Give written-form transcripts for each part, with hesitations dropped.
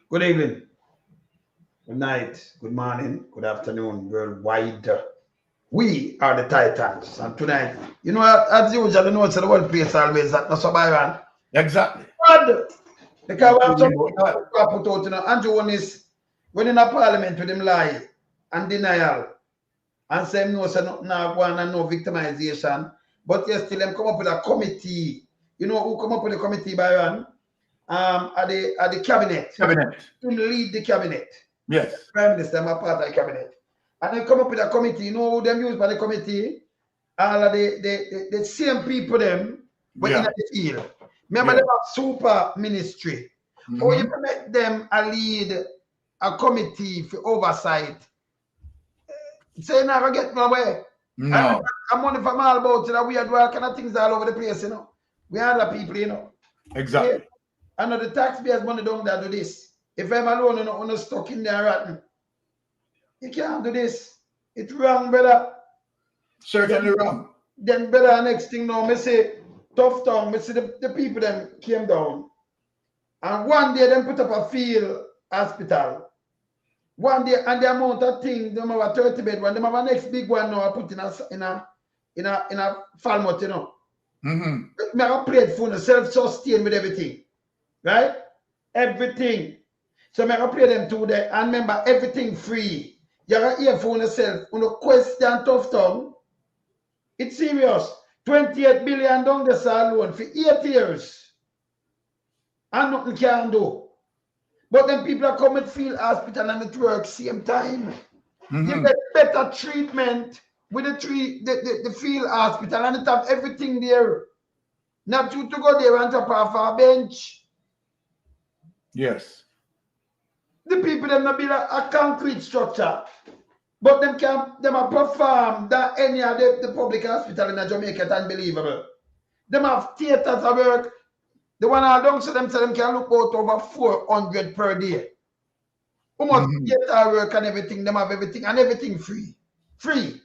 Good evening, good night, good morning, good afternoon, worldwide. We are the Titans, and tonight, as usual, it's the world place always that not so Byron. Exactly. But because we have some Including people that. who put out, Andrew Holness, when in a parliament with him lie and denial, and say no, say nothing one and no victimization. But yes, still them come up with a committee. You know who come up with the committee, Byron? At the cabinet. Cabinet. To lead the cabinet. Yes. Prime Minister, I'm a part of the cabinet. And they come up with a committee. You know who them use by the committee? All of the same people them, but in Yeah. the field. Remember Yeah. them have super ministry. Or you can make them a lead a committee for oversight. Say now I get my way. No. I'm money from all about that weird work and things all over the place, We are the people, Yeah. Exactly. I know the taxpayers money don't do this. If I'm alone, I'm stuck in there rotten. You can't do this. It's wrong, brother. Certainly wrong. Then better next thing now, me say tough town, me see the people them came down. And one day them put up a field hospital. One day and the amount of things, them have a 30 bed one, them have a next big one now I put in a Falmouth, Me have a plate for self-sustain with everything. Right? Everything. So I have play them two there and remember everything free. You have earphone yourself on a question tough tongue. It's serious. 28 billion down the alone for 8 years. And nothing can do. But then people are coming to field hospital and it works same time. You get better treatment with the field hospital and it have everything there. Not you to go there and top off a bench. Yes. The people them not build a concrete structure. But them have perform that any of the public hospital in Jamaica is unbelievable. Them have theaters of work. The one I don't see them say them can look out over 400 per day. Almost theater work and everything. Them have everything and everything free. Free.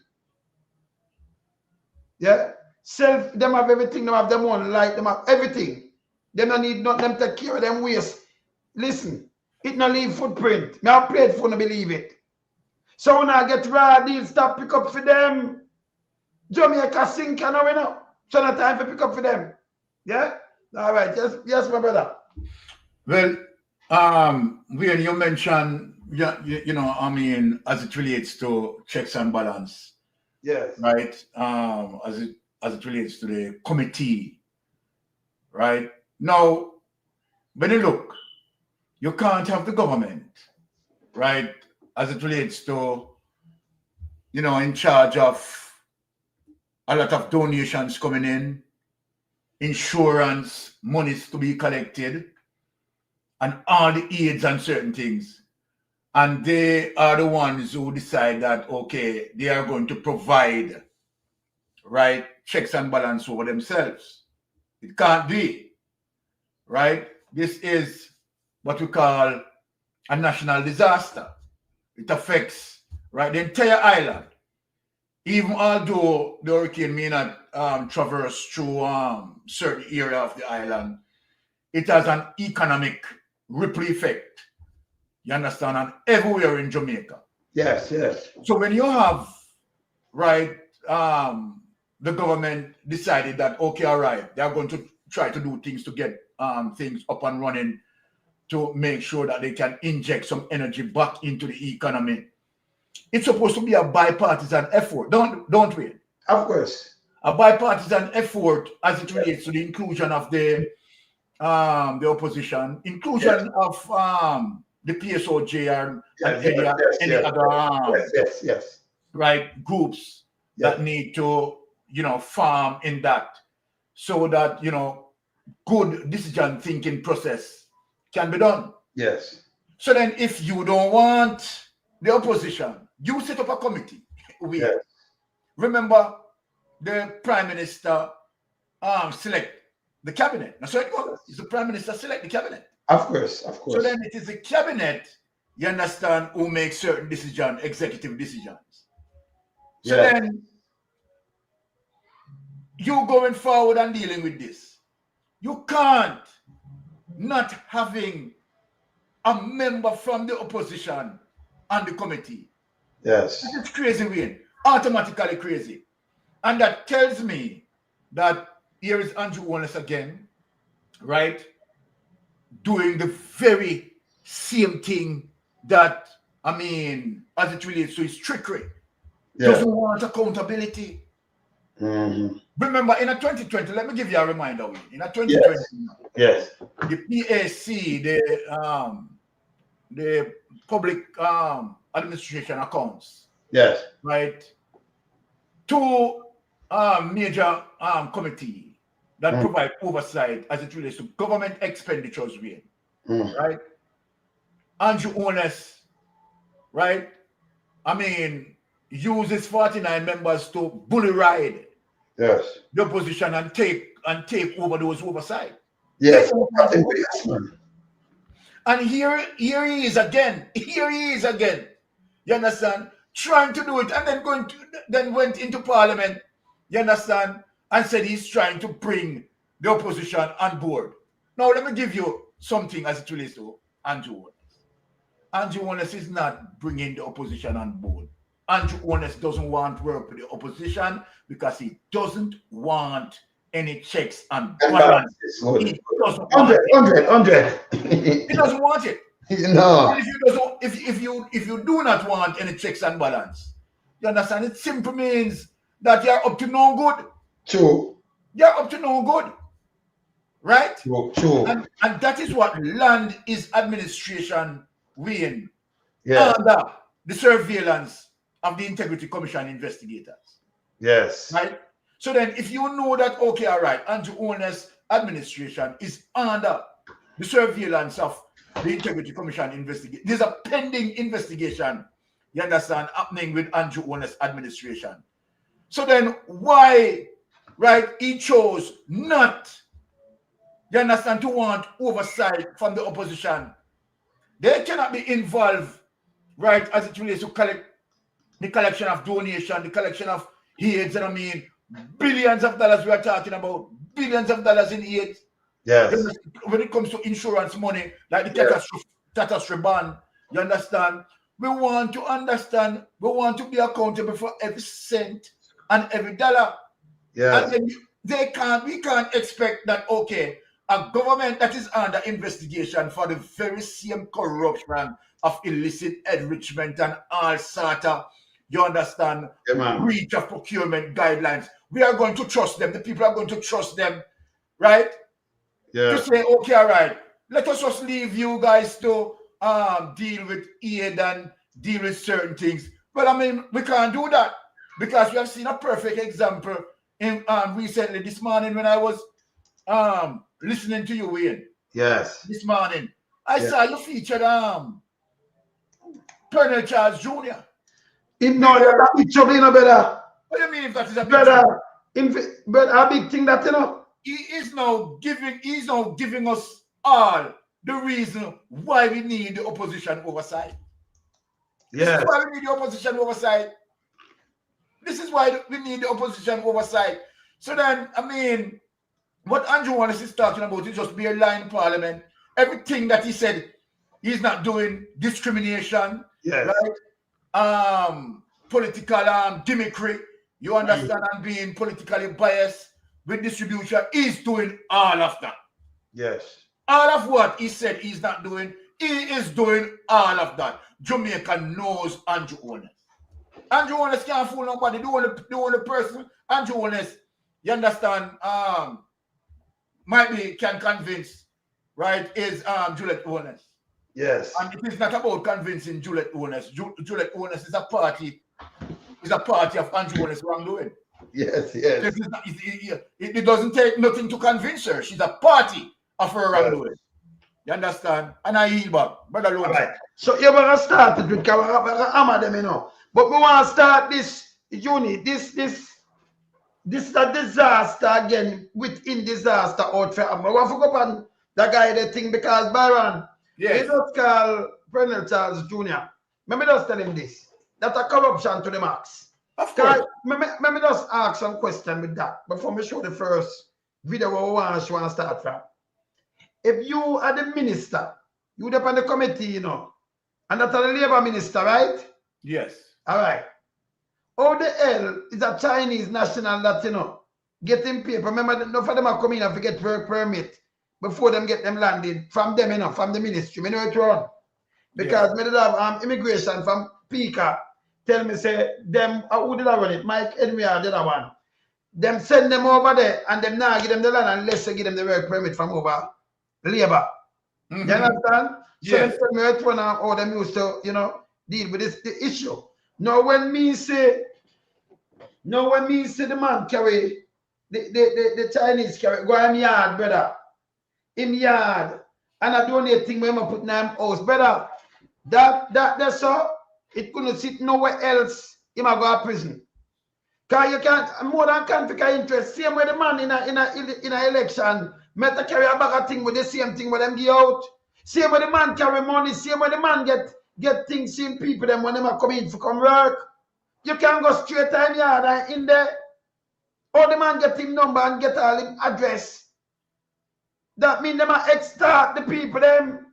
Yeah. Them have everything. Them have them own light. Them have everything. Them don't need nothing. Them take care of them waste. Listen, it not leave footprint. Me have played for no believe it. So when I get raw deals, stop pick up for them. Jamaica sink now, So no time for pick up for them. Yeah? All right. Yes, my brother. Well, when you mentioned, I mean, as it relates to checks and balance, Yes. right? As it relates to the committee, right? Now, when you look, you can't have the government, right? As it relates to, in charge of a lot of donations coming in, insurance, monies to be collected, and all the aids and certain things. And they are the ones who decide that, okay, they are going to provide, right, checks and balance over themselves. It can't be, right? This is what we call a national disaster. It affects, right, the entire island. Even although the hurricane may not traverse through certain area of the island, it has an economic ripple effect. You understand? And everywhere in Jamaica. Yes. So when you have, right, the government decided that, okay, all right, they are going to try to do things to get things up and running to make sure that they can inject some energy back into the economy. It's supposed to be a bipartisan effort, don't we? Of course. A bipartisan effort as it relates to the inclusion of the opposition, inclusion of the PSOJ and any other yes. right groups that need to farm in that, so that good decision thinking process can be done. Yes. So then, if you don't want the opposition, you set up a committee. Remember, the prime minister select the cabinet. Now, so it goes. It's the prime minister select the cabinet. Of course. So then it is the cabinet, you understand, who makes certain decisions, executive decisions. So then you going forward and dealing with this. You can't not having a member from the opposition on the committee. Yes. It's crazy, Wayne. Automatically crazy. And that tells me that here is Andrew Holness again, right? Doing the very same thing that, I mean, as it relates to his trickery. Yeah. Doesn't want accountability. Mm-hmm. Remember, in a 2020, let me give you a reminder, Wayne. In a 2020, Yes. the PAC, the public administration accounts, Yes. right? Two major committee that provide oversight as it relates to government expenditures, right? Andrew Holness, right? I mean, uses 49 members to bully ride Yes. the opposition and take over those oversight. Yes. And here he is again. Here he is again. You understand? Trying to do it and then went into parliament. You understand? And said he's trying to bring the opposition on board. Now let me give you something as it relates to Andrew Holness. Andrew Holness is not bringing the opposition on board. Andrew Holness doesn't want to work with the opposition because he doesn't want any checks and balances. He doesn't want it. 100. He doesn't want it. No. If you do not want any checks and balance, you understand? It simply means that you're up to no good. True. You're up to no good. Right? True. And that is what land is administration win Yeah. under the surveillance of the Integrity Commission investigators. Yes. Right? So then if you know that, okay, all right, Andrew Holness administration is under the surveillance of the Integrity Commission investigation. There's a pending investigation, you understand, happening with Andrew Holness administration. So then why, right, he chose not, you understand, to want oversight from the opposition. They cannot be involved, right, as it relates to the collection of donation, the collection of aids, and I mean, billions of dollars we are talking about, billions of dollars in aid. Yes. When it comes to insurance money, like the catastrophe bond, you understand? We want to understand, we want to be accountable for every cent and every dollar. Yes. And then we can't expect that, okay, a government that is under investigation for the very same corruption of illicit enrichment and all sort of, you understand, breach of procurement guidelines. We are going to trust them. The people are going to trust them, right? Yeah. To say, okay, all right, let us just leave you guys to deal with aid and deal with certain things. Well, I mean, we can't do that because we have seen a perfect example in recently this morning when I was listening to you, Wayne. Yes. This morning, I saw you featured Colonel Charles Jr. No, that's a big trouble, you know, brother. What do you mean if that is a big trouble? But a big thing that, you know. He's now giving us all the reason why we need the opposition oversight. Yes. This is why we need the opposition oversight. This is why we need the opposition oversight. So then, I mean, what Andrew Holness is talking about is just bare line parliament. Everything that he said, he's not doing discrimination, yes. Right? Political gimmickry, you understand, and being politically biased with distribution, he's doing all of that. Yes. All of what he said he's not doing, he is doing all of that. Jamaica knows Andrew Holness. Andrew Holness can't fool nobody. The only person Andrew Holness, you understand, might be can convince, right, is Juliet Holness. Yes. And it is not about convincing Juliet Holness. Juliet Holness is a party of Andrew Holness wrongdoing. Yes, yes. It doesn't take nothing to convince her. She's a party of her wrongdoing. Yes. You understand? And I yield back. Brother Lone. Right. So you're going to start it with hammer them, you know. But we want to start this unit. This is a disaster again within disaster out for hammer. We want to go on the guy that thing because Byron, yes. He just call Colonel Charles Jr. Let me just tell him this. That's a corruption to the max. Of course. Let me just ask some question with that before we show the first video we want to start from. If you are the minister You up on the committee, you know. And that's the Labour Minister, right? Yes. All right. How the hell is a Chinese national that, you know, getting paper? Remember, enough of them are coming in to get work permit before them get them landed from them, you know, from the ministry. I know it wrong. Because we did have immigration from Pika. Tell me, say, them, who did I run it? Mike Henry or the other one. Them send them over there and them now give them the land unless they give them the work permit from over labor. You understand? So Yes. them tell me which one how them used to, you know, deal with this the issue. Now when me say the man carry the Chinese carry go in yard, brother. In yard. And I donate thing when I put in him house, brother. That's so it couldn't sit nowhere else. He might go to prison. Cause you can't more than conflict of interest. Same way the man in a election met to carry a bag of thing with the same thing with them give out. Same way the man carry money, same way the man get things, same people them when them are coming for come work. You can go straight time yard and in there. Or the man get him number and get all him address. That mean them are extort the people them.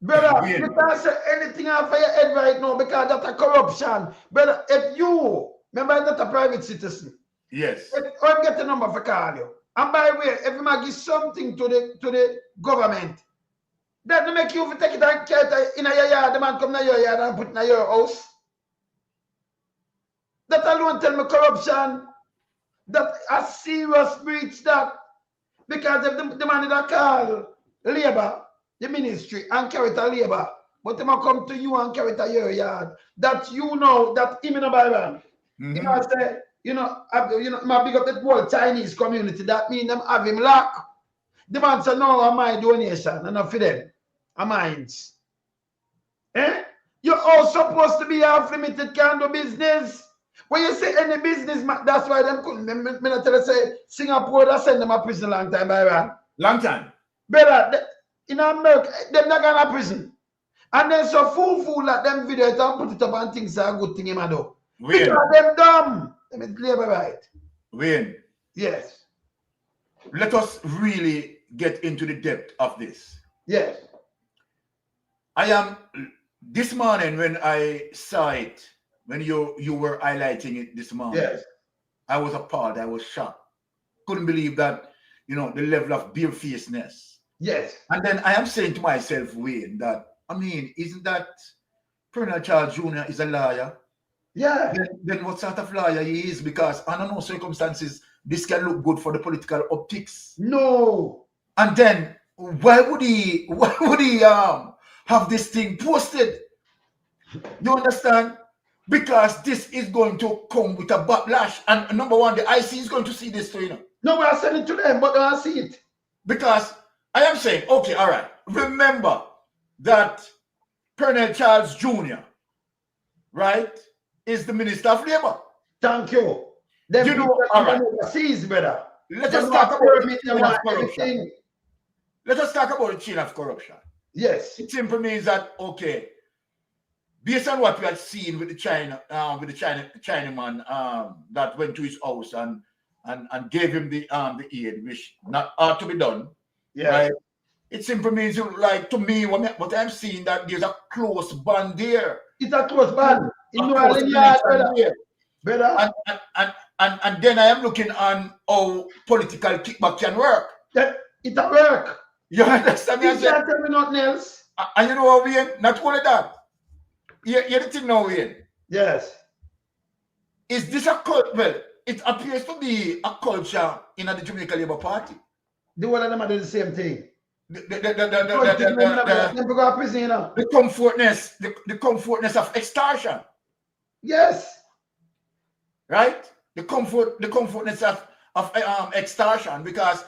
Brother, you can't say anything off of your head right now because that's a corruption. Brother, if you remember I'm not a private citizen. Yes. I'll get the number for call you. And by the way, if you might give something to the government, that will make you take it and carry it in your yard, the man come to your yard and put it in your house. That alone tell me corruption. That a serious breach that. Because if the man that call labor, the ministry, and carry it to labor, but they might come to you and carry it to your yard, that you know that him in a Bible. You know, I say, you know, my big up that whole Chinese community, that mean them have him lock. The man say, no, I'm my donation, and not for them. I'm mine. Eh? You're all supposed to be off limited kind of business. When you say any business, that's why them couldn't. Me not tell you say Singapore that send them a prison long time, Byron. Long time. Brother, in America, them not gonna prison. And then so fool like them video it and put it up and things are a good thing him do. Because them dumb. Them is labor right. Wayne. Yes. Let us really get into the depth of this. Yes. I am this morning when I saw it, when you were highlighting it this morning, yes, I was appalled, I was shocked. Couldn't believe that, you know, the level of barefacedness. Yes. And then I am saying to myself, Wayne, that I mean, isn't that Colonel Charles Jr. is a liar? Yeah. Then what sort of liar he is? Because under no circumstances this can look good for the political optics. No. And then why would he have this thing posted? You understand? Because this is going to come with a backlash. And number one, the IC is going to see this too, you know. No, we are sending it to them, but they don't see it. Because I am saying, okay, all right. Remember that Colonel Charles Jr., right, is the Minister of Labor. Thank you. Them you know, all right. Overseas, brother. Let us talk about the chain of corruption. Let us talk about the chain of corruption. Yes. It simply means that, okay, based on what we had seen with the Chinaman that went to his house and gave him the aid, which not ought to be done. Yeah. Right? It simply means, like, to me, what I'm seeing, that there's a close bond there. It's a close bond. In New Orleans, brother. And then I am looking on how political kickback can work. It a work. You understand me? You can't tell me nothing else. And you know what, Wayne? Not only that. You're the thing now, Wayne. Yes. Is this a cult? Well, it appears to be a culture in the Jamaica Labour Party. The one of them are doing the same thing. The comfortness of extortion. Yes. Right? The comfortness of extortion, because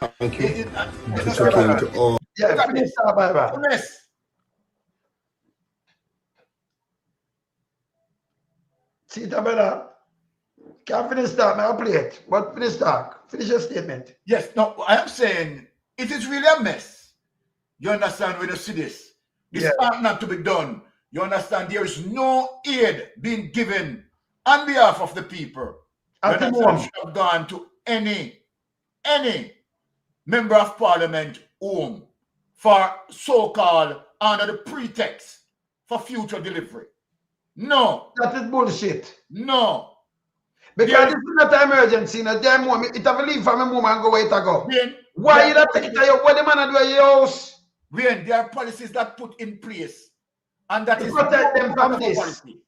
see it, brother. Can't finish that, I'll play it. But finish talk. Finish your statement. Yes, no, I am saying it is really a mess. You understand when you see this? This ought not to be done. You understand? There is no aid being given on behalf of the people. Should have gone to any member of parliament home for so-called under the pretext for future delivery. No. That is bullshit. No. Because this is not an emergency. No damn moment. It have to leave from a moment and go where it go. Why you not take it to your, what the man do at your house? When there are policies that put in place, and that to is protect them from this. Policy.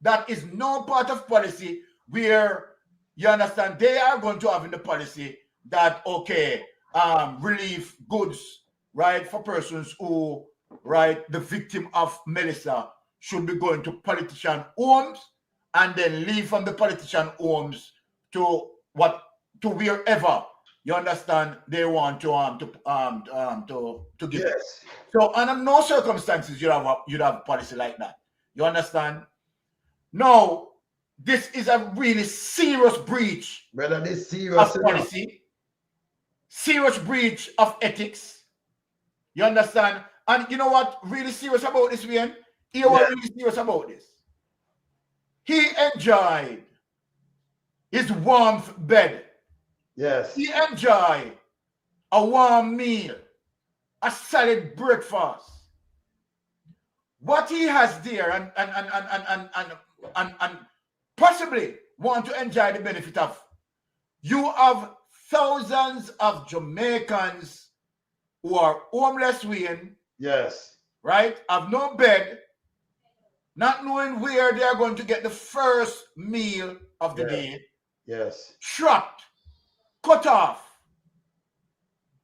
That is no part of policy where you understand they are going to have in the policy that okay, relief goods, right, for persons who, right, the victim of Melissa should be going to politician homes and then leave from the politician homes to wherever you understand they want to give. Yes. So under no circumstances you'd have policy like that. You understand? No, this is a really serious breach, brother, this serious of policy, serious breach of ethics. You understand? And you know what really serious about this, Wayne? You know what really serious about this? He enjoyed his warm bed. Yes. He enjoyed a warm meal, a solid breakfast. What he has there and possibly want to enjoy the benefit of. You have thousands of Jamaicans who are homeless, Wayne. Yes. Right? Have no bed, not knowing where they are going to get the first meal of the day. Yes. Trapped, cut off.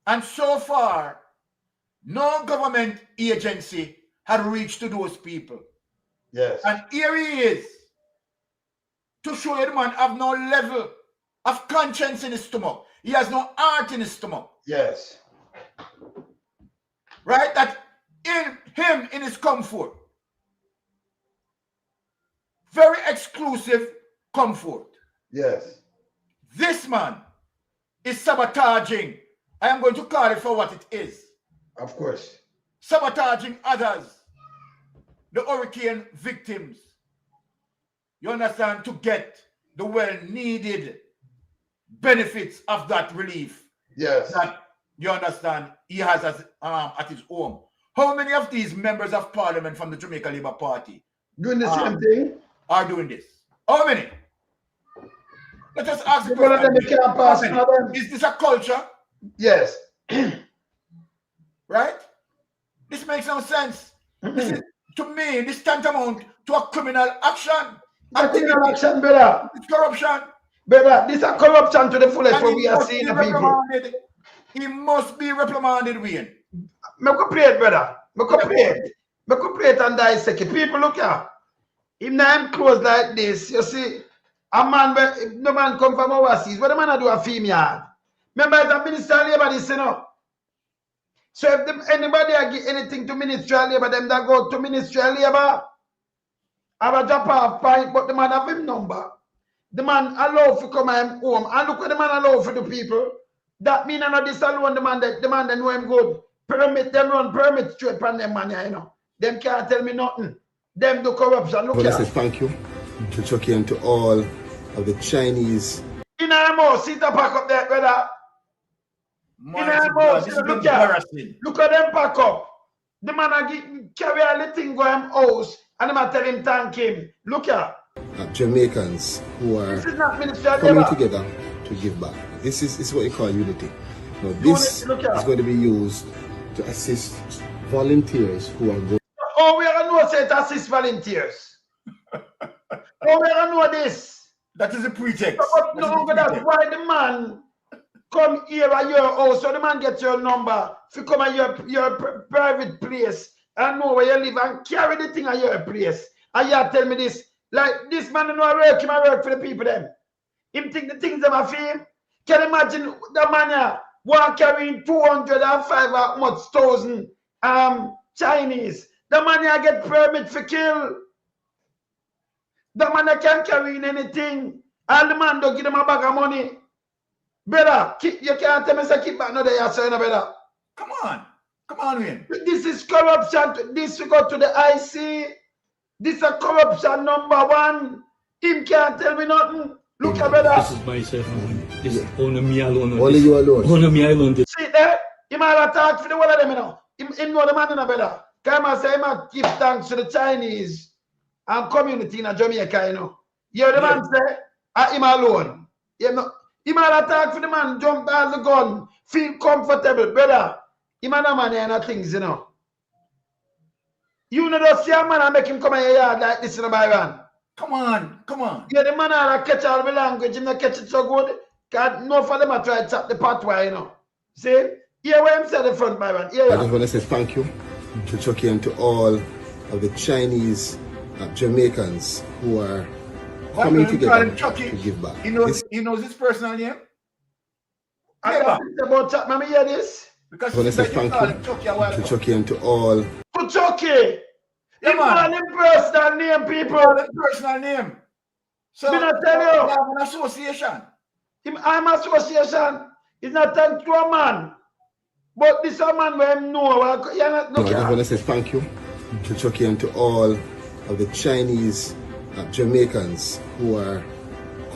And so far, no government agency had reached to those people. Yes. And here he is, to show you the man have no level of conscience in his stomach. He has no heart in his stomach. Yes. Right? That in him, in his comfort, very exclusive comfort. Yes. This man is sabotaging. I am going to call it for what it is. Of course. Sabotaging others, the hurricane victims. You understand? To get the well-needed benefits of that relief. Yes. That, you understand, he has as, at his home. How many of these members of parliament from the Jamaica Labour Party doing the same thing? Are doing this? How many? Let us ask the question. Is this a culture? Yes. Right? This makes no sense. This is, to me, this tantamount to a criminal action. A criminal action, brother. It's corruption. Brother, this is a corruption to the fullest what we are seeing the people. He must be reprimanded, Wayne. Me could play it, brother. Me could play it. Me could play it and dissect it. People, look here. If I'm close like this, you see, a man, no man come from overseas. What the man do a female? Remember, it's a minister of labor, this, you know. So if anybody give anything to ministry of labor, them that go to ministry of labor, have a drop off point, but the man have him number. The man allow to come home. And look what the man allow for the people. That mean I know this alone, the man that know him good. Permit them run permit straight from them man, you know. Them can't tell me nothing. Them do corruption. Look here. Thank you to Chucky and to all of the Chinese. In our mouth, sit up pack up there, brother. In our mouth, look at them pack up. The man carry a little thing go him house and the man tell him thank him. Look here. Jamaicans who are coming together to give back. This is what you call unity. Now, this is going to be used to assist volunteers who are going. Oh, we are know say to assist volunteers. Oh, we are know this. That is a pretext. But no, that's why the man come here at your house, so the man gets your number. If you come at your private place and know where you live and carry the thing at your place. And you tell me this, like this man know I work, him I work for the people them. Him think the things them I feel. Can you imagine the man here one carrying 205 much thousand Chinese. The man here get permit for kill. The man here can't carry in anything. All the man don't give them a bag of money. Brother, you can't tell me say keep back another year, sir, brother. Come on, man. This is corruption. This we go to the IC. This is a corruption #1. Him can't tell me nothing. Look at brother. This is myself alone. This is only me alone. Only you alone. Only me alone. See there? He might have talked for the one of them, you know. him know the man in a brother. Come and say, man, give thanks to the Chinese and community in Jamaica, you know. You hear the man say, him alone. You know, him all attack for the man, jump out the gun, feel comfortable, brother. Him and a man and things, you know. You know, just see a man and make him come in your yard like this in the Byron. Come on. Yeah, the man all catch all the language, him not catch it so good. Cause no for them I try to tap the pathway, you know. See? Here where him say the front, Byron. Yeah, I just want to say thank you to Chucky and to all of the Chinese Jamaicans who are coming together to give back. He knows his personal name? I don't think about Chuck, let me hear this. Because I want to say thank you to Chucky and to all. To Chucky! Yeah, man. Him personal name, people. Personal name. So, I'm not tell you. have an association. I'm association. It's not thank to a man. But this a man where him know. I just want to say thank you to Chucky and to all of the Chinese Jamaicans who are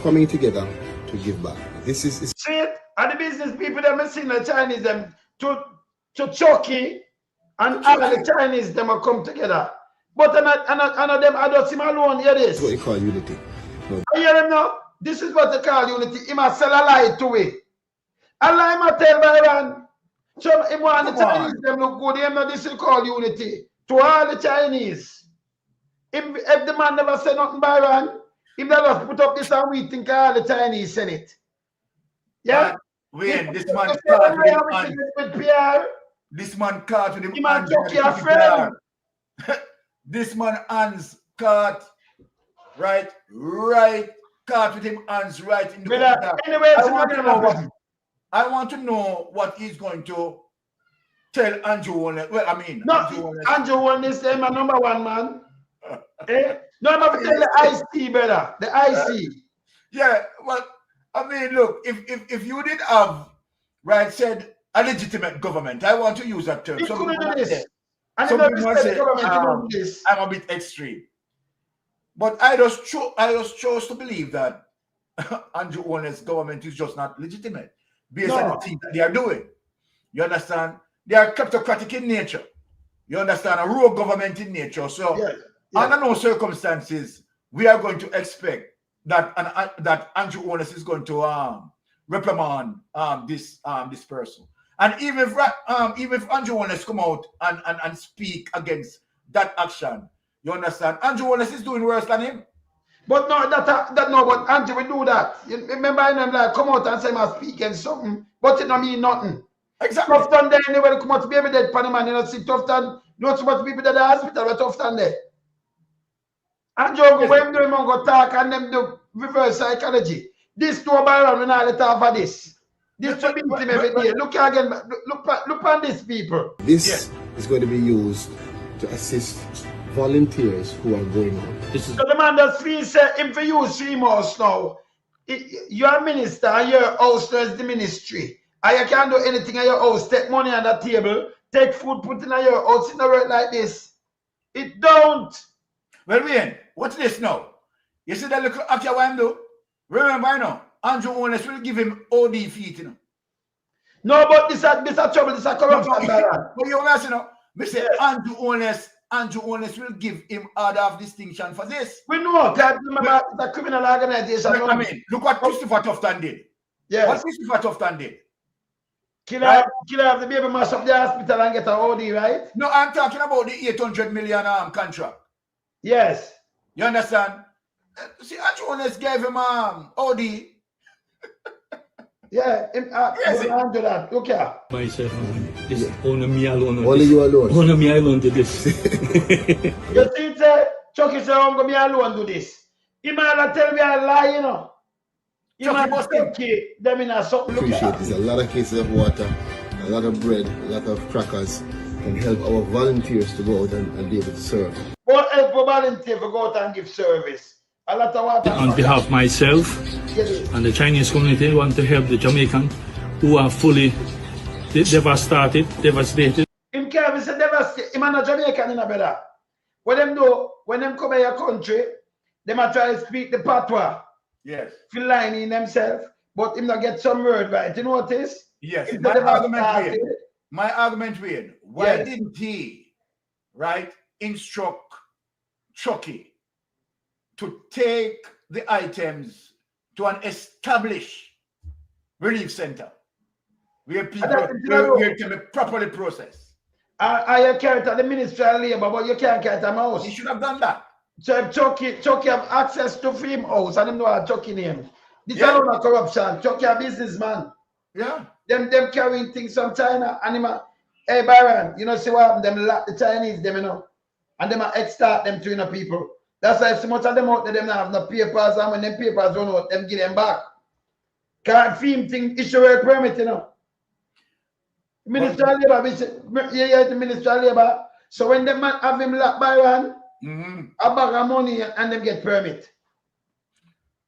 coming together to give back. This is see it? And the business people that are seeing the Chinese them to Chucky and all the Chinese them are come together. But and them I don't see him alone. Hear this. This is what you call unity. No. You hear him now? This is what they call unity. He must sell a lie to it. A lie must tell Byron. So if one of the Chinese them look good, him now this is called unity. To all the Chinese. If the man never say nothing, Byron, if they just put up this and we think all the Chinese send it. Yeah? Wait, this man caught with him. This man caught with him. He man took your friend. This man hands caught right, caught with him hands right in the anyway, I want to know what he's going to tell Andrew Holness. Well, I mean, no, Andrew Holness is my number one man. No, I'm going to tell the IC, brother. The IC. Yeah, well, I mean, look, if you did have, right, said a legitimate government, I want to use that term. You couldn't do this. Some people say, I'm a bit extreme. But I just chose to believe that Andrew Holness' government is just not legitimate based on the things that they are doing. You understand? They are kleptocratic in nature. You understand? A rogue government in nature. So under no circumstances we are going to expect that that Andrew Holness is going to reprimand this person. And even if Andrew Holness come out and speak against that action, you understand? Andrew Holness is doing worse than him. But no, but Andrew will do that. You remember him like come out and say I speak and something, but it don't mean nothing. Exactly. Tufton there anyway, come out to be able to pan man, you know, see Tufton, not so much people that are hospital, but Tufton there. Andrew go when them go talk and them do reverse psychology. This two Byron we not let off of this. This to beat him every day. Look again, look on these people. This is going to be used to assist volunteers who are going out. So the man that's free say him for use 3 months now. You're a minister and your house is the ministry. And you can't do anything at your house. Take money on the table, take food, put in your house. It don't work like this. It don't. Well, Wayne, what's this now? You see that little act you want to do? Remember, I know, Andrew Holness will give him OD feet, you know. No, but this is trouble, this is corruption. But you know, you know, me say Andrew Holness will give him order of distinction for this. We know, because remember, it's a criminal organization. I mean, look what Christopher Tufton did. Yes. What Christopher Tufton did. Killer have the baby mash up the hospital and get an OD, right? No, I'm talking about the 800 million contract. Yes. You understand? See, Andrew Holness gave him OD. Yeah, do that. Look here. Myself, this only me alone. Only you alone. Only me alone do this. You see, Chucky say, I'm going to be alone do this. He might tell me a lie, you know. He might take them in a something. Appreciate this. A lot of cases of water, a lot of bread, a lot of crackers can help our volunteers to go out and be able to serve. What help a volunteer to go out and give service? A lot of water. On behalf of myself and the Chinese community, I want to help the Jamaican who are fully devastated. In Kevin said devastated. Him and a Jamaican in a better. When them do, when them come in your country, they might try to speak the patois. Yes. Feel lying in themselves, but him not get some word right. You notice? Yes. My argument My argument, Wayne, why didn't he, right, instruct Chucky to take the items to an established relief center where people where it can be properly processed? I carry it at the Ministry of Labour, but you can't carry it at my house. He should have done that. So if Chucky have access to him house and him know how Chucky name. This is not corruption. Chucky a businessman. Yeah. Them carrying things from China and him hey Byron, you know see what happened? Them lock the Chinese, them you know. And them extort them to people. That's why so much of them out there them not have no papers, and when them papers run out, them give them back. Can't film thing issue work permit, you know. Minister of Labour, the Minister of Labour. So when them man have him locked by one, a bag of money and them get permit.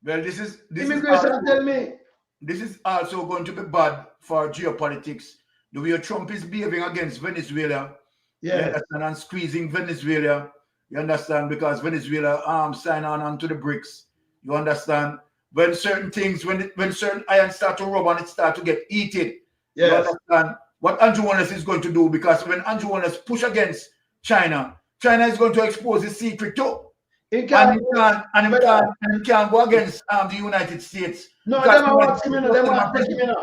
Well, this is immigration tell me. This is also going to be bad for geopolitics. The way Trump is behaving against Venezuela, you understand, and squeezing Venezuela, you understand, because Venezuela sign on to the BRICS. You understand? When certain things, when certain iron start to rub and it start to get heated, you understand what Andrew Holness is going to do, because when Andrew Holness push against China, China is going to expose his secret too. He can't go against the United States. No, they don't want him in. They want to take him in.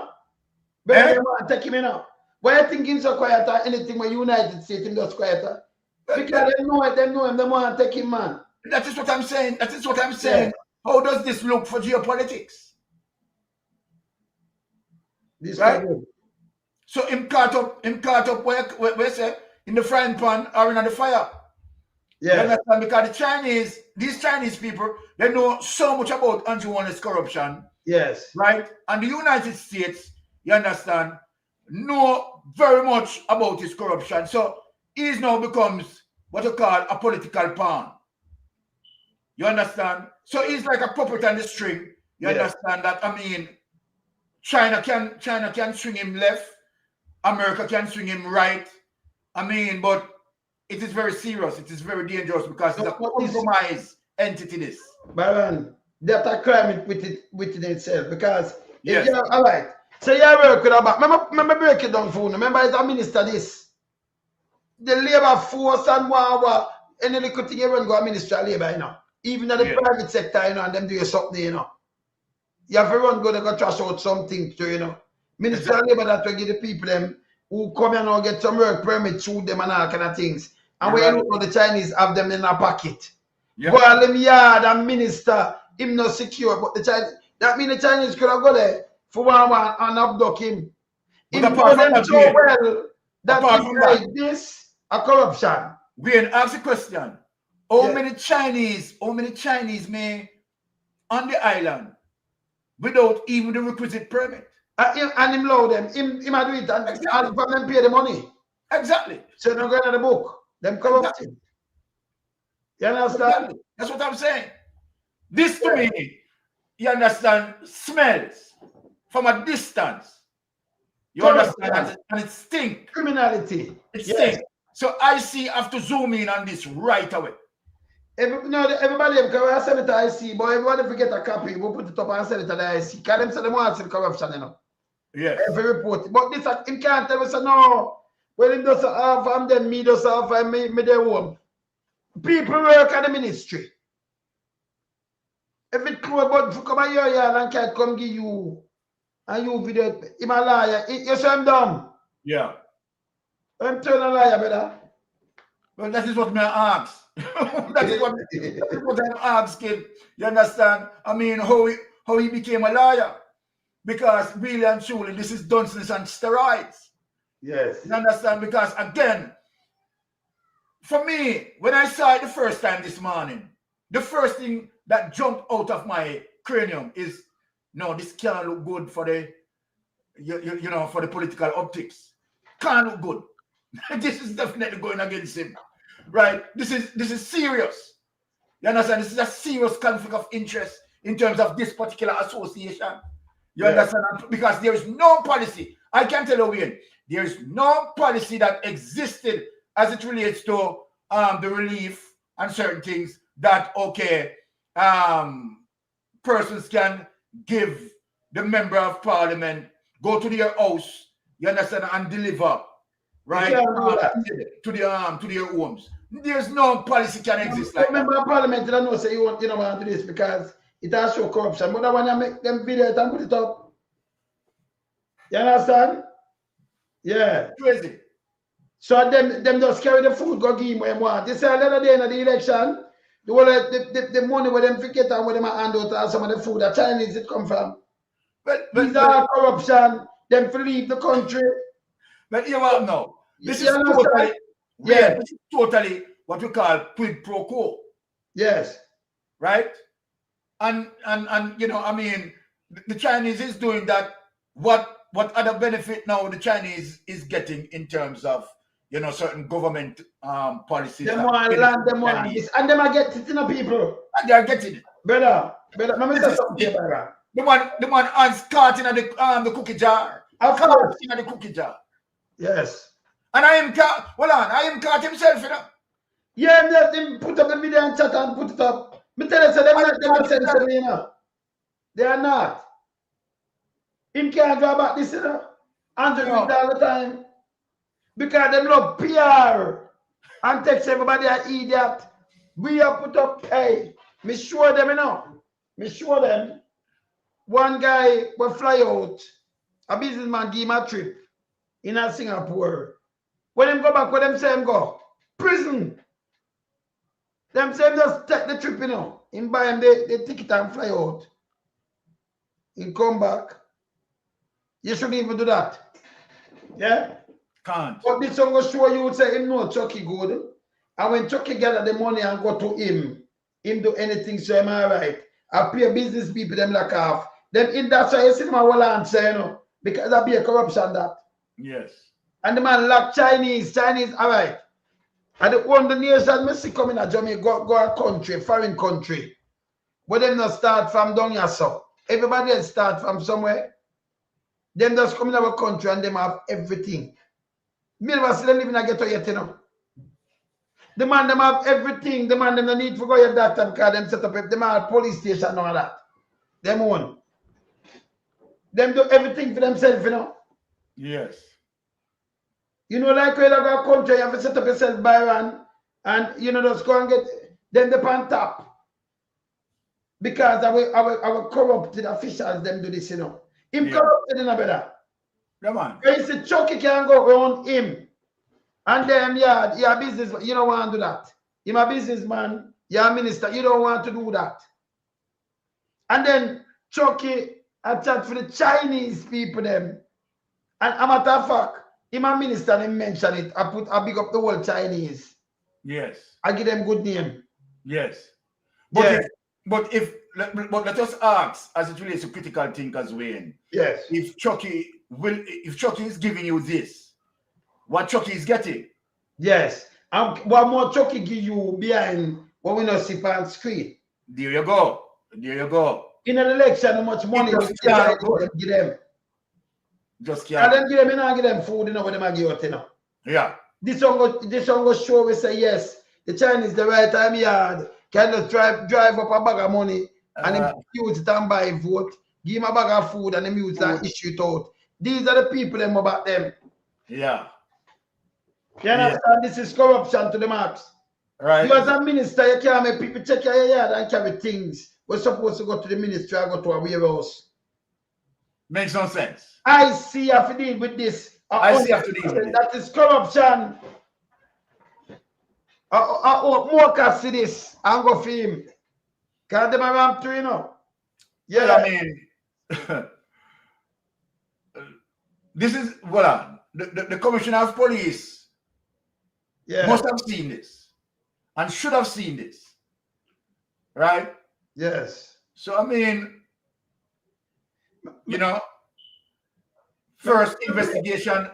They want to take him in. Why are you thinking so quiet or anything when United States him just quieter? Because they know it, they want to take him, man. That is what I'm saying. That is what I'm saying. How does this look for geopolitics? This right? So him caught up where say in the frying pan or in the fire. Yeah. Because these Chinese people, they know so much about Andrew Holness corruption. Yes. Right? And the United States, you understand, know very much about his corruption. So he now becomes what you call a political pawn. You understand? So he's like a puppet on the string. You understand that? I mean, China can swing him left, America can swing him right. I mean, but it is very serious. It is very dangerous because it's a compromised entity. This. Byron, that's a crime within itself because if you're all right. So you work with about. Remember break it down for you. Remember, it's a minister this. The labor force and any little thing you run go a minister of labor, you know. Even in the private sector, you know, and them do something, you know. You have to run go to go trash out something to, you know. Minister of Labour that will give the people them who come here and get some work permit through them and all kind of things. And when you know the Chinese have them in a pocket. While them yard and minister, him not secure, but the Chinese, that means the Chinese could have go there for one and abduct him. Him know them so well that it's like this, a corruption. We ask a question. How many Chinese may on the island without even the requisite permit? And him allow them. Him do it and from them pay the money. Exactly. So they don't go in the book. Them corrupt him. You understand? Exactly. That's what I'm saying. This to me, you understand, smells from a distance. You understand? And it stinks. Criminality. It stinks. So I have to zoom in on this right away. Everybody can send it to IC, but everybody forget a copy, we'll put it up and send it to the IC. Because them say they want to see corruption, you know. Yes. Every report. But this him can't tell us no. Well, him does half and then me does half and me their home. People work at the ministry. If it close, but come a year and can't come give you and you video him a liar. You say him dumb. Yeah. I'm telling a liar, brother. Well, that is what me ask. that is what I'm asking. You understand? I mean, how he became a liar. Because really and truly, this is dunceness and steroids. Yes. You understand? Because again, for me, when I saw it the first time this morning, the first thing that jumped out of my cranium is, no, this can't look good for the, you know, for the political optics. Can't look good. This is definitely going against him. Right? This is serious. You understand? This is a serious conflict of interest in terms of this particular association. You understand? Because there is no policy. I can tell you, Wayne, there is no policy that existed as it relates to the relief and certain things that, persons can give the member of parliament, go to their house, you understand, and deliver right? To their homes. There's no policy can exist like remember that. Parliament, I know say you want to do this because it has show corruption. But when you make them videos and put it up, you understand? Yeah. Crazy. So them just carry the food, go give him what they want. They say another day in the election, the money where them forget and where them hand out some of the food, the Chinese it come from. These are corruption, them to leave the country. But you want now, this is totally, this is totally what we call quid pro quo. Yes. Right? And you know, I mean, the Chinese is doing that. What other benefit now the Chinese is getting in terms of, you know, certain government policies? Them want land, them want this, and them are getting it, you know, people. And they are getting it. Brother, let me say something, brother. The one hands caught in the cookie jar. Of course. In the cookie jar. Yes. And I am caught himself, you know. Yeah, him put up the video and chat and put it up. Me tell you, so them not sensible, you know. They are not. Him can't draw back this, you know. Andrew all the time. Because them love PR and text everybody an idiot. We have put up, hey, me show them, you know. Me show them. One guy will fly out. A businessman give him a trip in Singapore. When him go back, when them say him go? Prison. Them say him just take the trip, you know. Him buy him the ticket and fly out. He come back. You shouldn't even do that. Yeah? Can't. But this one will show you would say him know Chucky good. And when Chucky gather the money and go to him do anything, so am I right? I pay business people them like off. Them in that so you see my whole answer, you know. Because that be a corruption that. Yes. And the man like Chinese, all right. And the one the nation Messi coming at Jamaica, go a country, foreign country. But them not start from down here, so. Everybody else start from somewhere. Them just come in our country and them have everything. Me never see them living in a ghetto yet, you know. The man them have everything. The man them don't need to go at that time because them set up them have police station and all that. Them own. Them do everything for themselves, you know. Yes. You know, like when you go to a country, you have to set up yourself by one and you know just go and get them the pan top. Because our corrupted officials them do this, you know. Him corrupted in a better. Come on. You see, Chucky can go around him. And then, yeah, you're a businessman. You don't want to do that. You're a businessman. You're a minister. You don't want to do that. And then Chucky I chat for the Chinese people them. And a matter of fact, him a minister and him mention it. I big up the whole Chinese. Yes. I give them good name. Yes. But let us ask, as it relates to critical thinkers, Wayne. Yes. If Chucky is giving you this, what Chucky is getting? Yes. And what more Chucky give you behind what we not see on screen? There you go. There you go. In an election, how much money we give them? Just can't. And then give them, you know, give them food, you know, what them give out, you know. Yeah. This one go show we say yes. The Chinese the right time yard can just drive up a bag of money and then use it and buy vote. Give him a bag of food and then use that issue it out. These are the people them about them. Yeah. You understand? This is corruption to the max. Right. You as a minister, you can't make people check your yard and carry things. We're supposed to go to the ministry and go to a warehouse. Makes no sense. I see you have to deal with this. I see you have to deal with it. That is corruption. More can see this and go for him. Because them around too, you know. Yeah. Well, I mean, this is, voilà, the commissioner of police must have seen this and should have seen this. Right? Yes. So, I mean, you know, first investigation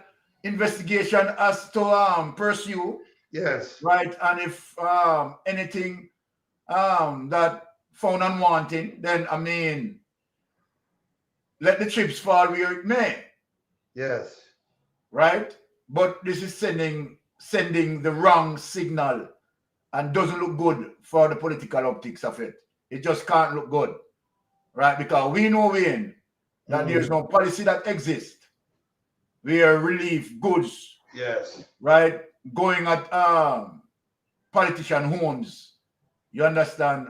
as to pursue. Yes. Right. And if anything that found unwanting, then I mean, let the chips fall where it may. Yes. Right. But this is sending the wrong signal and doesn't look good for the political optics of it. It just can't look good. Right. Because we know, Wayne, that there's no policy that exists where relief goods Yes. Right? Going at politician homes, you understand,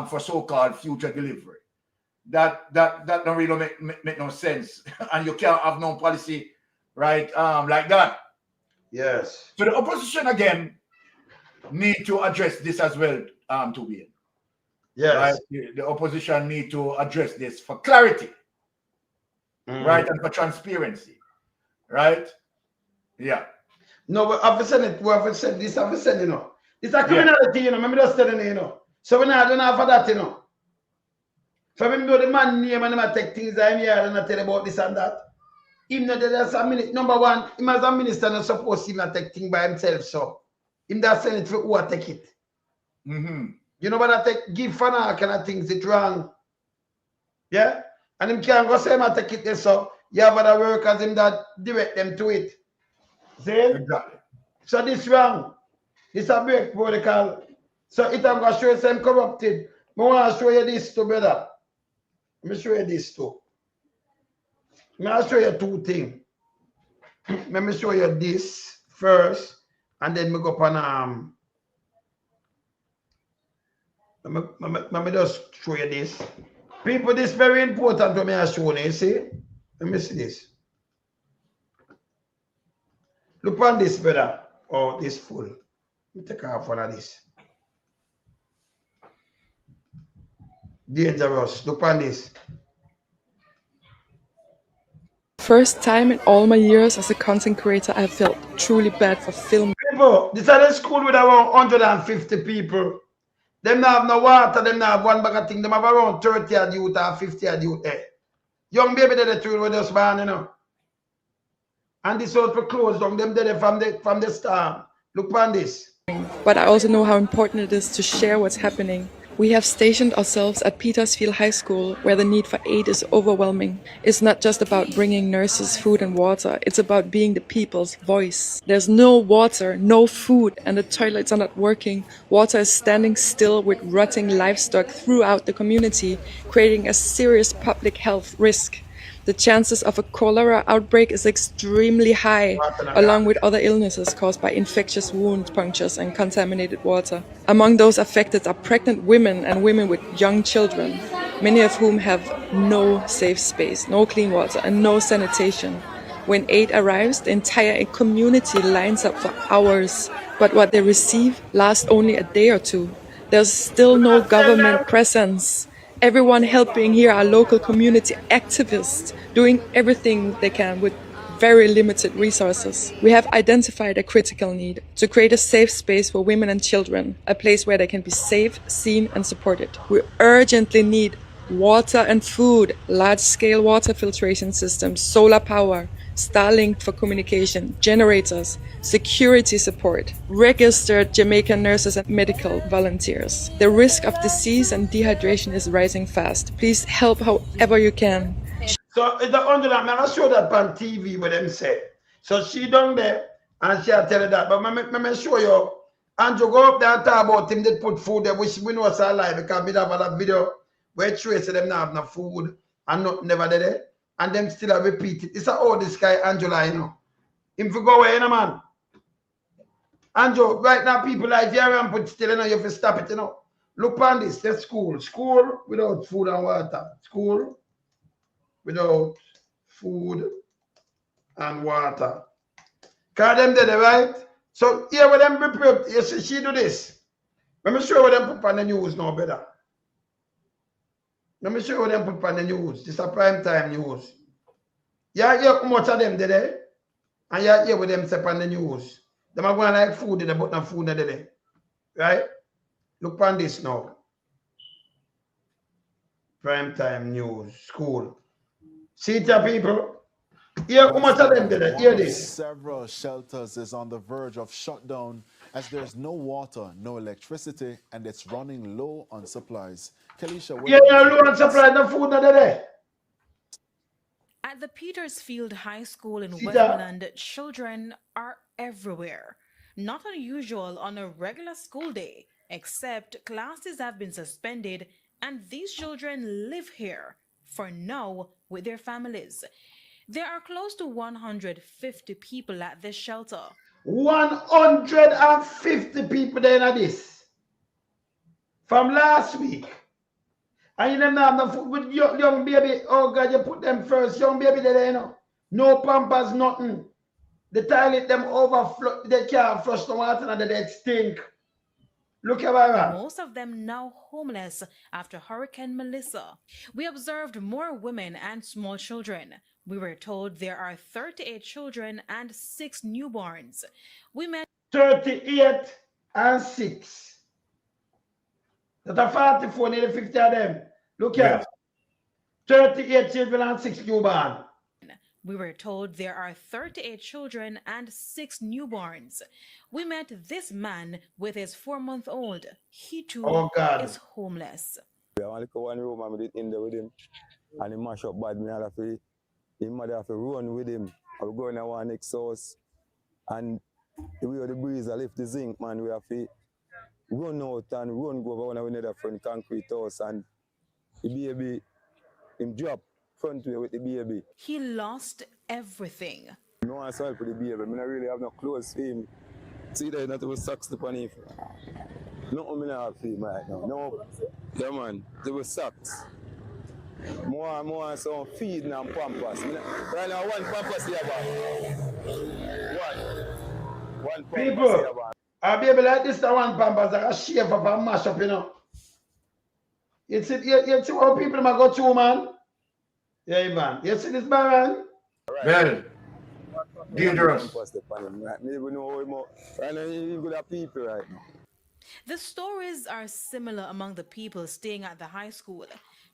for so-called future delivery. That don't really make no sense. And you can't have no policy, right? Like that. Yes. So the opposition again need to address this as well, to win. Yes. Right? The opposition need to address this for clarity, right? And for transparency, right? Yeah. No, we have said it. We have said this. Have said, you know, it's a criminality, you know. Remember just telling you, know. So we not don't have for that, you know. For him know the man name and him take things I'm here and I tell about this and that. Him not there's a minute. Number one, him as a minister not supposed to even take things by himself. So him that send it for who take it. You know what I take give for now kind of things it's wrong. Yeah? And him can't go say him I take it there, so you have other workers him that direct them to it. See? Exactly. So this wrong. This a break protocol. So it I'm gonna show you some corrupted. I want to show you this too, brother. Let me show you this too. Let me show you two things. Let me show you this first, and then we go on let me just show you this. People, this is very important to me. I show you, see? Let me see this. Look on this, brother. Oh, this full. Let me take off one of this. Dangerous. Look on this. First time in all my years as a content creator, I felt truly bad for filming. People, this is a school with around 150 people. Them not have no water, them not have one bag of thing. Them have around 30 odd youth or 50 odd youth there. Young baby the two were just born, you know. And this house were closed down. Them dead from the start. Look on this. But I also know how important it is to share what's happening. We have stationed ourselves at Petersfield High School, where the need for aid is overwhelming. It's not just about bringing nurses food and water, it's about being the people's voice. There's no water, no food, and the toilets are not working. Water is standing still with rotting livestock throughout the community, creating a serious public health risk. The chances of a cholera outbreak is extremely high, along with other illnesses caused by infectious wound punctures and contaminated water. Among those affected are pregnant women and women with young children, many of whom have no safe space, no clean water, and no sanitation. When aid arrives, the entire community lines up for hours, but what they receive lasts only a day or two. There's still no government presence. Everyone helping here are local community activists, doing everything they can with very limited resources. We have identified a critical need to create a safe space for women and children, a place where they can be safe, seen and supported. We urgently need water and food, large-scale water filtration systems, solar power, Starlink for communication, generators, security support, registered Jamaican nurses and medical volunteers. The risk of disease and dehydration is rising fast. Please help however you can. So it's the under that, man, I show that on TV with them say. So she down there and she'll tell you that. But me show you. Andrew go up there and talk about him that put food there, which we know it's a lie because we have a video where Tracy them not have no food and not never there. And them still have repeat it. It's a all this guy, Angela, you know. Him for go away, you know, man. Andrew, right now, people like, if you haven't put still, you know, you have to stop it, you know. Look on this, that's school. School without food and water. School without food and water. Because them did it, right? So, here with them prepared, you see, she do this. Let me show you what them put on the news now, better. Let me show you what them put on the news. This is a prime time news. You hear how much of them did it? And you hear what them say on the news. Them are going like food in the but no food in the day. Right? Look on this now. Prime time news, school. See it here, people. Hear how much of them did it? Hear this. Several shelters is on the verge of shutdown as there's no water, no electricity, and it's running low on supplies. Kalisha, Yeah, low on supply, no food in the day. At the Petersfield High School in Westmoreland, children are everywhere. Not unusual on a regular school day, except classes have been suspended and these children live here for now with their families. There are close to 150 people at this shelter. 150 people there in this. From last week. And you don't have no food with young baby. Oh God, you put them first. Young baby there, you know. No pampers, nothing. The toilet them overflow. They can't flush the water and they stink. Look at that. Most of them now homeless after Hurricane Melissa. We observed more women and small children. We were told there are 38 children and 6 newborns. We met 38 and 6. That are 44, nearly 50 of them. Look at 38 children and 6 newborns. We were told there are 38 children and 6 newborns. We met this man with his 4-month-old. He too is homeless. I want to go one room and I in there with him. And he mash up bad. His mother have to run with him. I will go in our next house. And we have the breeze, I lift the zinc, man. We have to run out and run go over one of another front concrete house. And the baby, him drop front way with the baby. He lost everything. No one saw for the baby. I really have no clothes for him. See there, not even socks upon him. Nothing I have for him right now. No, yeah man, there was socks. More some feeding and pampers. Right now, one pampers here about. One pampers people, here about. A baby like this, the one pampers, like a shave up and mash up, you know. You see how people might go through, man. Yeah, man. You see this, man? Well, dangerous. The stories are similar among the people staying at the high school.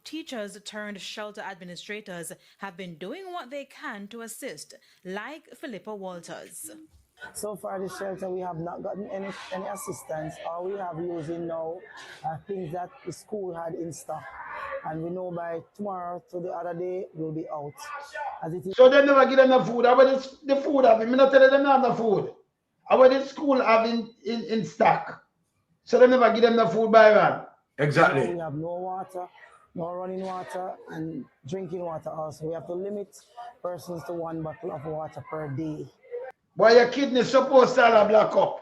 Teachers turned shelter administrators have been doing what they can to assist, like Philippa Walters. So far, the shelter, we have not gotten any assistance. All we have using now are things that the school had in stock. And we know by tomorrow to the other day, we'll be out. As it is. So they never give them the food. How about the food have? I'm not telling them not the food. How about the school have in stock? So they never give them the food by one. Exactly. So we have no water, no running water, and drinking water also. We have to limit persons to 1 bottle of water per day. Boy, your kidney is supposed to have black up.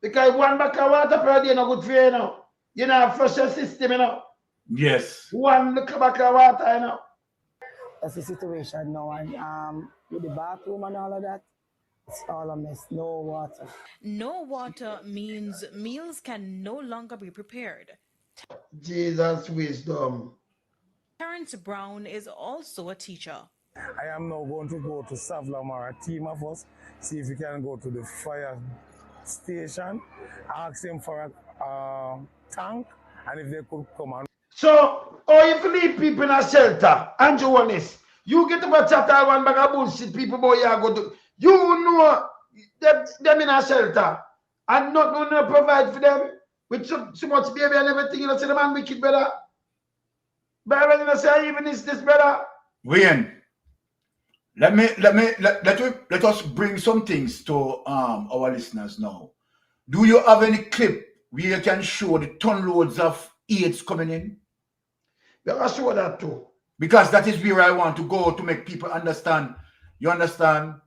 Because 1 bottle of water per day is not good for you, you know. You know, flush your system, you know. Yes. 1 little bottle of water, you know. That's the situation now. And with the bathroom and all of that, it's all a mess. No water. No water means meals can no longer be prepared. Jesus' wisdom. Terrence Brown is also a teacher. I am now going to go to Savlamar, a team of us, see if we can go to the fire station, ask them for a tank, and if they could come on. So, if you leave people in a shelter, Andrew Holness, you get up a chat one bag of bullshit, people boy, you go to. You know them in a shelter and not going to provide for them with so much baby and everything. You know, say the man wicked, brother. But when you say even this brother. Wayne, let us bring some things to our listeners now. Do you have any clip where you can show the ton loads of AIDS coming in? Yeah, I show that too. Because that is where I want to go to make people understand. You understand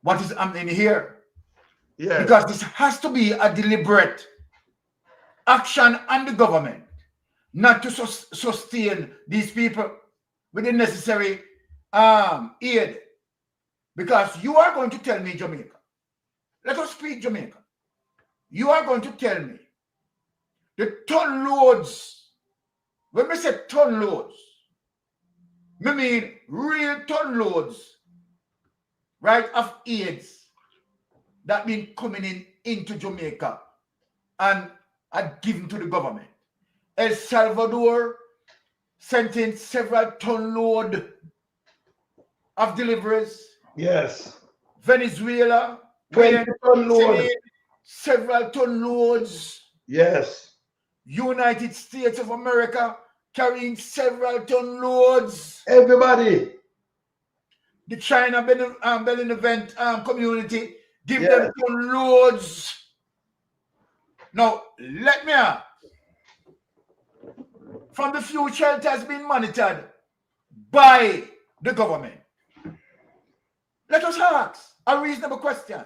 what is happening here? Yeah. Because this has to be a deliberate action on the government, not to sustain these people with the necessary aid. Because you are going to tell me, Jamaica, let us speak Jamaica. You are going to tell me the ton loads, when we say ton loads, I mean real ton loads, right, of AIDS that been coming into Jamaica and are given to the government. El Salvador sent in several ton load of deliveries. Yes. Venezuela 20 ton load. Several ton loads. Yes. United States of America carrying several ton loads. Everybody. The China Benevolent community give them ton loads. Now, let me ask. From the few shelters being monitored by the government, Let us ask a reasonable question.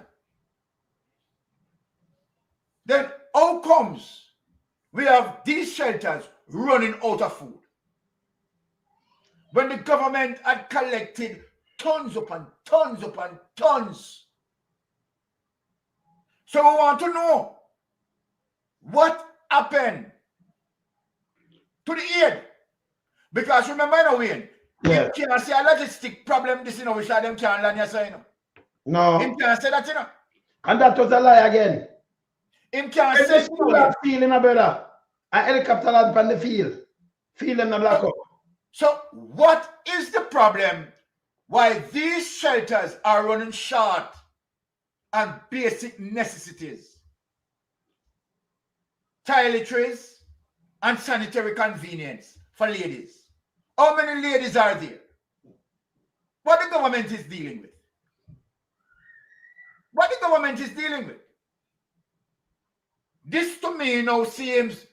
Then how comes we have these shelters running out of food when the government had collected tons upon tons upon tons? So we want to know what happened to the aid. Because remember, no, Wayne, you can't say a logistic problem, this, which them can't learn your say, No. Him can't say that, And that was a lie again. Him can't say that feeling, brother. An helicopter land on the field. Field in the black up. So what is the problem why these shelters are running short on basic necessities? Toiletries and sanitary convenience for ladies. How many ladies are there? What the government is dealing with? What the government is dealing with? This to me now seems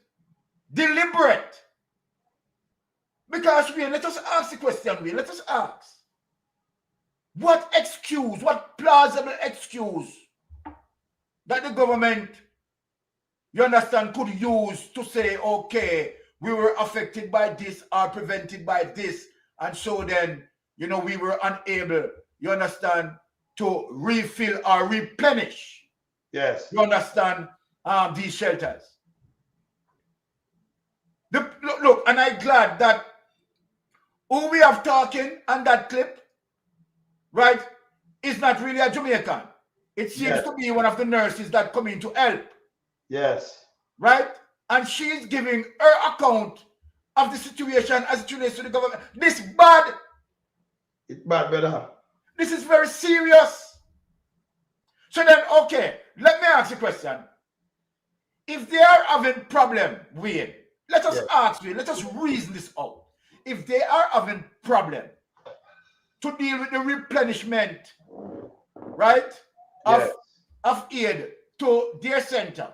deliberate. Because let us ask the question, let us ask. What excuse, what plausible excuse that the government, you understand, could use to say, okay, we were affected by this or prevented by this, and so then, we were unable, you understand, to refill or replenish, yes, you understand, these shelters. Look, and I'm glad that who we have talking on that clip, right, is not really a Jamaican. It seems to be one of the nurses that come in to help. Yes. Right? And she's giving her account of the situation as it relates to the government. This bad. It's bad, brother. This is very serious. So then, okay, let me ask you a question. If they are having problem with, let us ask you, let us reason this out. If they are having problem to deal with the replenishment, right, of aid to their center,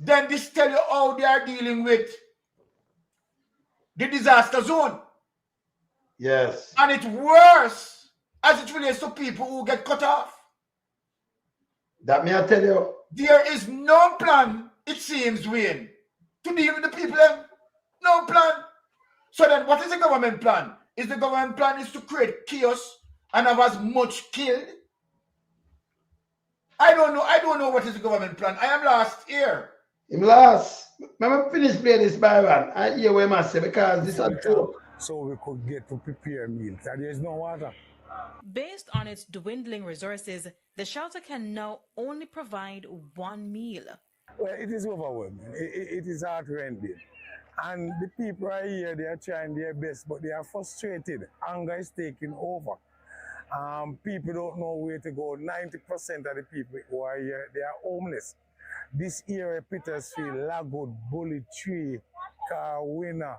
then this tell you how they are dealing with the disaster zone. Yes. And it's worse as it relates to people who get cut off. That may I tell you. There is no plan, it seems, Wayne, to deal with the people. No plan. So then what is the government plan? Is the government plan is to create chaos and have as much killed? I don't know what is the government plan. I am lost here. I'm lost. When I finish playing this Byron, I hear what I say because this is true. So we could get to prepare meals. And there's no water. Based on its dwindling resources, the shelter can now only provide one meal. Well, it is overwhelming. It is heart-rending. And the people are here, they are trying their best, but they are frustrated. Anger is taking over. People don't know where to go. 90% of the people who are here, they are homeless. This area, Petersfield, Lagwood, Bully Tree, Carwinner,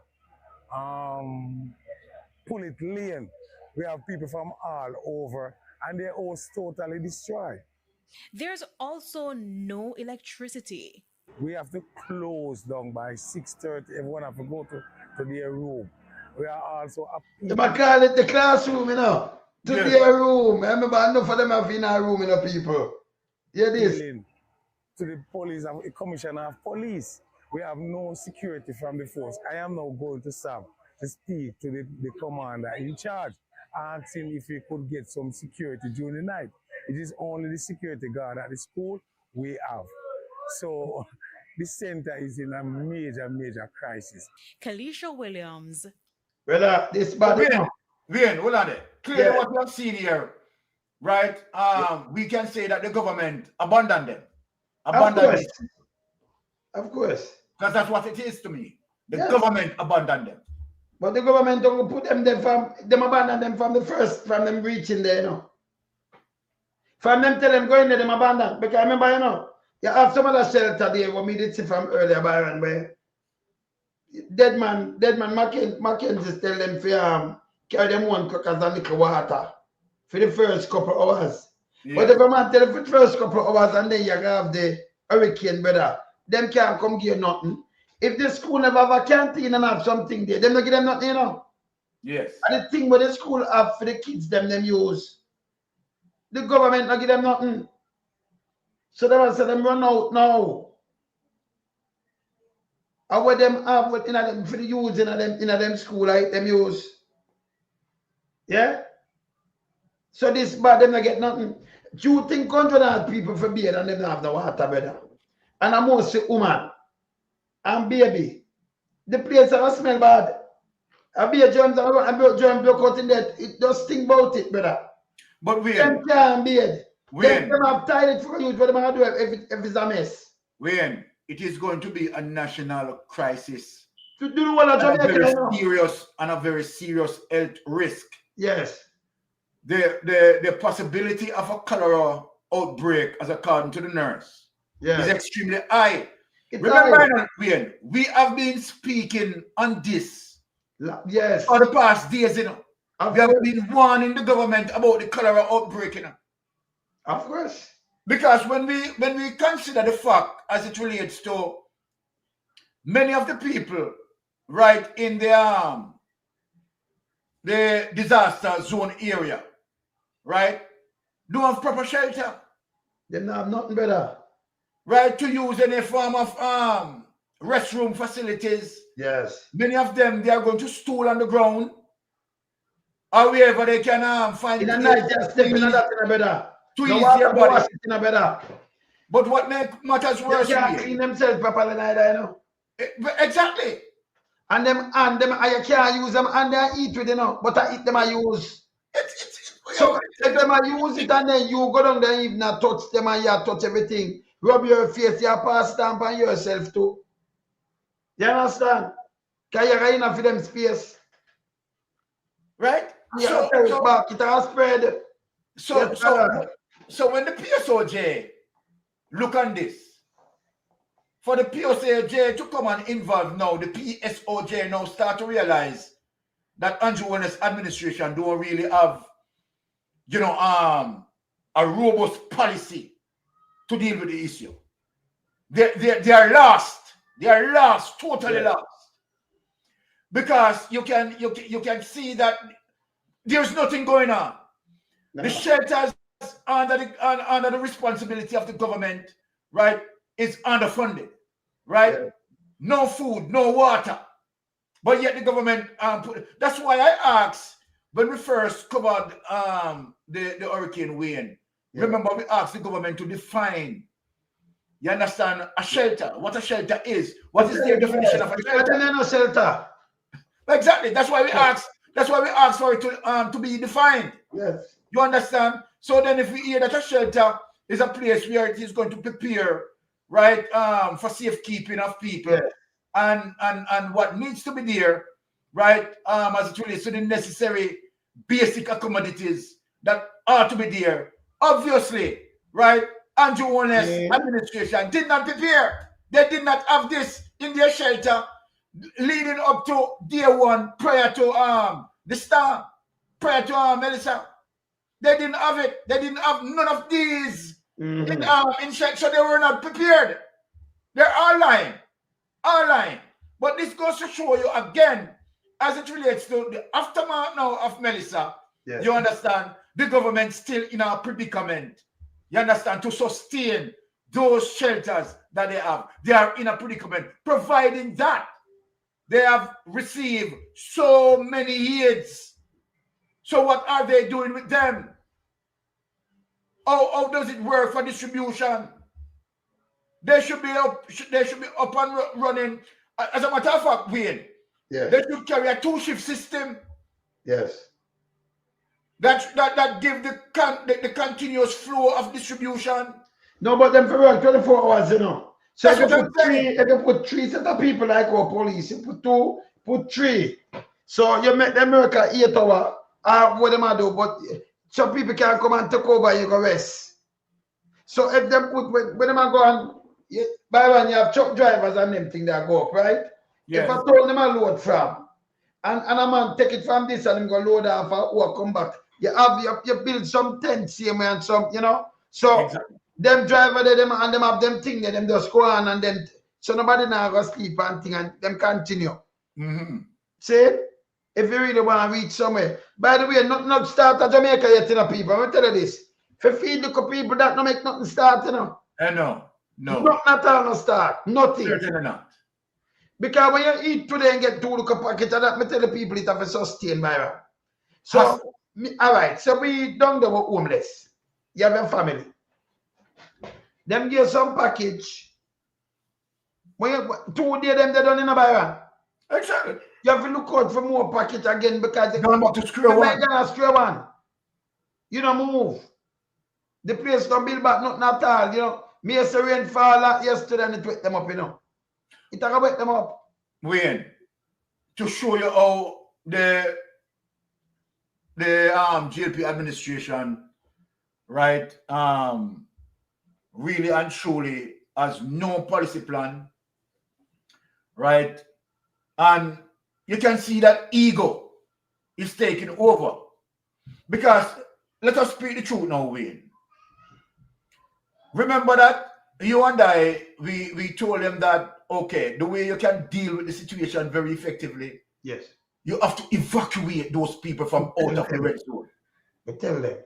Pullet Lane, we have people from all over, and their house totally destroyed. There's also no electricity. We have to close down by 6:30. Everyone have to go to their room. We are also up. They call it the classroom, To their room. I remember enough of them have in our room, people. Yeah, this. To the police, the commissioner of police. We have no security from the force. I am now going to Sam to speak to the commander in charge, asking if he could get some security during the night. It is only the security guard at the school we have. So the center is in a major, major crisis. Kalisha Williams. Brother, this bad. Wayne, hold on there. Clearly what we have seen here, right? We can say that the government abandoned them. Of course. Because that's what it is to me. The government abandoned them. But the government don't put them there them abandon them from them reaching there, From them tell them going there, them abandon. Because I remember, you have some other shelter there what me did see from earlier, Byron, where dead man Mackenzie tell them for carry them one crackers and little water for the first couple hours. Yeah. But if a man tell them for the first couple hours and then you have the hurricane, brother, them can't come give nothing. If the school never have a canteen and have something there, them not give them nothing, Yes. And the thing what the school have for the kids, them use. the government not give them nothing. So they will say them run out now. And what them have in them for the youth in them school, like them use. Yeah? So this bad them not get nothing. Do you think 100 people for beer and them not have the water, brother? And I'm mostly woman and baby. The place that smell bad. I be a germs and germ block out in that. It just think about it, brother. But when them can't be it. Them have toilet for youth, what them gonna do if it's a mess? When it is going to be a national crisis. To do what a very serious health risk. Yes. The possibility of a cholera outbreak, as according to the nurse, is extremely high. Remember, we have been speaking on this for the past days, you know. We have been warning the government about the cholera outbreak, you know. Of course. Because when we consider the fact as it relates to many of the people right in the disaster zone area, right, don't have proper shelter. They don't have nothing better. Right, to use any form of restroom facilities. Yes. Many of them, they are going to stool on the ground. Or wherever they can find in a night, they are stepping on that in a better. To ease their body. In a better. But what matters worse, they can't clean themselves properly neither, you know. Exactly. And them I can't use them and they eat with, you know, but I eat them I use. So if them I use it and then you go down there even touch them and you touch everything. Rub your face, you pass stamp on yourself too. You understand? Because you're enough for them space. Right? Yeah, so back, it has spread. So when the PSOJ look on this, for the PSOJ to come and involve now, the PSOJ now start to realize that Andrew Holness administration don't really have, you know, a robust policy to deal with the issue. They are lost. They are lost, totally lost. Because you can see that there's nothing going on. No. The shelters under the responsibility of the government, right, is underfunded, right? Yeah. No food, no water. But yet the government that's why I asked when we first covered the Hurricane Wayne. Yeah. Remember, we asked the government to define, you understand, a shelter, what a shelter is. What is their definition of a shelter? Exactly. That's why we asked. That's why we asked for it to be defined. Yes. You understand? So then if we hear that a shelter is a place where it is going to prepare, right, for safekeeping of people, and what needs to be there, right, as it relates to the necessary basic commodities that are to be there. Obviously, right, Andrew Holness administration did not prepare. They did not have this in their shelter leading up to day one, prior to the storm, prior to Melissa. They didn't have it. They didn't have none of these in shelter, so they were not prepared. They're all lying. All lying. But this goes to show you again, as it relates to the aftermath now of Melissa, you understand, the government still in a predicament. You understand, to sustain those shelters that they have. They are in a predicament, providing that they have received so many aids. So what are they doing with them? How does it work for distribution? They should be up and running. As a matter of fact, Wayne, they should carry a 2-shift system. Yes. That give the continuous flow of distribution. No, but them for work 24 hours, you know. So if you put three set of people like our police, you put 2, put 3. So you make them work at 8 hours. What them do, but some people can come and take over and you go rest. So if them put when them go and by one you have truck drivers and them thing that go up, right? Yes. If I told them a load from and a man take it from this and them go load off or come back, you build some tents same way and some, you know. So them driver them and them have them thing there, them just go on and then so nobody now go sleep and thing and them continue. See? If you really want to reach somewhere. By the way, not start at Jamaica yet, you know, people. I'm going to tell you this. For feed the people that no make nothing start, you know. No. Nothing at all no start. Nothing. Certainly not. Because when you eat today and get 2 look packet of that, me tell the people it have a sustain by. So, all right. So we done the homeless. You have a family. Them give some package. When you 2 days them they done in a buy. Exactly. You have to look out for more package again because they come up to square one. You don't move. The place don't build back nothing at all. You know, me as the rain fall yesterday and it wet them up, you know. It wet them up. Wayne, to show you how the GLP administration, right, really and truly has no policy plan, right? And you can see that ego is taking over. Because let us speak the truth now, Wayne. Remember that you and I, we told them that, okay, the way you can deal with the situation very effectively, yes, you have to evacuate those people from out of the red zone. We tell them.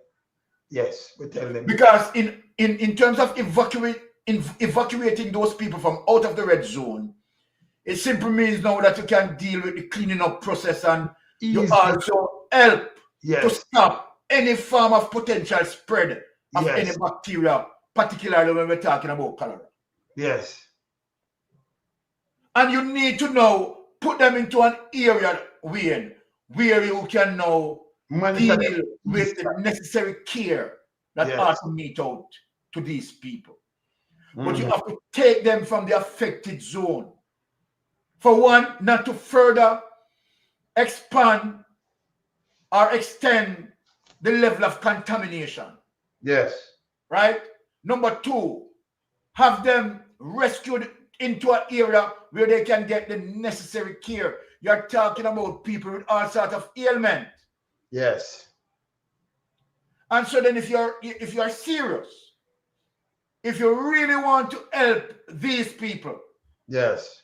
Yes, we tell them. Because in terms of evacuating those people from out of the red zone, it simply means now that you can deal with the cleaning up process and you also help to stop any form of potential spread of any bacteria, particularly when we're talking about cholera. Yes. And you need to now put them into an area, Wayne, where you can now deal with the necessary care that ought to meet out to these people. But you have to take them from the affected zone. For one, not to further expand or extend the level of contamination. Yes. Right? Number 2, have them rescued into an area where they can get the necessary care. You're talking about people with all sorts of ailment. Yes. And so then if you're serious, if you really want to help these people, yes,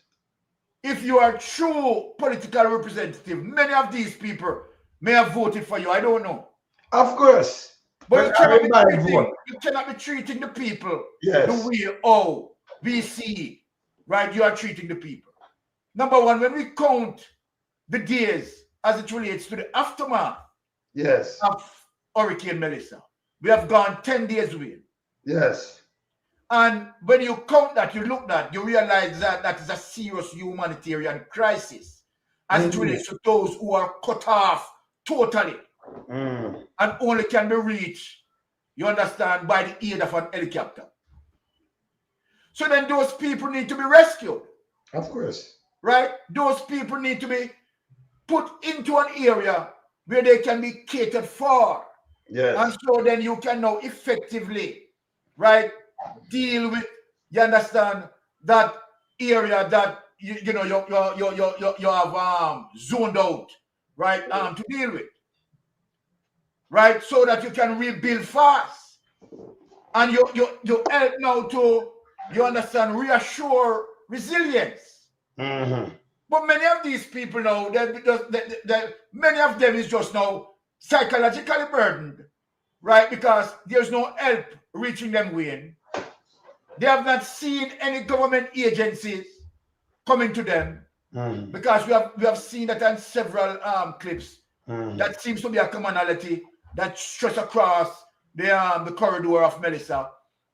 if you are a true political representative, many of these people may have voted for you. I don't know. Of course. But you cannot be treating the people the way we see, right? You are treating the people. Number 1, when we count the days as it relates to the aftermath of Hurricane Melissa, we have gone 10 days away. Yes. And when you count that, you look at, you realize that that is a serious humanitarian crisis as it relates to those who are cut off totally and only can be reached, you understand, by the aid of an helicopter. So then those people need to be rescued. Of course. Right? Those people need to be put into an area where they can be catered for. Yes. And so then you can now effectively, right, deal with, you understand, that area that you have zoned out, right, to deal with. Right? So that you can rebuild fast. And you help now to, you understand, reassure resilience. But many of these people now, many of them is just now psychologically burdened, right? Because there's no help reaching them, Wayne. They have not seen any government agencies coming to them because we have seen that on several clips. That seems to be a commonality that stretches across the corridor of Melissa.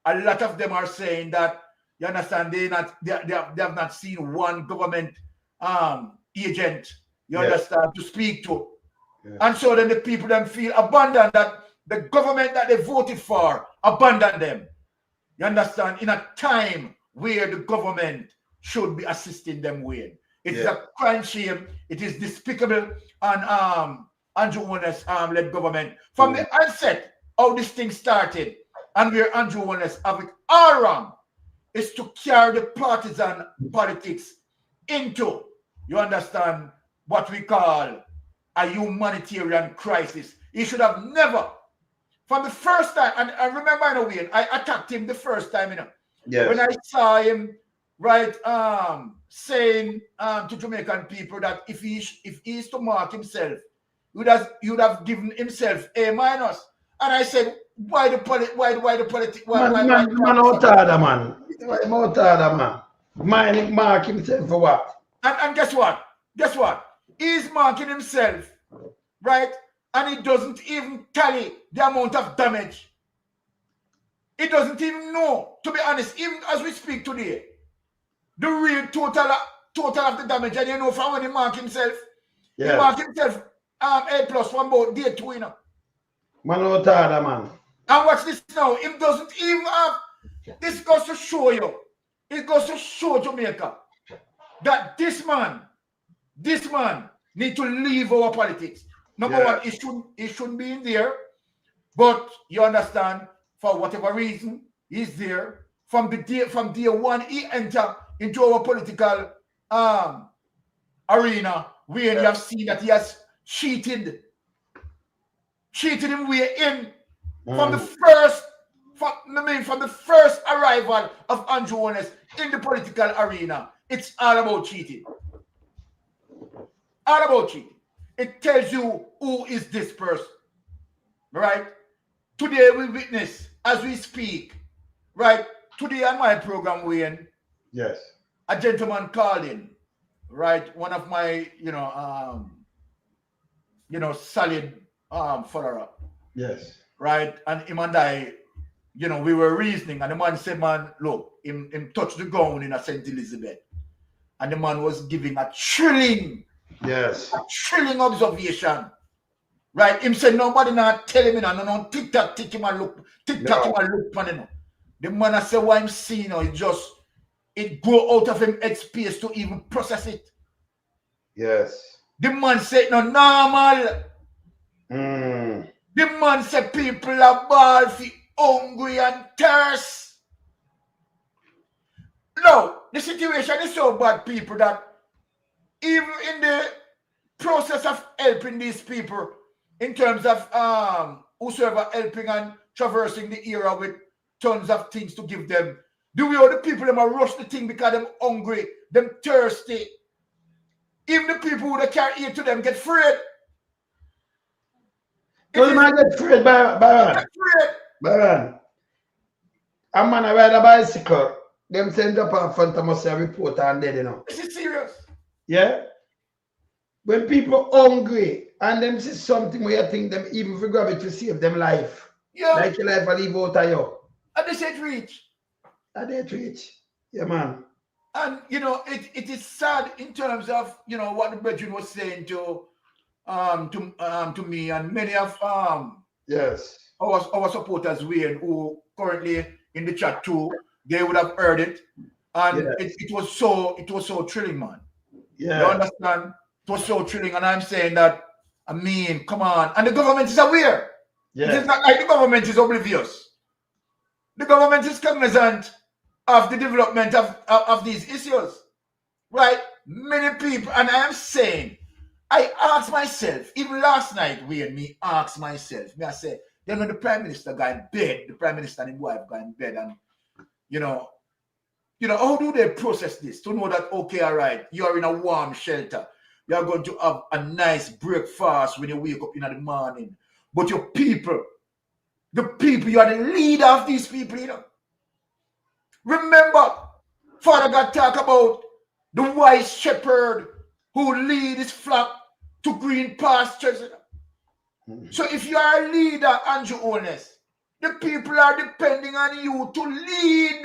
A lot of them are saying that, you understand, they have not seen one government agent, you understand, to speak to. And so then the people then feel abandoned, that the government that they voted for abandoned them. You understand? In a time where the government should be assisting them with. It is a crime shame. It is despicable on Andrew Holness led government. From the onset, how this thing started, and where Andrew Holness have it all wrong, is to carry the partisan politics into, you understand, what we call a humanitarian crisis. He should have never, from the first time, and I remember in a way, I attacked him the first time, when I saw him, right, saying to Jamaican people that if he is to mark himself, he would have given himself A-. And I said, why the politics? Why the politics? Man out harder, man. Why out harder, man? Mine mark himself for what? And guess what? Guess what? He's marking himself, right? And he doesn't even tally the amount of damage. He doesn't even know, to be honest, even as we speak today, the real total of the damage. And you know from when he mark himself, he mark himself A+ from about day 2, you know. Man out harder, man. And watch this now. He doesn't even have, this goes to show you, it goes to show Jamaica that this man need to leave our politics. Number one, he shouldn't be in there. But you understand, for whatever reason, he's there. From day one, he entered into our political arena where you have seen that he has cheated him way in from the first arrival of Andrew Holness in the political arena. It's all about cheating. All about cheating. It tells you who is this person, right? Today we witness, as we speak, right? Today on my program, Wayne, yes, a gentleman called in, right? One of my, solid follower. Yes. Right? And him and I, we were reasoning, and the man said, man, look, him touched the ground in a St. Elizabeth. And the man was giving a chilling observation. Right? Him said, nobody not tell him, no, tick-tock, him and look, man, The man said, what I'm seeing, it go out of him headspace to even process it. Yes. The man said, no, normal. The man said, people are ball, hungry and thirst. No, the situation is so bad, people, that even in the process of helping these people, in terms of whosoever helping and traversing the era with tons of things to give them, the way all the people them are rush the thing because them hungry, them thirsty. Even the people who they can't eat to them get afraid. So the man get afraid, Baron. A man I ride a bicycle, them send up in front of us a report and dead, This is serious. Yeah? When people hungry and them see something where you think them even for grab it to save them life. Yeah. Like your life will leave out of you. And they said reach. Yeah, man. And it is sad in terms of what the brethren was saying to me and many of yes, our supporters who currently in the chat too, they would have heard it. And it was so thrilling, man. Yeah. You understand? It was so thrilling. And I'm saying that, come on. And the government is aware. Yeah. It is not like the government is oblivious. The government is cognizant of the development of these issues. Right? Many people, and I am saying, I asked myself, even last night, I said, then when the Prime Minister got in bed, the Prime Minister and his wife got in bed, and how do they process this to know that, okay, all right, you're in a warm shelter. You're going to have a nice breakfast when you wake up in the morning. But your people, you are the leader of these people, Remember, Father God talk about the wise shepherd who lead his flock to green pastures. So if you are a leader, Andrew Holness, the people are depending on you to lead,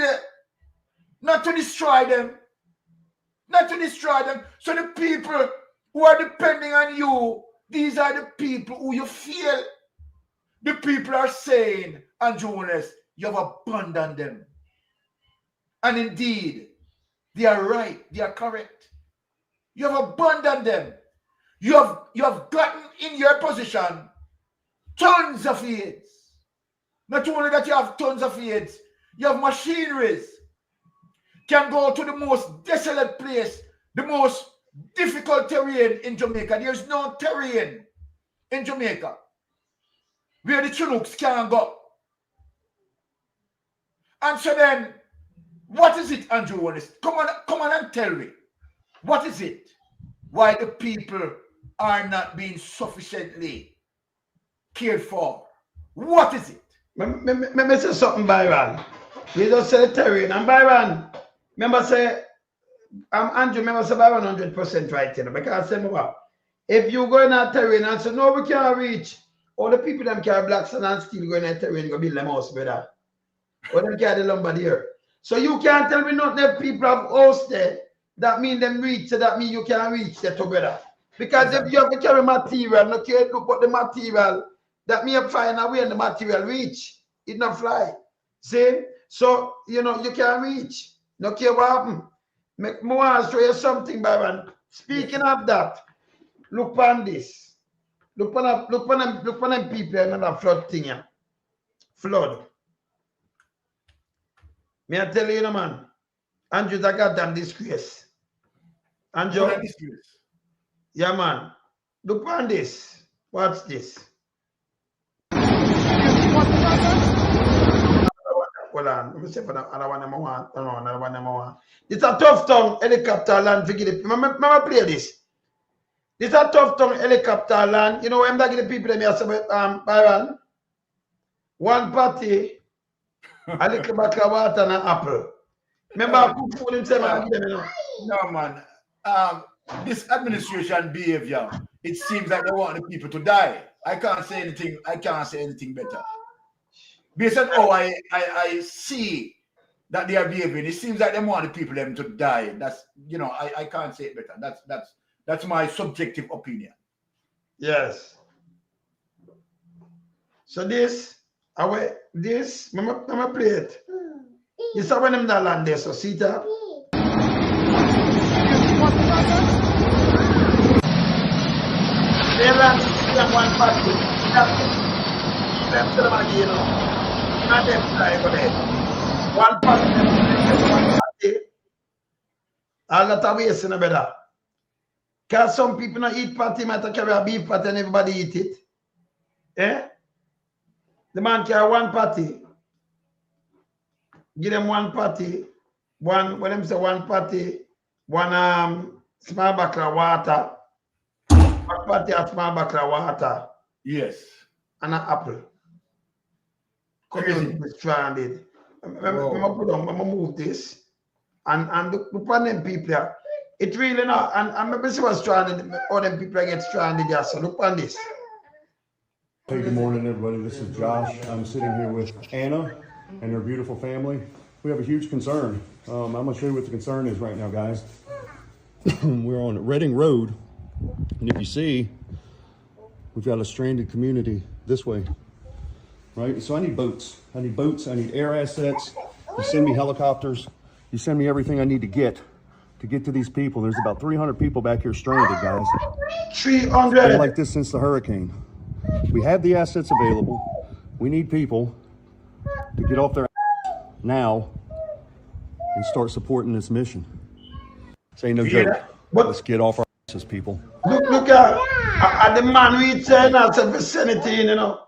not to destroy them. Not to destroy them. So the people who are depending on you, these are the people who you feel. The people are saying, Andrew Holness, you have abandoned them. And indeed, they are right. They are correct. You have abandoned them. You have gotten in your position tons of aids. Not only that you have tons of aids, you have machineries. Can go to the most desolate place, the most difficult terrain in Jamaica. There's no terrain in Jamaica where the Chinooks can't go. And so then, what is it, Andrew Holness? Come on and tell me. What is it? Why the people are not being sufficiently cared for? What is it? Me say something, Byron. You just say the terrain. And Byron, remember say, Andrew, remember say Byron 100% right, you know, because say what? If you go in that terrain and say, no, we can't reach, all the people them carry black sand and steel go in that terrain, go build them house, brother. Or them carry the lumber there. So you can't tell me not that people have house there. That mean them reach, so that mean you can't reach there together. Because if you have to carry material, no care look at the material, that mean you find a way and the material reach. It not fly. See? So, you know, you can't reach. No care what happen. Make me want to show you something, Byron. Speaking of that, look on this. Look on them people in that flood thing here. Flood. Me I tell you, man. Andrew, that goddamn disgrace. Andrew. Yeah, man. Look on this. Watch this. Hold on. Let me see if another one number one. No, another one number one. It's a tough tongue helicopter land. Forget it. Remember play this. It's a tough tongue helicopter land. You know, I'm not the people that me say, Byron. One party, a little bit of water and an apple. Remember, I cook food himself and give them, you know. No, man. This administration behavior, it seems like they want the people to die. I can't say anything better. Based on how I see that they are behaving, it seems like they want the people them to die. That's, you know, I can't say it better. That's my subjective opinion. Yes. So this, I'm play it. You saw when them that land there, so see that? They land one party. Them tell them again, you know. Not them try for that. One party. All that are wasting a better. Because some people not eat patty, might carry a beef patty and everybody eat it. Eh? The man carry one patty. Give them one patty. When them say one patty, one small bottle of water. One patty, a small bottle of water. Yes. And an apple. Community stranded. I'm move this. And look at them people here. It really not. And maybe see what's stranded. All them people get stranded here. So look on this. Hey, good morning, everybody. This is Josh. I'm sitting here with Anna and her beautiful family. We have a huge concern. I'm going to show you what the concern is right now, guys. We're on Reading Road, and if you see, we've got a stranded community this way, right? So I need boats. I need air assets. You send me helicopters. You send me everything I need to get to these people. There's about 300 people back here stranded, guys. 300? It's been like this since the hurricane. We have the assets available. We need people to get off their now and start supporting this mission. This ain't no joke. Let's get off our asses, people. Look at the man we say that's a vicinity, you know.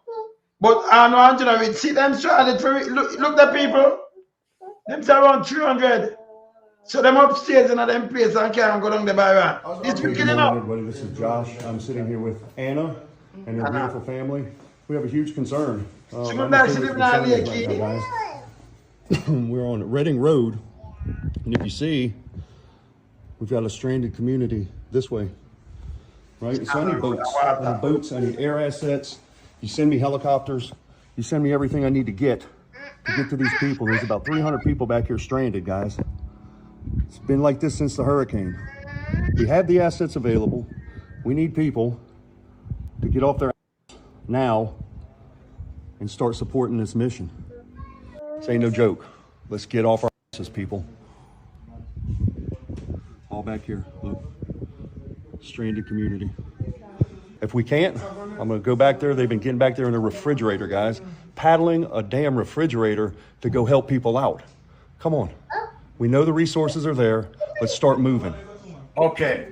But I know Angela, we see them stranded for look the people. Them say around 300. So them upstairs in them place and can't go down the Byron. It's wicked enough. Everybody, this is Josh. I'm sitting here with Anna and her beautiful family. We have a huge concern. We're on Reading Road, and if you see, we've got a stranded community this way, right? So I need boats. I need air assets. You send me helicopters. You send me everything I need to get to these people. There's about 300 people back here stranded, guys. It's been like this since the hurricane. We have the assets available. We need people to get off their ass now and start supporting this mission. This ain't no joke. Let's get off our asses, people. All back here, look. Stranded community. If we can't, I'm gonna go back there. They've been getting back there in the refrigerator, guys. Paddling a damn refrigerator to go help people out. Come on. We know the resources are there. Let's start moving. Okay.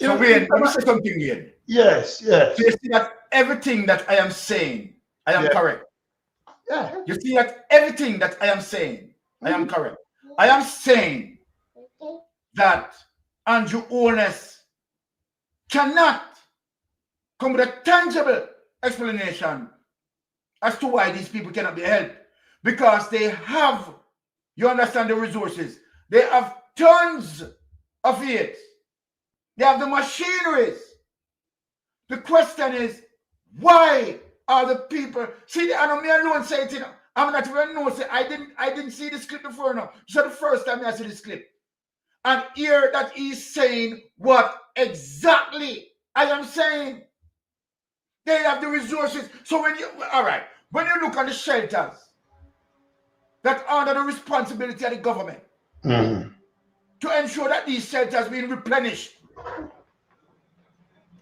So Wayne, let me say something here. Yes. So you see that everything that I am saying, I am correct. Yeah. You see that everything that I am saying, I am correct. I am saying that Andrew Holness cannot come with a tangible explanation as to why these people cannot be helped. Because they have, you understand, the resources. They have tons of aids. They have the machineries. The question is, why are the people, see, I know me alone say it, you know, I'm not even know, say, I didn't see this clip before now. This is the first time I see this clip. And hear that he's saying what exactly I am saying. They have the resources. So when you, all right, when you look at the shelters that are under the responsibility of the government to ensure that these shelters being replenished,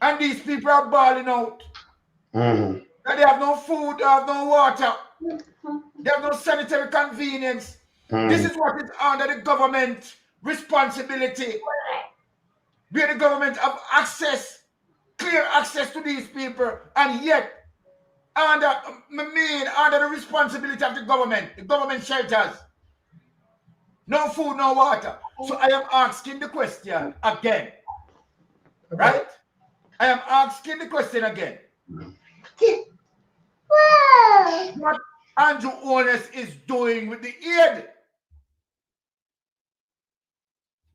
and these people are balling out, that they have no food, they have no water, they have no sanitary convenience. This is what is under the government responsibility, where the government have access, clear access to these people, and yet under the responsibility of the government shelters, no food, no water. So I am asking the question again, right? I am asking the question again. What Andrew Holness is doing with the aid?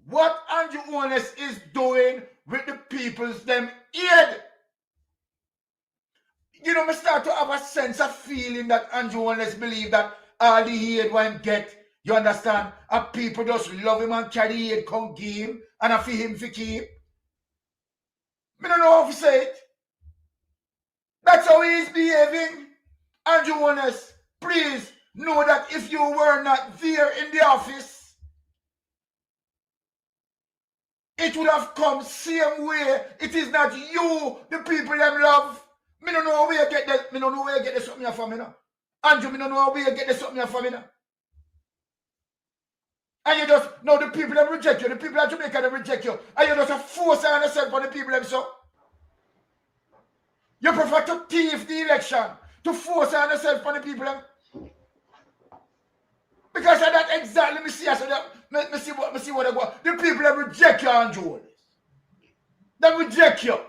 What Andrew Holness is doing with the people's them aid? You know, I start to have a sense of feeling that Andrew Holness believe that all the aid one get, you understand, and people just love him and carry the aid come give him and I feel him for keep. I don't know how to say it. That's how he is behaving. Andrew Holness, please know that if you were not there in the office, it would have come same way. It is not you, the people them love. Me don't know where you get that. Me don't know where you get this something from me now. Andrew, me don't know where you get this something from me now. And you just know the people them reject you. The people of Jamaica them reject you. And you just force on yourself on the people them so. You prefer to thief the election, to force on yourself on the people them. Because of that exactly, me see what I go. The people that reject you, Andrew. They reject you.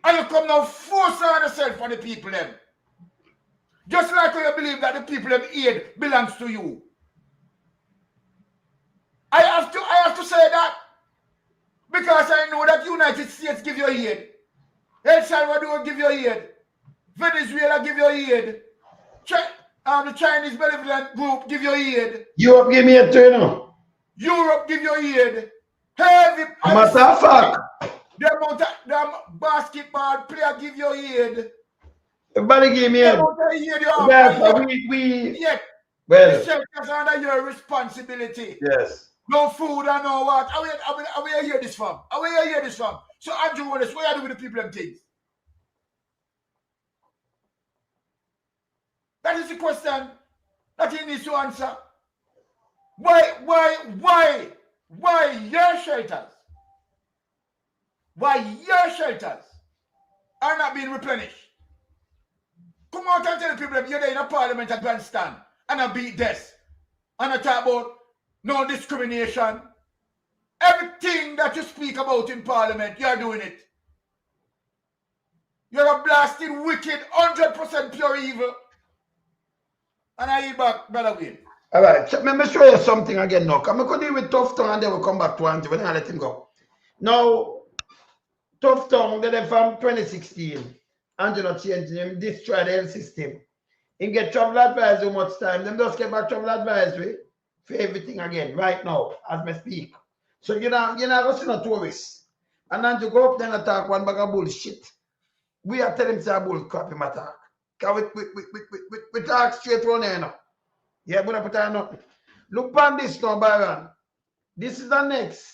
And you come now force on yourself on the people them. Just like you believe that the people of aid belongs to you. I have to say that. Because I know that United States give you aid. El Salvador give you aid. Venezuela give you aid. The Chinese benevolent group give you aid. Europe give me a turn. Europe give you aid. Heavy. Matter of fact. The basketball player give you aid. Everybody give me aid. Yes, well, the shelters under your responsibility. Yes. No food and no water. Are we hear this from? Are we hear this from? So Andrew Holness, what are you doing with the people and things? That is the question that he needs to answer. Why your shelters? Why your shelters are not being replenished? Come out and tell the people that you're there in a parliament at grandstand and I beat this. And I talk about no discrimination. Everything that you speak about in parliament, you're doing it. You're a blasted, wicked, 100% pure evil. And I eat back, Brother Wayne. All right, let me show you something again now. I'm going to deal with Tough Tongue and then we'll come back to Andrew and let him go. Now, Tough Tongue, they're from 2016. Andrew not changing him, destroy the health system. He get travel advisory much time. Them just get back travel advisory for everything again, right now, as we speak. So you're not going to see no tourists. And then you go up there and talk one bag of bullshit. We are telling him to bull crap him attack. Because we talk straight on here now. Yeah, we're not put on nothing. Look on this now, Byron. This is the next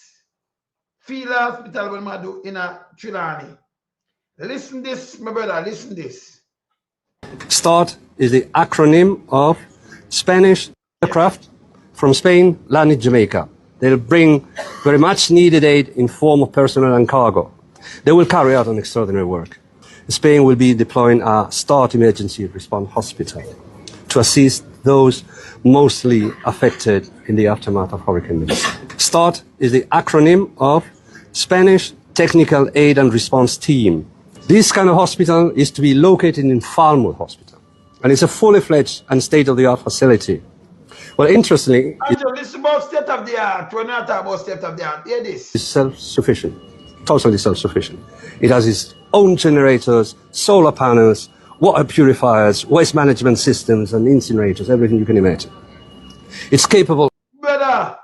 field hospital we'll do in a Trelawney. Listen this, my brother, listen this. START is the acronym of Spanish aircraft from Spain landed Jamaica. They'll bring very much needed aid in form of personnel and cargo. They will carry out an extraordinary work. Spain will be deploying a START emergency response hospital to assist those mostly affected in the aftermath of Hurricane Melissa. START is the acronym of Spanish Technical Aid and Response Team. This kind of hospital is to be located in Falmouth Hospital. and it's a fully fledged and state-of-the-art facility. Well, interestingly, this is about state of the art. We're not talking about state of the art. Hear this. It's self-sufficient, totally self-sufficient. It has its own generators, solar panels, water purifiers, waste management systems, and incinerators, everything you can imagine. It's capable. Brother,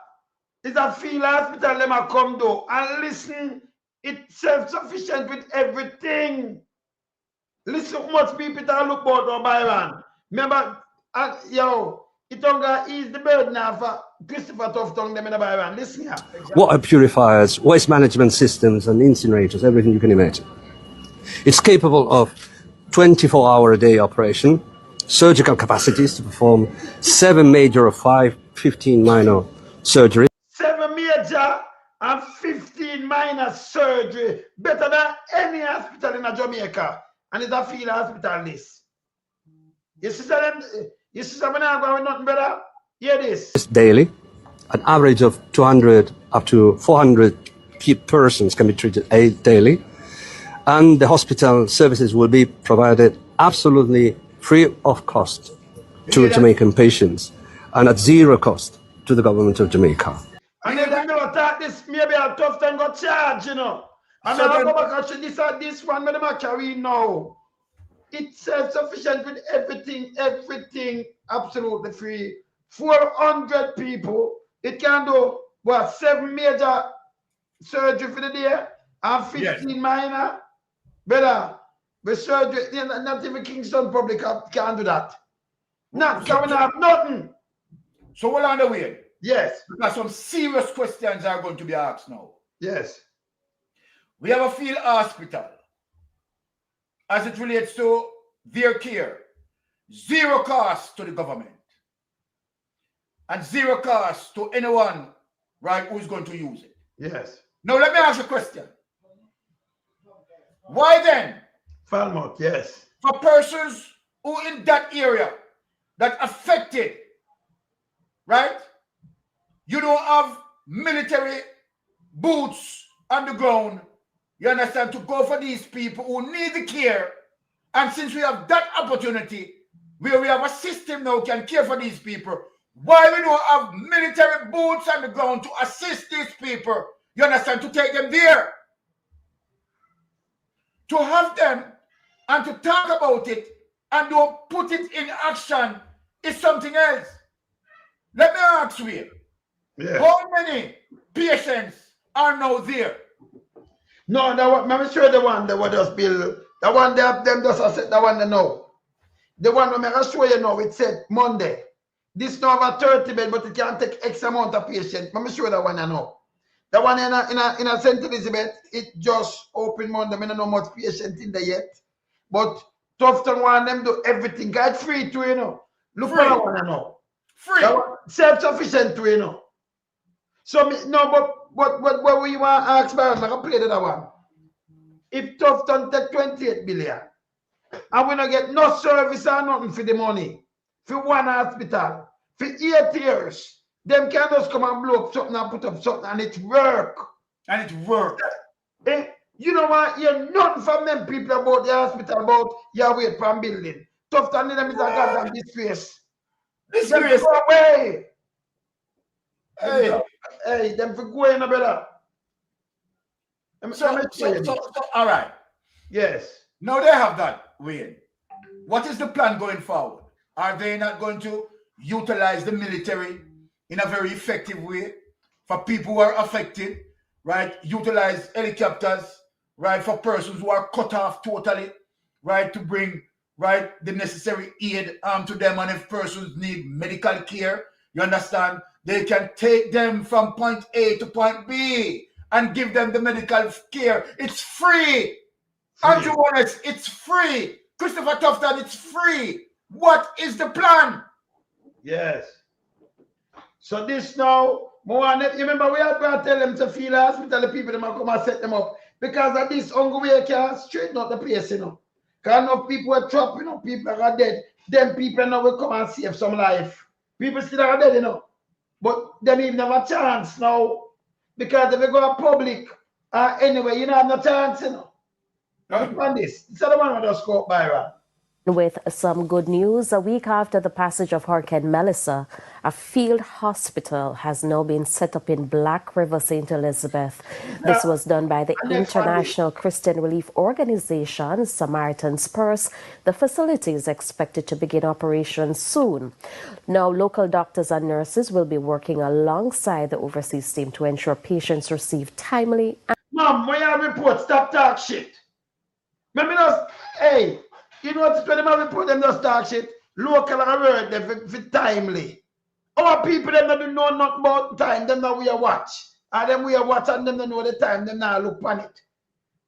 it's a field hospital, let me come do. And listen, it's self-sufficient with everything. Listen how much people that look about Byron. Remember, yo, it don't ease the burden now for Christopher Tufton them in the Byron. Listen here. Water purifiers, waste management systems, and incinerators, everything you can imagine. It's capable of 24-hour-a-day operation, surgical capacities to perform 7 major or 15 minor surgeries. 7 major and 15 minor surgery, better than any hospital in Jamaica. And it's a field hospital this. You see something going nothing better? Hear this. Daily, an average of 200 up to 400 persons can be treated daily. And the hospital services will be provided absolutely free of cost to Jamaican patients and at zero cost to the government of Jamaica. And if we don't talk this, maybe a tough time got charge, you know. And so then go back and this one, but I'm carry now. It's self-sufficient with everything absolutely free. 400 people, it can do what 7 major surgery for the day and 15 minor. Better, the surgery, not even Kingston Public can do that. Not coming up, nothing. So we're on the way. Yes. Because some serious questions are going to be asked now. Yes. We have a field hospital as it relates to their care. Zero cost to the government. And zero cost to anyone, right, who's going to use it. Yes. Now let me ask you a question. Why then? Falmouth, yes. For persons who in that area that affected, right? You don't have military boots on the ground, you understand, to go for these people who need the care. And since we have that opportunity, where we have a system now can care for these people, why we don't have military boots on the ground to assist these people, you understand, to take them there? To have them and to talk about it and don't put it in action is something else. Let me ask you, how many patients are now there? No, I'm sure the one that was just built, the one they have them just said the one they know. The one I'm going to show you now, it said Monday. This now have a 30 bed, but it can take X amount of patients. I'm sure the one I know. The one in a St. Elizabeth, it just opened Monday. I don't know much patient in there yet. But Tufton want them do everything. It's free too, you know. Look what I want to know. Free. Self-sufficient too, you know. So, no, but what we want to ask about, I'm going to play that one. If Tufton take 28 billion, and we don't get no service or nothing for the money, for one hospital, for 8 years, them can just come and blow up something and put up something and it work. And it work. You know what? You're nothing from them people about the hospital, about your weight from building. Tufton them is a goddamn disgrace. Disgrace. Go away. Hey, them for going no better. So, all right. Yes. Now they have that, Wayne. What is the plan going forward? Are they not going to utilize the military in a very effective way for people who are affected, right? Utilize helicopters, right, for persons who are cut off totally, right, to bring, right, the necessary aid to them. And if persons need medical care, you understand, they can take them from point A to point B and give them the medical care. It's free. Andrew Holness, it's free. Christopher Tufton, it's free. What is the plan? Yes. So this now, you remember we have to tell them to feel hospital, the people them come and set them up. Because of this hunger we can straighten out the place, you know. Because enough people are trapped, you know, people are dead. Them people now will come and save some life. People still are dead, you know. But them even have a chance now. Because if they go to public, anyway, you don't have no chance, you know. On this. It's the one who just go up by one. With some good news, a week after the passage of Hurricane Melissa, a field hospital has now been set up in Black River, St. Elizabeth. This was done by the International Christian Relief Organization, Samaritan's Purse. The facility is expected to begin operations soon. Now, local doctors and nurses will be working alongside the overseas team to ensure patients receive timely. Mom, when you report, stop talk shit. Hey. You know what? When them report them just talk shit, local and word them for timely. Our people them don't know nothing about time, them now we are watch. And them we are watch and them don't know the time, them now look on it.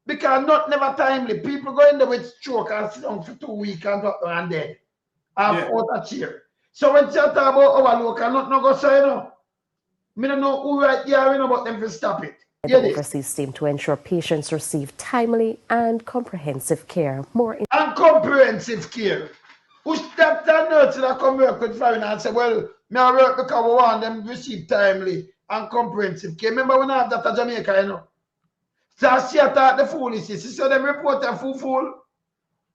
Because not never timely. People go in there with stroke and sit down for 2 weeks and dead. And out a chair. So when you talk about our local, not no go say, you know. Me don't know who right here, you know, but them to stop it. The overseas team to ensure patients receive timely and comprehensive care. And comprehensive care. Which doctor and nurse that come work with foreign and say, well, me I work because we want them to receive timely and comprehensive care. Remember when I have that at Jamaica, you know? So I see the foolishness. So them report a fool.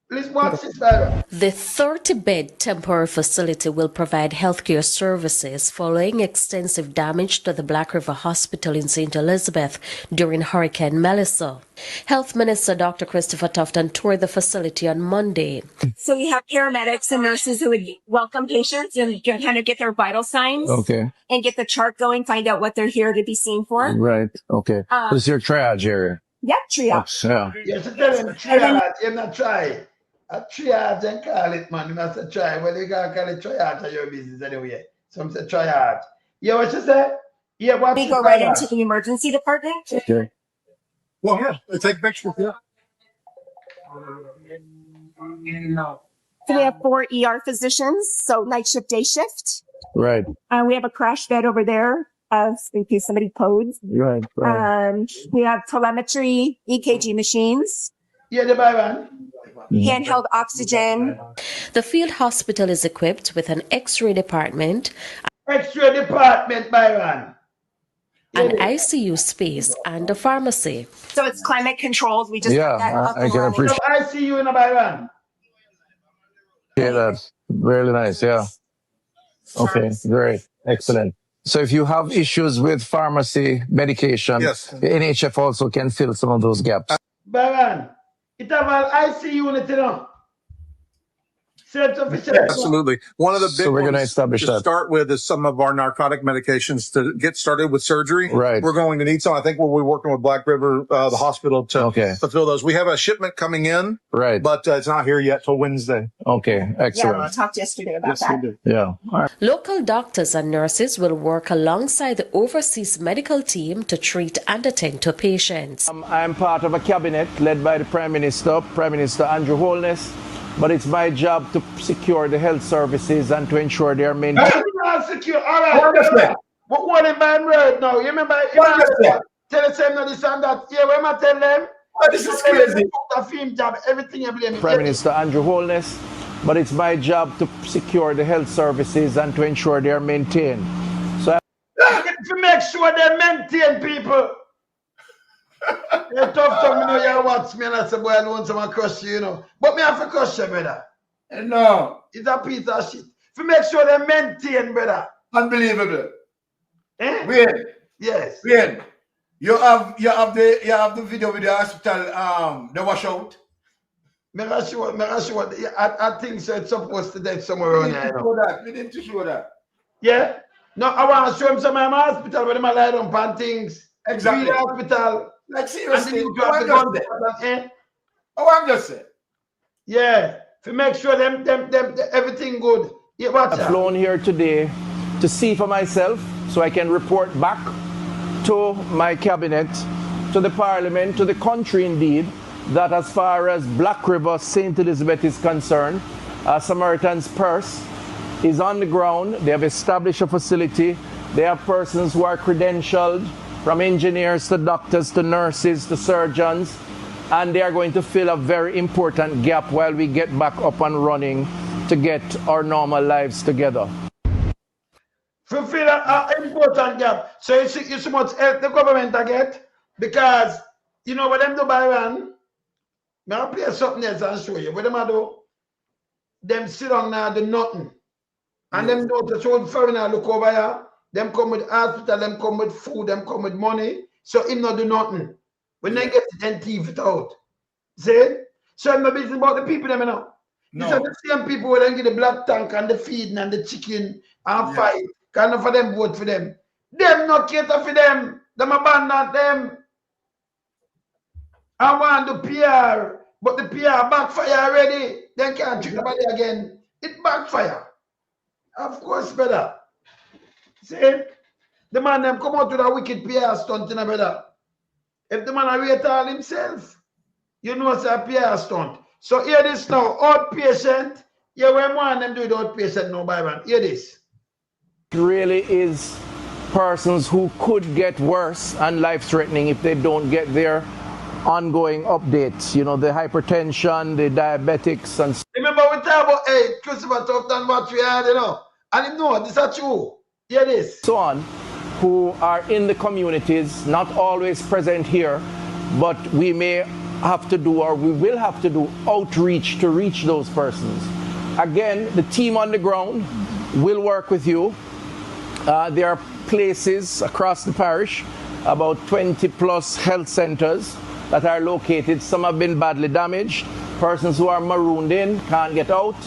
Please watch this, brother. The 30-bed temporary facility will provide healthcare services following extensive damage to the Black River Hospital in St. Elizabeth during Hurricane Melissa. Health Minister Dr. Christopher Tufton toured the facility on Monday. So we have paramedics and nurses who would welcome patients and kind of get their vital signs. Okay. And get the chart going, find out what they're here to be seen for. Right. Okay. This is your triage area. Yeah, triage. Yeah. Yes, tell them triage, you're not try. A triage and call it, man. You must say try. Well, you can't call it triage of your business anyway. Some say triage. Yeah, what you say? Yeah, what we go right into the emergency department. Okay. Well, yeah, take pictures. Yeah. So we have 4 ER physicians, so night shift, day shift. Right. We have a crash bed over there. In case somebody codes. Right. We have telemetry, EKG machines. Yeah, the Byron. Handheld oxygen. The field hospital is equipped with an X-ray department. X-ray department, Byron. An ICU space and a pharmacy. So it's climate controlled. We just I can appreciate. ICU in a Byron. Yeah, that's really nice. Yeah. Okay. Great. Excellent. So if you have issues with pharmacy, medication, yes, the NHF also can fill some of those gaps. Byron, it have an IC unit, you know. Absolutely. One of the big we're going to ones establish to that. start with is some of our narcotic medications to get started with surgery. Right. We're going to need some. I think we'll be working with Black River, the hospital, to fulfill those. We have a shipment coming in, right, but it's not here yet till Wednesday. Okay, excellent. Yeah, we talked yesterday about that. We did. Yeah. Local doctors and nurses will work alongside the overseas medical team to treat and attend to patients. I'm part of a cabinet led by the Prime Minister Andrew Holness. But it's my job to secure the health services and to ensure they are maintained. Secure. All right. But what in my word now? You remember? Tell us them this and that. Yeah, when I tell them, this is crazy. A film job, everything you blame. Prime Minister Andrew Holness. But it's my job to secure the health services and to ensure they are maintained. So to make sure they maintain people. You're tough to me, you know, you watch me and I say, boy, I want someone crush you, you know. But me have to crush you, brother. No. It's a piece of shit. To make sure they maintain, brother. Unbelievable. Eh? Wayne. Yes. Wayne. You have the video with the hospital, the washout. I think so. It's supposed to be somewhere around here. We need to show that. Yeah? No, I want to show him some of my hospital where they lie down on things. Exactly. Free hospital. Like seriously. I'm just saying. Yeah. To make sure them everything good. Yeah, watch I've flown here today to see for myself so I can report back to my cabinet, to the parliament, to the country indeed, that as far as Black River, St. Elizabeth is concerned, Samaritan's Purse is on the ground. They have established a facility. They have persons who are credentialed, from engineers to doctors to nurses to surgeons, and they are going to fill a very important gap while we get back up and running to get our normal lives together. Fulfill an important gap. So you see so much help the government I get, because you know what them do by one. I'll play something else and show you what them do. them sit down now do nothing. And them notice old foreigner look over here, them come with hospital, them come with food, them come with money. So him not do nothing. When they get it, then thief it out. See? So I'm not business about the people them, you know. These are the same people who then get the black tank and the feeding and the chicken and fight. Kind of for them vote for them. Them not cater for them. Them abandon them. I want the PR, but the PR backfire already. They can't trick nobody again. It backfire. Of course, brother. See? The man them come out with a wicked PR stunt, you know, brother. If the man a rate all himself, you know it's a PR stunt. So hear this now, outpatient. Yeah, when one them do it outpatient now, Byron. Hear this. It really is persons who could get worse and life-threatening if they don't get their ongoing updates. You know, the hypertension, the diabetics, and remember we talk about Christopher Tufton what we had, you know. And you know, this is true. Hear this. So on, who are in the communities, not always present here, but we may have to do, or we will have to do, outreach to reach those persons. Again, the team on the ground will work with you. There are places across the parish, about 20 plus health centers that are located. Some have been badly damaged. Persons who are marooned in can't get out.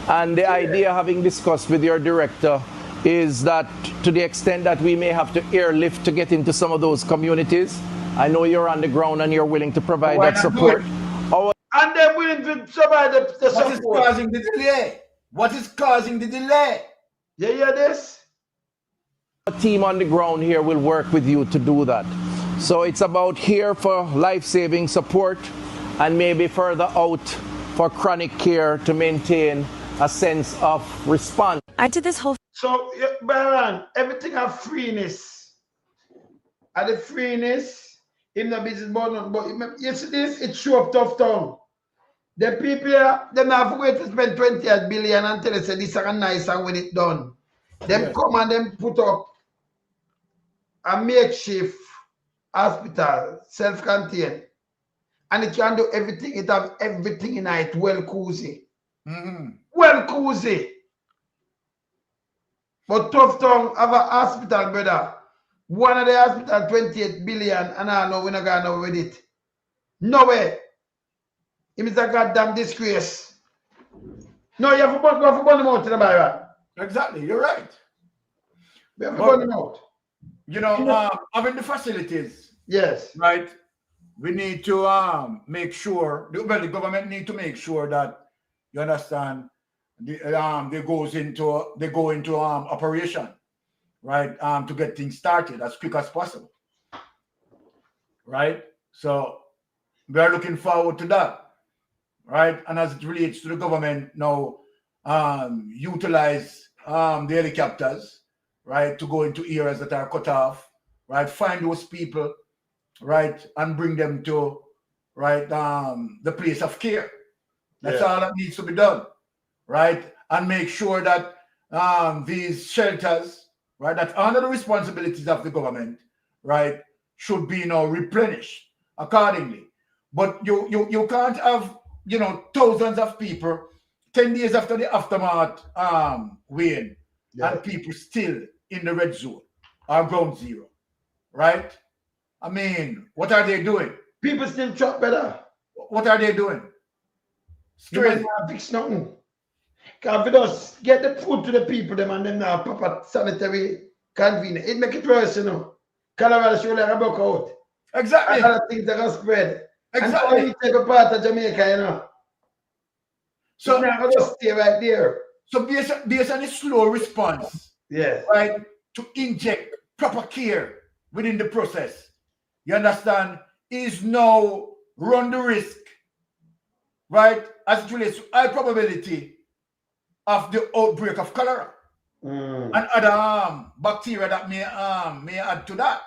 And the idea, having discussed with your director, is that to the extent that we may have to airlift to get into some of those communities, I know you're on the ground and you're willing to provide that support. And they're willing to provide the support. What is causing the delay? What is causing the delay? You hear this? A team on the ground here will work with you to do that. So it's about here for life-saving support and maybe further out for chronic care to maintain a sense of response. I did this whole... So, Byron, everything have freeness. And the freeness, in the business about but you see this, it show up tough town. The people here, them have to wait to spend 28 billion until they say this is nice and when it's done. Them come and them put up a makeshift hospital, self-contained. And it can do everything. It have everything in it, well cozy. Well cozy. But tough town have a hospital, brother. One of the hospital, 28 billion, and I know we're not going to with it. No way. It is a goddamn disgrace. No, you have to go for burn them out in the Byron. Exactly, you're right. We have to burn them out. You know, having the facilities. Yes. Right. We need to make sure, the government need to make sure that, you understand, they go into operation, right, to get things started as quick as possible, right? So we are looking forward to that, right? And as it relates to the government now, utilize the helicopters, right, to go into areas that are cut off, right, find those people, right, and bring them to, right, the place of care. That's all that needs to be done, right? And make sure that these shelters, right, that under the responsibilities of the government, right, should be now replenished accordingly. But you can't have, you know, thousands of people 10 days after the aftermath wane, and people still in the red zone or ground zero, right? I mean, what are they doing? People still chop better. What are they doing? Straight. Fix nothing. Because if we just get the food to the people, them and them now proper sanitary convenience, it make it worse, you know. Colorado show like a broke out. Exactly. And other things that are spread. Exactly. And so take a part of Jamaica, you know. So now just stay right there. So based on a slow response, right, to inject proper care within the process, you understand, is now run the risk, right, as it relates to high probability of the outbreak of cholera and other bacteria that may add to that,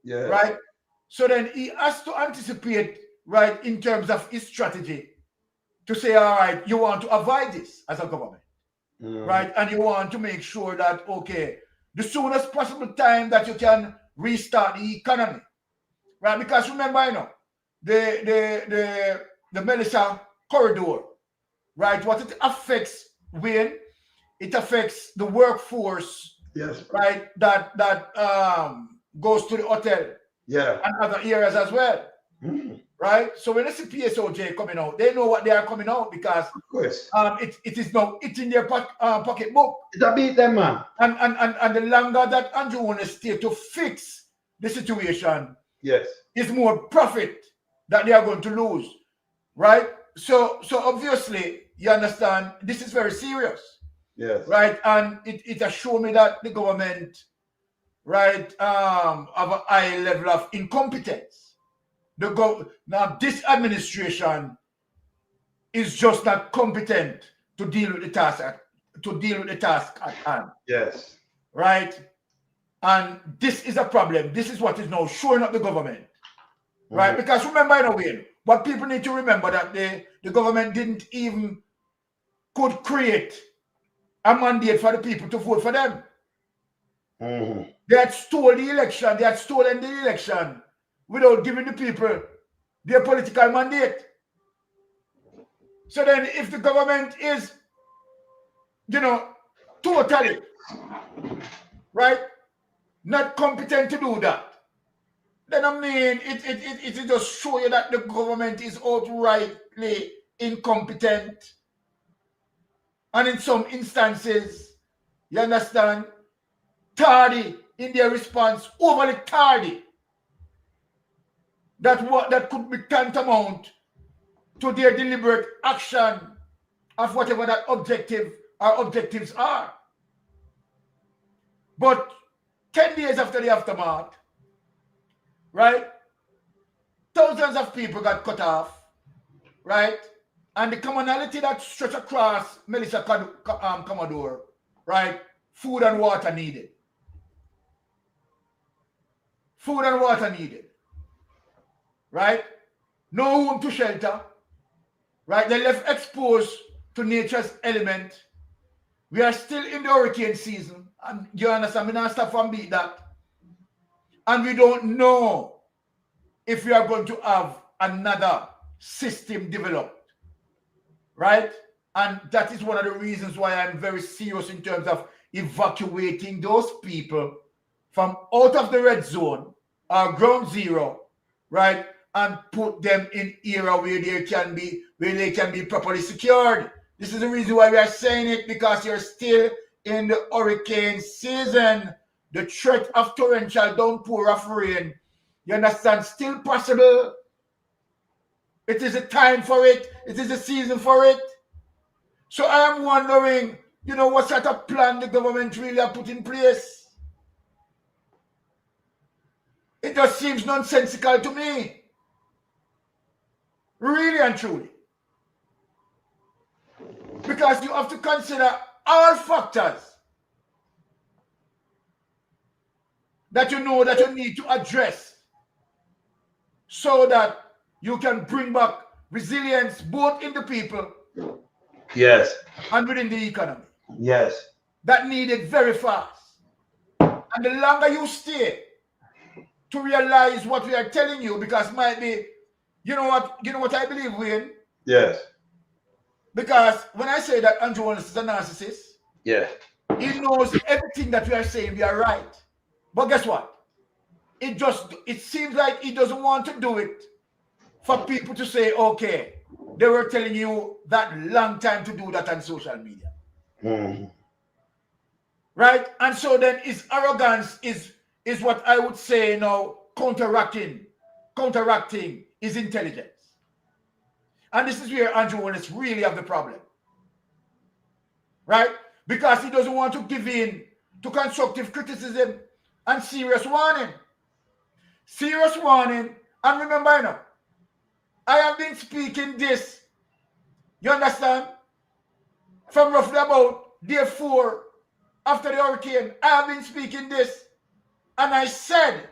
right? So then he has to anticipate, right, in terms of his strategy, to say, all right, you want to avoid this as a government, right? And you want to make sure that, okay, the soonest possible time that you can restart the economy, right? Because remember, you know, the Melissa corridor, right? What it affects, Wayne, it affects the workforce, yes, right? That goes to the hotel, yeah, and other areas as well, right? So when they see PSOJ coming out, they know what they are coming out because of course, it is now in their pocketbook. It's a beat them, man. And the longer that Andrew Holness stay to fix the situation, yes, is more profit that they are going to lose, right? So obviously, you understand, this is very serious, yes, right? And it has shown me that the government, right, have a high level of incompetence. Now this administration is just not competent to deal with the task at hand. yes, right? And this is a problem. This is what is now showing up the government, right? Because remember, in a way, what people need to remember that the government didn't even could create a mandate for the people to vote for them. They had stolen the election. They had stolen the election without giving the people their political mandate. So then if the government is, totally, right, not competent to do that, then I mean, it just show you that the government is outrightly incompetent. And in some instances, you understand, tardy in their response, overly tardy. That could be tantamount to their deliberate action of whatever that objective or objectives are. But 10 days after the aftermath, right, thousands of people got cut off, right? And the commonality that stretched across Melissa Commodore, right? Food and water needed. Food and water needed, right? No home to shelter, right? They left exposed to nature's element. We are still in the hurricane season, and you understand, we not stop from beat that. And we don't know if we are going to have another system developed, right? And that is one of the reasons why I'm very serious in terms of evacuating those people from out of the red zone or ground zero, right? And put them in area where they can be properly secured. This is the reason why we are saying it, because you're still in the hurricane season. The threat of torrential downpour of rain, you understand, still possible. It is a time for it. It is a season for it. So I am wondering, what sort of plan the government really have put in place. It just seems nonsensical to me. Really and truly. Because you have to consider all factors that you know that you need to address so that you can bring back resilience both in the people, yes, and within the economy. Yes. That needed very fast. And the longer you stay to realize what we are telling you, because might be, you know what I believe, Wayne? Yes. Because when I say that Andrew Holness is a narcissist, yeah, he knows everything that we are saying, we are right. But guess what? It seems like he doesn't want to do it for people to say, okay, they were telling you that long time to do that on social media. Right? And so then his arrogance is what I would say now counteracting his intelligence. And this is where Andrew Holness really have the problem. Right? Because he doesn't want to give in to constructive criticism and serious warning. Serious warning. And remember, I have been speaking this, you understand, from roughly about day 4 after the hurricane. I have been speaking this, and I said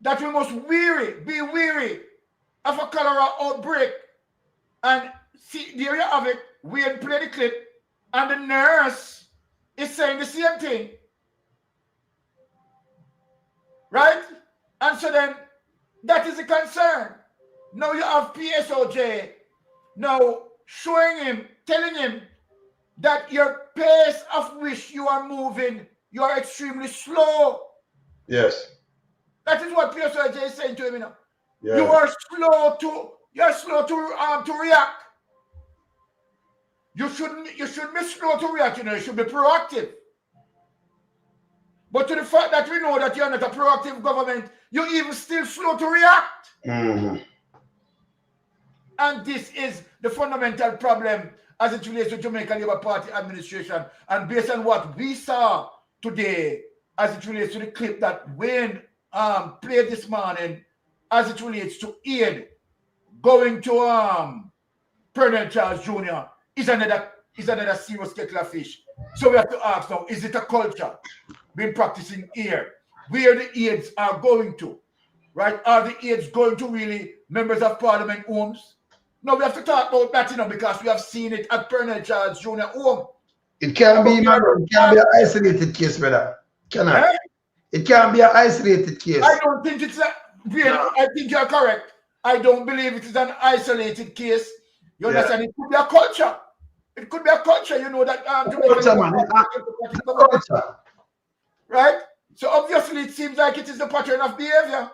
that we must be weary of a cholera outbreak. And see, there you have it. We had played the clip, and the nurse is saying the same thing. Right? And so then, that is a concern. Now you have PSOJ now showing him, telling him that your pace of which you are moving, you are extremely slow. Yes. That is what Pierce is saying to him, you know. Yeah. You're slow to react. You shouldn't be slow to react, you know, you should be proactive. But to the fact that we know that you're not a proactive government, you're even still slow to react. Mm-hmm. And this is the fundamental problem as it relates to Jamaica Labour Party administration. And based on what we saw today, as it relates to the clip that Wayne played this morning, as it relates to aid going to Colonel Charles Jr. is another serious kettle of fish. So we have to ask now, is it a culture being practicing here? Where the aids are going to, right? Are the aids going to really members of parliament homes? No, we have to talk about that, you know, because we have seen it at Colonel Charles Jr. home. It can't be, man. It can't be an isolated case, brother. Cannot. Eh? It can't be an isolated case. I don't think it's a. No. I think you're correct. I don't believe it is an isolated case. You understand? It could be a culture. It could be a culture. You know that. Culture, man. Culture. Right. So obviously, it seems like it is the pattern of behavior,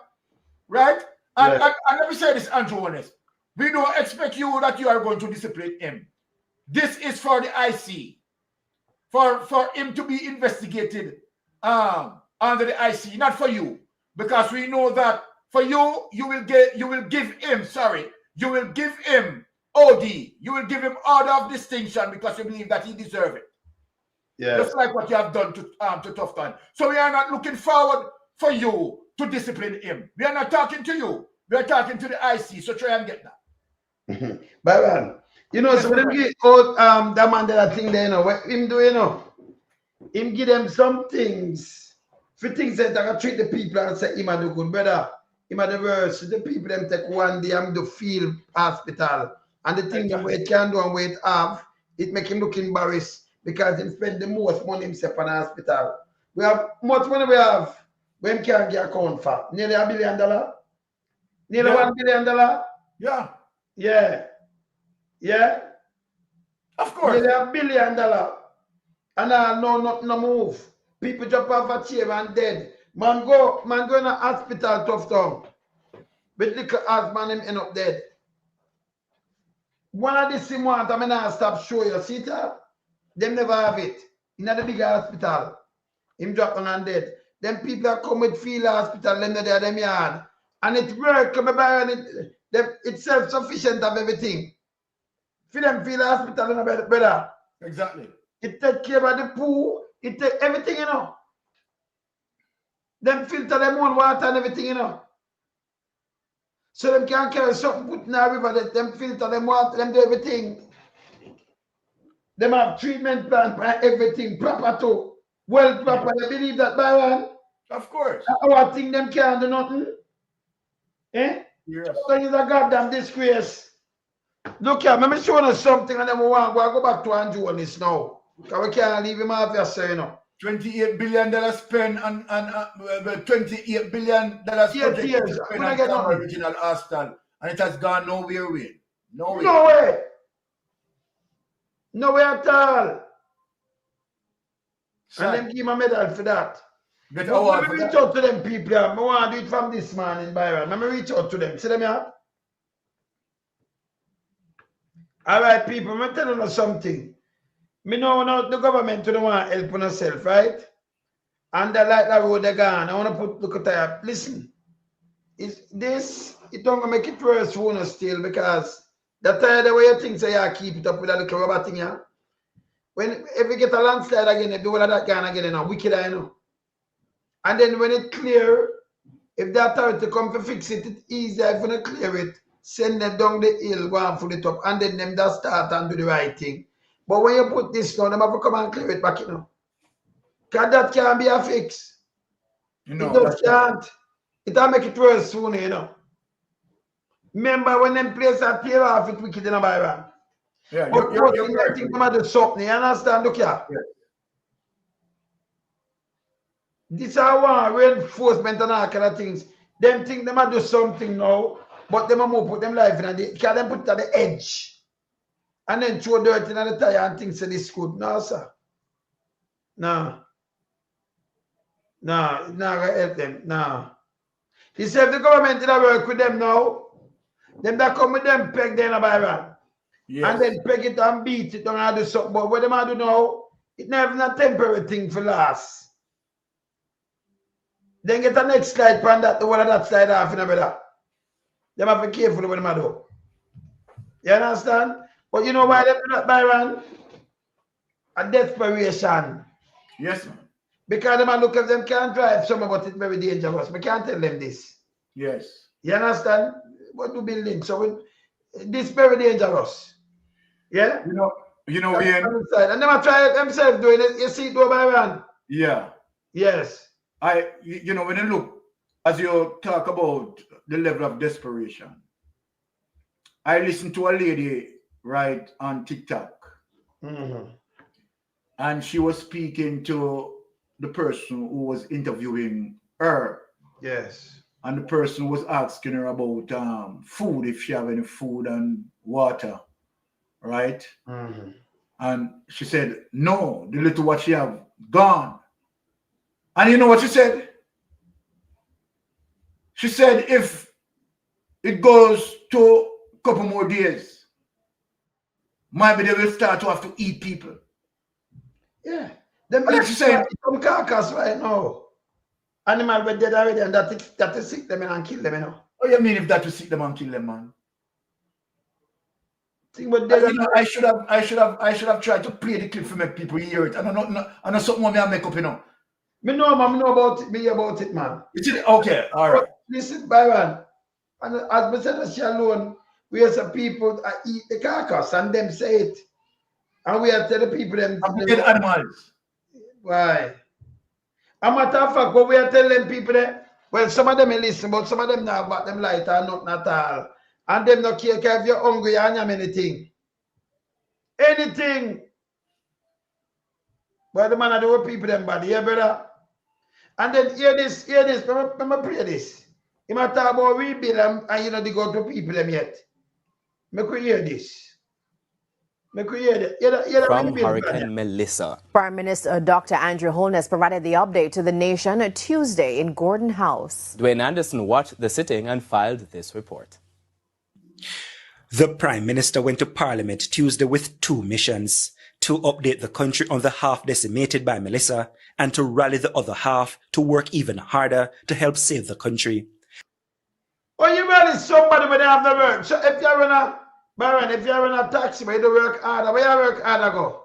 right? And let me say this, Andrew Holness. We don't expect you that you are going to discipline him. This is for the IC, for him to be investigated under the IC, not for you, because we know that for you, you will give him OD, you will give him order of distinction because you believe that he deserves it. Yes. Just like what you have done to Tufton. So we are not looking forward for you to discipline him. We are not talking to you. We are talking to the IC. So try and get that. Byron, you know, so when them get out that man that thing there, you know, what him do, you know, him give them some things, for things that I can treat the people and say him a do good, brother. Him a the worst. The people them take one day and do field hospital. And the thing that it can do and what it have, it make him look embarrassed because he spend the most money himself on the hospital. We have much money we have when can get account for. Nearly $1 billion. Nearly $1 billion. Yeah. Yeah. Yeah. Of course. Nearly $1 billion. And no move. People jump off a chair and dead. Man go in a hospital tough town. But little ass man him end up dead. One of the same ones I mean I stop show you. See that? Them never have it. In the big hospital. Him drop on and dead. Them people that come with field hospital, them there them yard. And it work come by and it's self-sufficient of everything. For them field hospital, you know, brother. Exactly. It take care of the pool. It take everything, you know. Them filter them own water and everything, you know. So them can carry something put in the river, them filter them water, them do everything. Them have treatment plan for everything proper too. Well proper. You believe that, Byron? Of course. Our thing them can't do nothing. Eh? Yes. So it's a goddamn disgrace. Look here, let me show you something and then we want to go back to Andrew Holness now. Because we can't leave him off here, so you know. $28 billion spent on $28 billion project spent on original hospital, and it has gone nowhere with. No way. No way at all. Sad. And then give him a medal for that. Let me reach out to them people. I want to do it from this morning, Byron. Let me reach out to them. See them here? All right, people, I'm telling you something. Me know now the government don't want to help on herself, right? And they like that road they gone. I want to look at that. Listen, it don't make it worse for us still because that the way you think so you keep it up with that little rubber thing, yeah? If you get a landslide again, if do all of that gone again, you know, wicked, I know. And then when it clear, if the authority come to fix it, it's easier if you clear it, send them down the hill, go and pull it up, and then them just start and do the right thing. But when you put this down, them have to come and clear it back, you know. Because that can't be a fix. You know, it just can't. It'll make it worse soon, you know. Remember when them places are tear off it wicked in a Byron. Yeah, but you're think them do something, you understand? Look here. Yeah. This is one reinforcement and all kind of things. Them think them do something now, but them more put them life in and they can them put it at the edge. and then throw dirt in the tire and think say this good. No, sir. No. No, it's not going to help them. No. He said the government did work with them now. Them that come with them peg them by run. Yes. And then peg it and beat it and do something. But what them do now, it never a temporary thing for last. Then get the next slide from that, the one of that slide off in a better. Them have to be careful what them do. You understand? But you know why they do that, Byron? A desperation. Yes, man. Because them look if them can't drive, some about it very dangerous. We can't tell them this. Yes. You understand? What do building? So this very dangerous. Yeah? You know, Ian. And them try it themselves doing it. You see it do Byron? Yeah. Yes. You know, when you look, as you talk about the level of desperation, I listened to a lady right on TikTok. Mm-hmm. And she was speaking to the person who was interviewing her. Yes. And the person was asking her about food, if she have any food and water, right? Mm-hmm. And she said, no, the little what she have, gone. And you know what she said? She said, if it goes to a couple more days, maybe they will start to have to eat people. Yeah. Them What she saying? Some carcass right now. Animal were dead already and that is sick them and kill them, you know. Oh, you mean if that will sick them and kill them, man? Think about dead. I should have tried to play the clip for make people hear it. I know something more I make up, you know. Me know, man, me know about it, man. Okay, all right. Listen, Byron, and as I said, she alone, we are some people that eat the carcass and them say it. And we are telling people them. Animals. Why? A matter of fact, what we are telling people that, well, some of them may listen, but some of them now about them light or nothing at all. And them not care if you're hungry and have anything. Anything. But the man I do with people them body, yeah, brother. And then hear this, remember pray this. He might talk about rebuild and you know they go to people them yet. Make we hear this. From Hurricane Melissa. Prime Minister Dr. Andrew Holness provided the update to the nation Tuesday in Gordon House. Dwayne Anderson watched the sitting and filed this report. The Prime Minister went to Parliament Tuesday with two missions: to update the country on the half decimated by Melissa and to rally the other half to work even harder to help save the country. Oh, you rally somebody when they have the work. So if you're in a Byron, if you're in a taxi, where you work harder, where you work harder go?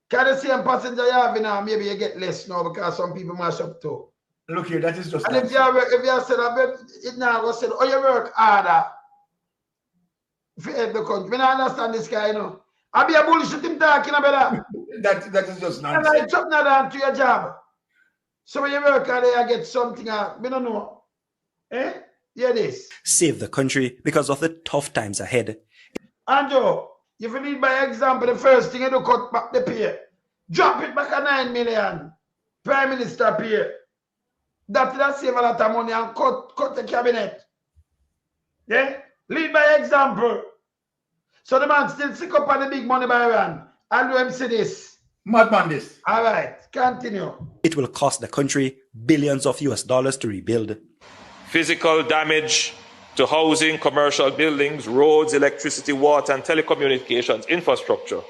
Can the same passenger you have now, maybe you get less now because some people mash up too. Look here, that is just. And if you said it now go say, oh, you work harder. If you help the country. I don't understand this guy, you know. I be a bullshit him talking about that. that is just nonsense. And I something down to your job. So when you work harder, you get something out. We don't know. Eh? Yeah, this. Save the country because of the tough times ahead. Andrew, if you lead by example, the first thing you do, cut back the pay. Drop it back at 9 million. Prime Minister pay. That save a lot of money and cut the cabinet. Yeah? Lead by example. So the man still sick up on the big money by Iran. And do him see this. Madman this. All right, continue. It will cost the country billions of US dollars to rebuild. Physical damage to housing, commercial buildings, roads, electricity, water, and telecommunications infrastructure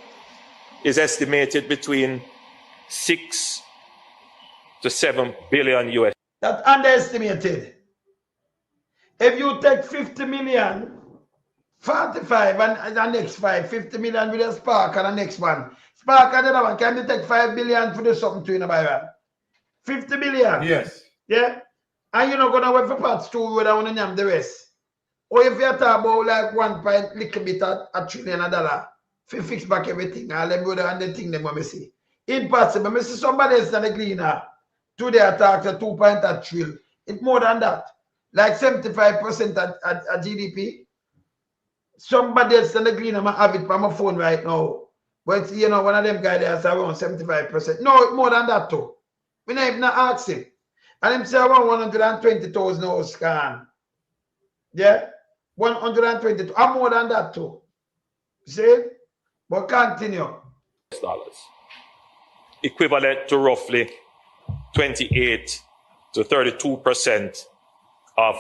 is estimated between 6 to 7 billion US. That's underestimated. If you take 50 million, 45 and the next 50 million with a spark and the next one. Spark and the other one, can they take 5 billion for do something to you in a 50 billion? Yes. Yeah? And you're not going to wait for parts 2 where I want to name the rest. Or if you're talking about like 1 point, little bit at $1 trillion, if fix back everything, all them brother and the thing them want me see. Impossible. I see somebody else in the cleaner. Today I talk to 2.3 trillion. It's more than that. Like 75% at GDP. Somebody else in the cleaner might have it on my phone right now. But you know, one of them guys there is around 75%. No, it's more than that too. We not even ask him. And him say around 120,000 hours scan. Yeah? 122. I'm more than that too. See? But continue. Dollars, equivalent to roughly 28 to 32% of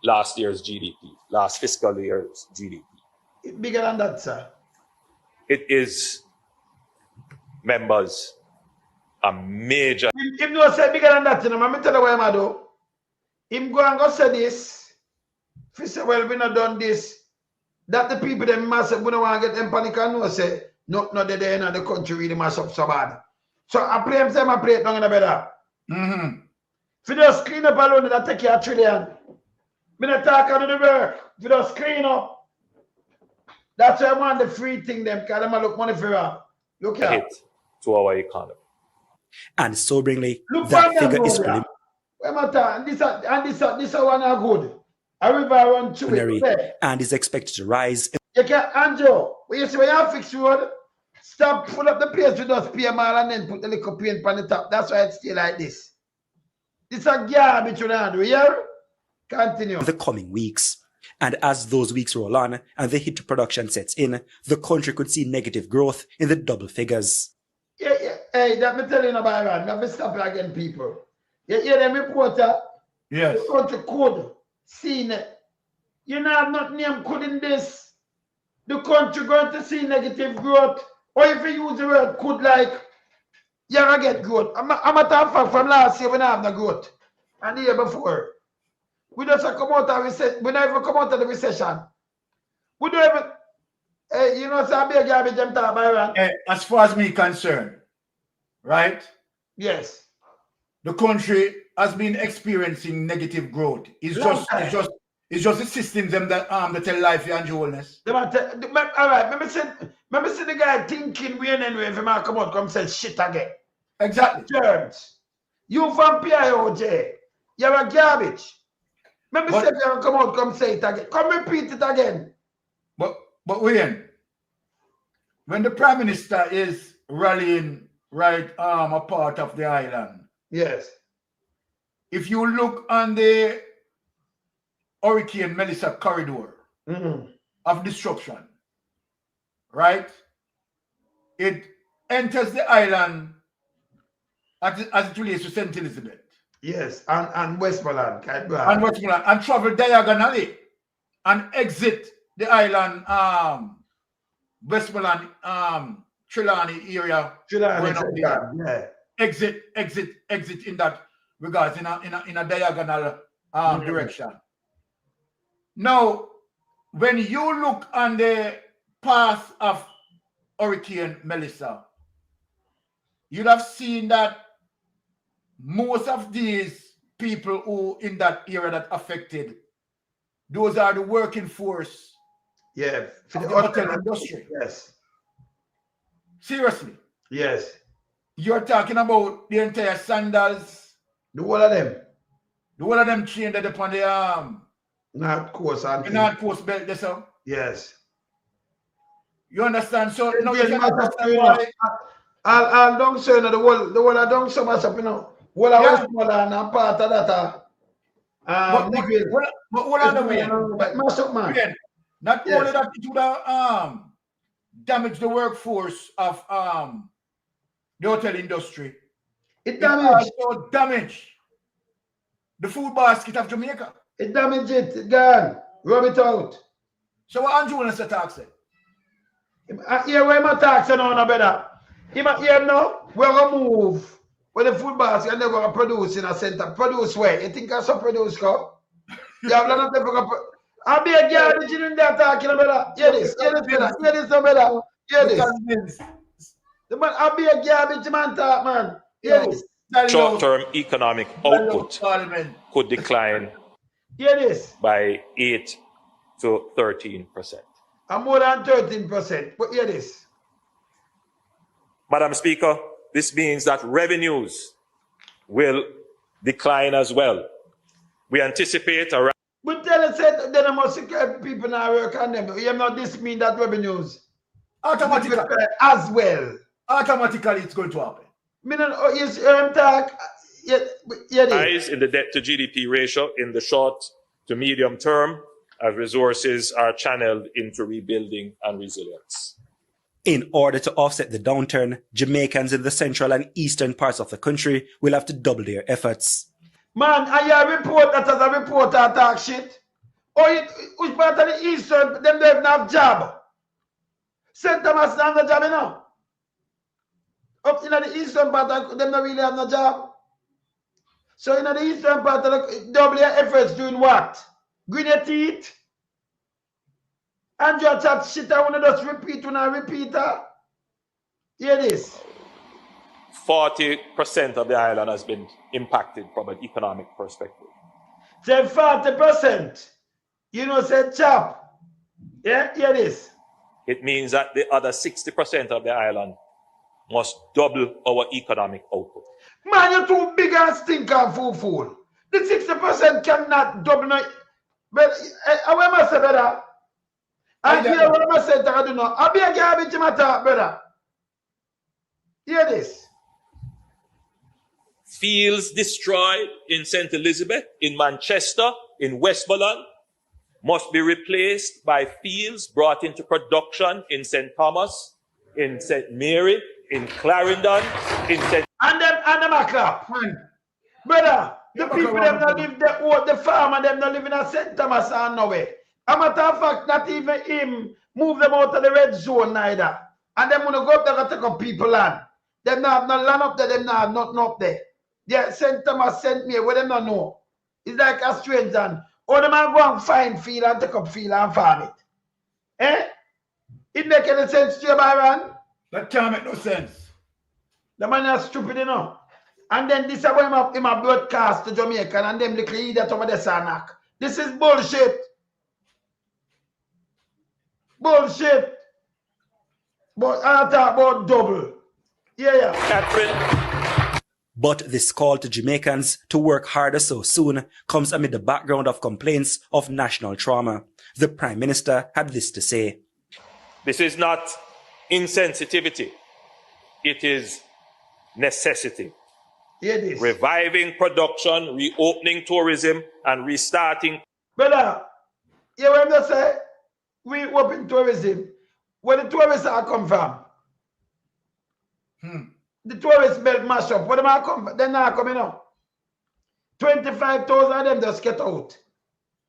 last year's GDP, last fiscal year's GDP. It's bigger than that, sir. It is, members, a major. Him no say bigger than that, you know. I'm tell you what I'm do. Him go and go say this. If he say, well, we not done this. That the people them must we don't want to get them panic and no say, no, they in the country really mash up so bad. So I play him say I play it down in the better. If you just clean up alone, that take you $1 trillion. Me not talk out of the work. If you just clean up. That's why I want the free thing them, because them look money for you. Look here. Hit to our economy. And soberingly, look that figure is preliminary. This one are good. I river run through it. And is expected to rise. You can't, Andrew, when you see when you fix road, stop, pull up the pace with us PMR and then put the little paint on the top. That's why it's still like this. This is a garbage you do, yeah? Continue. The coming weeks. And as those weeks roll on and the hit to production sets in, the country could see negative growth in the double figures. Yeah. Hey, that me tell you about Iran. Let me stop you again, people. You hear them reporter? Yes. The country could see it. You know, have not name could in this. The country going to see negative growth. Or if you use the word could, like, you're going to get growth. I'm a talk fact from last year when I have no growth. And the year before. We just come out of recession. We never come out of the recession. We don't even. Hey, you know, so I be a garbage them talk about Iran. Hey, as far as me concerned, right? Yes. The country has been experiencing negative growth. It's just the systems them that tell life and Holness. All right, remember see the guy thinking we and if he might come out, come say shit again. Exactly. Germs. You from PIOJ. You're a garbage. Remember say if you come out, come say it again. Come repeat it again. But William, when the Prime Minister is rallying a part of the island. Yes. If you look on the Hurricane Melissa corridor of disruption, right? It enters the island as it relates to St. Elizabeth. Yes, and Westmoreland. And Westmoreland, and travel diagonally and exit the island, Westmoreland, Trelawney area. Yeah. Exit in that regards in a diagonal direction. Now, when you look on the path of Hurricane Melissa, you'd have seen that most of these people who in that area that affected, those are the working force. Yeah, for the hotel industry. Yes. Seriously. Yes. You're talking about the entire sandals. The whole of them. The whole of them chained upon the North Coast. The North Coast belt there, so. Yes. You understand? So now you can understand why. I'll don't say the whole I don't so much up, you know. Whole of Westmoreland and part of that. But what are the way? Not only that, it would have damaged the workforce of the hotel industry. It also damaged the food basket of Jamaica. It damaged it. It gone. Rub it out. So what Andrew wants to talk say? Here where my tax and on better. Here now, we're going to move with the food basket and they're going to produce in a center. Produce where? You think I saw produce go? You have a lot of people. I'll be a garbage in there talking about. Hear this better. Hear this no better. Hear this. I'll be a garbage man talk, man. Hear this. Short-term economic output could decline by 8 to 13%. And more than 13%. But hear this. Madam Speaker, this means that revenues will decline as well. We anticipate around. But tell us that then I must people now work on them. You not this mean that revenues automatically as well. Automatically it's going to happen. Rise in the debt to GDP ratio in the short to medium term as resources are channeled into rebuilding and resilience. In order to offset the downturn, Jamaicans in the central and eastern parts of the country will have to double their efforts. Man, I hear a report that as a reporter talk shit. Which part of the eastern, them don't have job. St. Thomas don't have no job, you know. Up in the eastern part, them don't really have no job. So in the eastern part, double your efforts doing what? Green your teeth? And you chat shit, I want to just repeat when I repeat her. Hear this. 40% of the island has been impacted from an economic perspective. Say 40%. You know, say chap. Yeah, hear this. It means that the other 60% of the island must double our economic output. Man, you're too big and stink and fool. The 60% cannot double. But I must say, brother. I hear what I say, I do not. I'll be a garbage in my talk, brother. Hear this. Fields destroyed in St. Elizabeth, in Manchester, in Westmoreland, must be replaced by fields brought into production in St. Thomas, in St. Mary, in Clarendon, in St. And them a clap. Brother, the people them not live the farmer them not live in a St. Thomas and nowhere. A matter of fact, not even him move them out of the red zone neither. And them wanna go up there and take up people land. Them not have no land up there, them not have nothing up there. Yeah, St. Thomas sent me where them not know. It's like a stranger. Or them are go and find field and take up field and farm it. Eh? It make any sense to you, Byron? That can't make no sense. The man is stupid, you know. And then this is why him a broadcast to Jamaica and them little idiot over the Sanak. This is bullshit. Bullshit. But I talk about double. Yeah. Catherine. But this call to Jamaicans to work harder so soon comes amid the background of complaints of national trauma. The Prime Minister had this to say. This is not insensitivity. It is necessity. Yes. Reviving production, reopening tourism, and restarting. Brother, you want to say we open tourism. Where the tourists are come from? The tourist belt mash up. Where them are come from? They're not coming up. 25,000 of them just get out.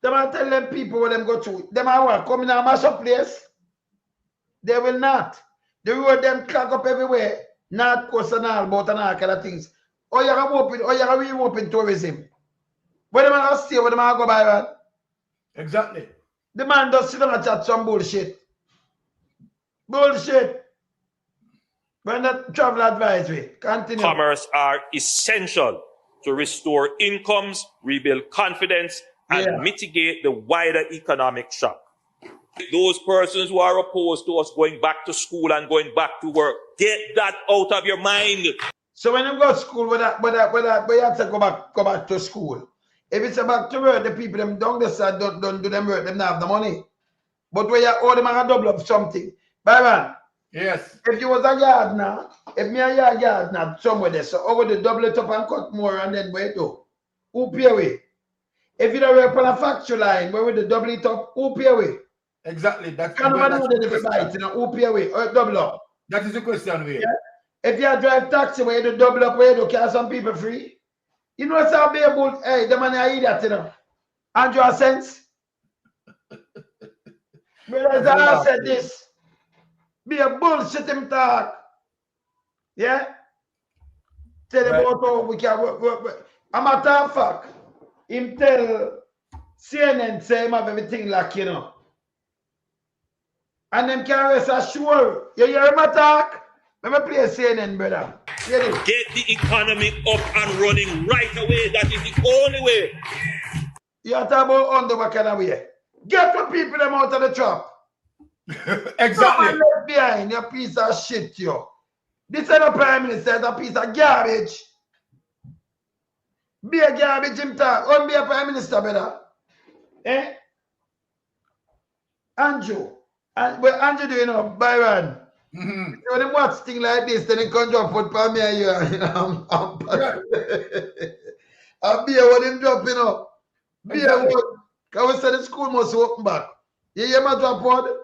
Them are telling them people where them go to. Them are what? Coming and mash up place? They will not. The road them clog up everywhere. North Coast and all about and all kind of things. Or you can reopen tourism. Where them are stay, where them are go by that? Exactly. The man does sit down and chat some bullshit. Bullshit. When that travel advisory, continue. Commerce are essential to restore incomes, rebuild confidence, and mitigate the wider economic shock. Those persons who are opposed to us going back to school and going back to work, get that out of your mind. So when you go to school, where you have to go back to school. If it's back to work, the people them down the side don't do them work, them not have the money. But where you all them are double up something. Byron. Yes. If you was a gardener, if me a gardener somewhere there, so over the double it up and cut more and then where do? Who pay away? If you don't work on a factory line, where would the double it up? Who pay away? Exactly. That's the question. Who pay away? Or double up? That is the question we. Yeah? If you drive taxi where you do double up, where you do carry some people free, you know it's a be able, hey, the man I idiot, you know. And you have sense? Brothers, I said this. Be a bullshit him talk. Yeah? Tell about how we can work. A matter of fact, him tell CNN say him have everything like, you know. And them can rest assured. You hear him talk? Let me play CNN, brother. Get the economy up and running right away. That is the only way. You are talking about under what kind of way? Get the people them out of the trap. Exactly. Left behind, you piece of shit, yo. This is the Prime Minister, is a piece of garbage. Be a garbage him talk. Don't be a Prime Minister, brother. Eh? Andrew. What Andrew do, you know, Byron? When them watch thing like this, then they come drop foot for me and you. I'll be what him drop, you know. Be a what? Because we said the school must open back. You hear my drop word?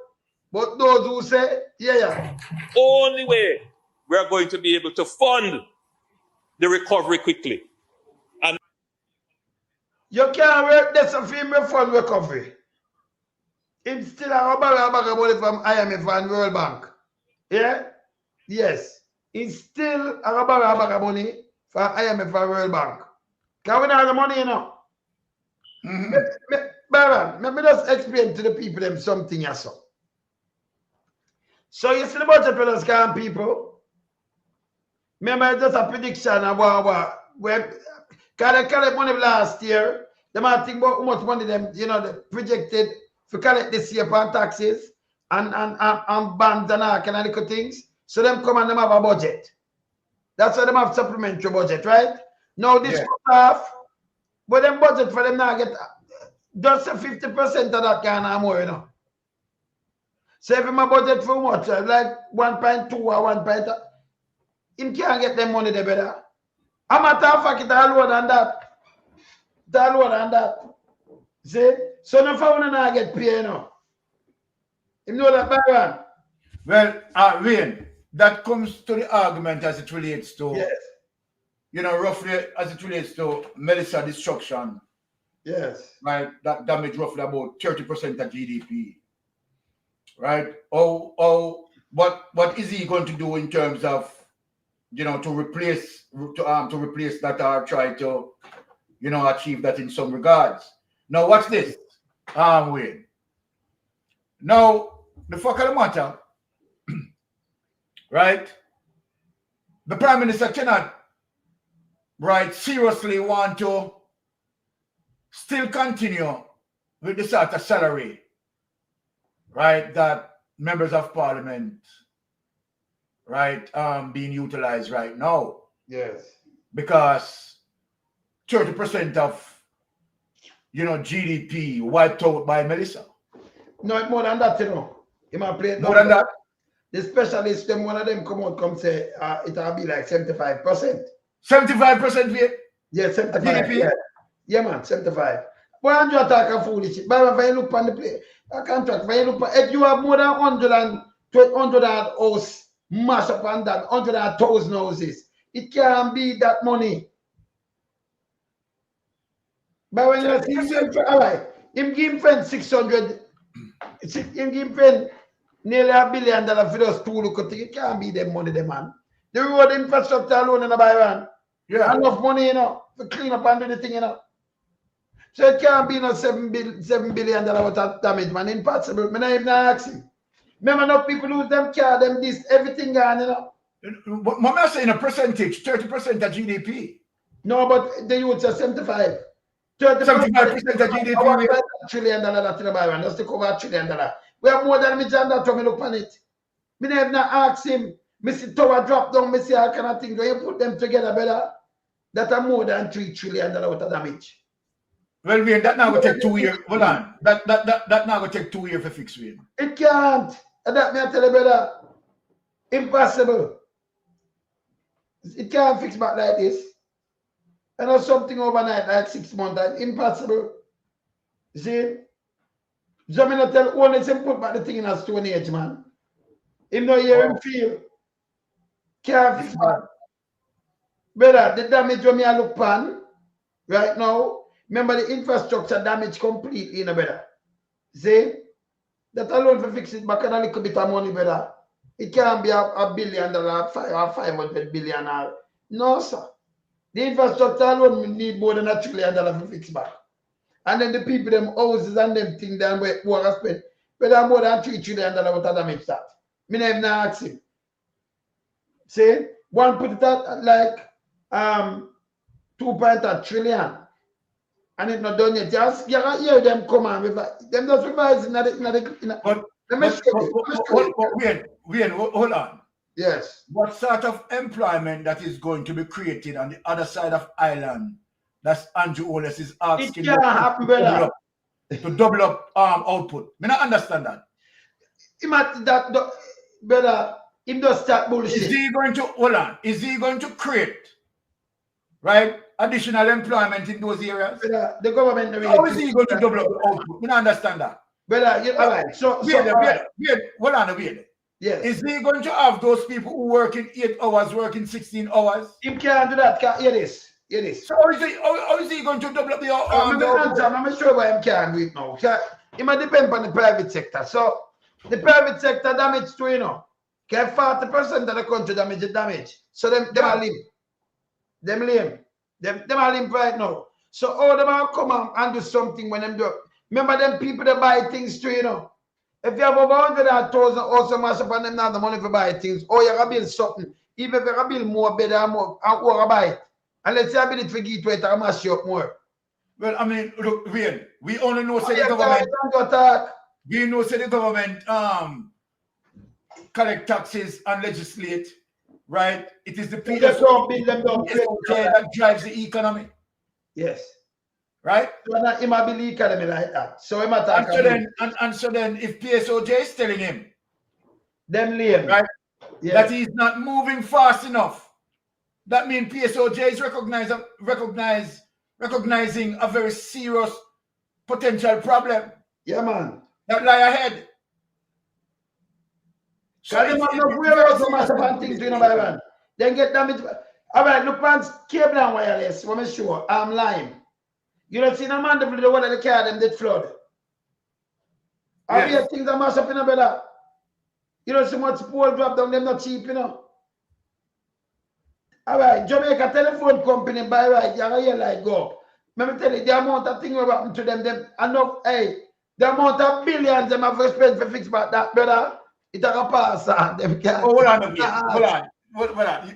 But those who say, yeah. Only way we are going to be able to fund the recovery quickly. And you can't work this a female fund recovery. It's still a money from IMF and World Bank. Yeah? Yes. It's still a money from IMF and World Bank. Can we not have the money, you know? Baron, let me just explain to the people them something you saw. So you see the budget for the scam people? Remember just a prediction of where can they collect money last year? They might think about how much money them, you know, they projected to collect this year for taxes and bonds and all kind of little things. So them come and them have a budget. That's why them have supplementary budget, right? Now this off, but them budget for them now get just 50% of that kind of more, you know. So if my budget for much, like 1.2 or 1. Him can't get them money there better. I'm a tough fact, it's all lower than that. It's all lower than that. See? So no phone and get paid, you know. You know that, Baron? Well, Wayne, that comes to the argument as it relates to, you know, roughly as it relates to Melissa destruction. Yes. Right? That damage roughly about 30% of GDP. Right? What is he going to do in terms of, you know, to replace that or try to, you know, achieve that in some regards? Now, watch this, Wayne. Now, the fuck of the matter, right? The Prime Minister cannot, right, seriously want to still continue with the sort of salary, right, that members of Parliament, right, being utilized right now. Yes. Because 30% of, you know, GDP wiped out by Melissa. No, it's more than that, you know. You might play more than that. The specialists, them one of them come say it'll be like 75%. 75%? Yeah, 75%. Yeah, man, 75. But Andrew talk a foolish. But when you look on the play, a contract, when you look if you have more than 100 house mash up on that, 100,000 houses, it can't be that money. But when you see him, all right, him give him 600, him give him nearly $1 billion for those two look thing. It can't be them money, the man. The road infrastructure alone in the Byron. Yeah. Enough money, you know, to clean up and do the thing, you know. So it can't be no $7 billion worth of damage, man. Impossible. I'm not even asking. Remember, no people lose them car, them this, everything gone, you know. But I'm saying a percentage, 30% of GDP. No, but the youths are 75. 75% of GDP. $1 trillion that in the Byron. That's the cover $1 trillion. We have more than me John that when me look on it. Me never ask him. Me see tower drop down, me see all kind of things. When you put them together better, that are more than $3 trillion worth of damage. Well, Wayne, that now will take 2 years. Hold on. That now will take 2 years for fix, Wayne. It can't. And that me I tell you better. Impossible. It can't fix back like this. And not something overnight, like 6 months. Impossible. See? So I not tell Holness him put back the thing in a Stone Age, man. Him no hear him feel. Can't fix back. Brother, the damage when me I look pan right now, remember the infrastructure damage completely, you know, brother. See? That alone for fix it back and a little bit of money, brother. It can't be $1 billion or 500 billion. No, sir. The infrastructure alone need more than $1 trillion for fix back. And then the people, them houses and them things that who are spent, but more than $3 trillion worth of damage that. Me never ask him. See? One put it at like 2.8 trillion. And it's not done yet. Just you can hear them come on. Them just revising. Wayne, hold on. Yes. What sort of employment that is going to be created on the other side of Ireland? That's Andrew Holness is asking it can't happen, brother. To double up output. I don't understand that. Brother, him just start bullshit. Is he going to hold on? Is he going to create additional employment in those areas? Brother, the government really. How is he going to double up the output? I don't understand that. All right. Hold on a minute. Yes. Is he going to have those people who work in 8 hours, working 16 hours? He can't do that. Hear this. So how is he going to develop the I'm sure why he can't do it now. It might depend on the private sector. So the private sector damage too, you know. 40% of the country damage. So them are limp. Them lame. Them are limp right now. So all them are come and do something when them do. Remember them people that buy things too, you know. If you have over 100,000 also mass up and them not the money for buy things, or you can build something, even if you can build more better and more and or buy it. And let's say I build it for get to it and mass you up more. Well, I mean, look, we only know say the government. We know say the government collect taxes and legislate, right? It is the PSOJ that drives the economy. Yes. Right? So it might be the economy like that. So so then if PSOJ is telling him lame, right, that he's not moving fast enough, that means PSOJ is recognizing a very serious potential problem. Yeah, man. That lie ahead. So then get damage. All right, look, man, cable and wireless. Let me show. I'm lying. You don't see no man the one of the car them did flood. I hear things that mash up in a better. You don't see much pole drop down, them not cheap, you know. All right, Jamaica telephone company buy right, you hear like go up. Let me tell you, the amount of things that happen to them enough, hey, the amount of billions them have to spend for fix back that, brother, it a pass on them can't. Hold on.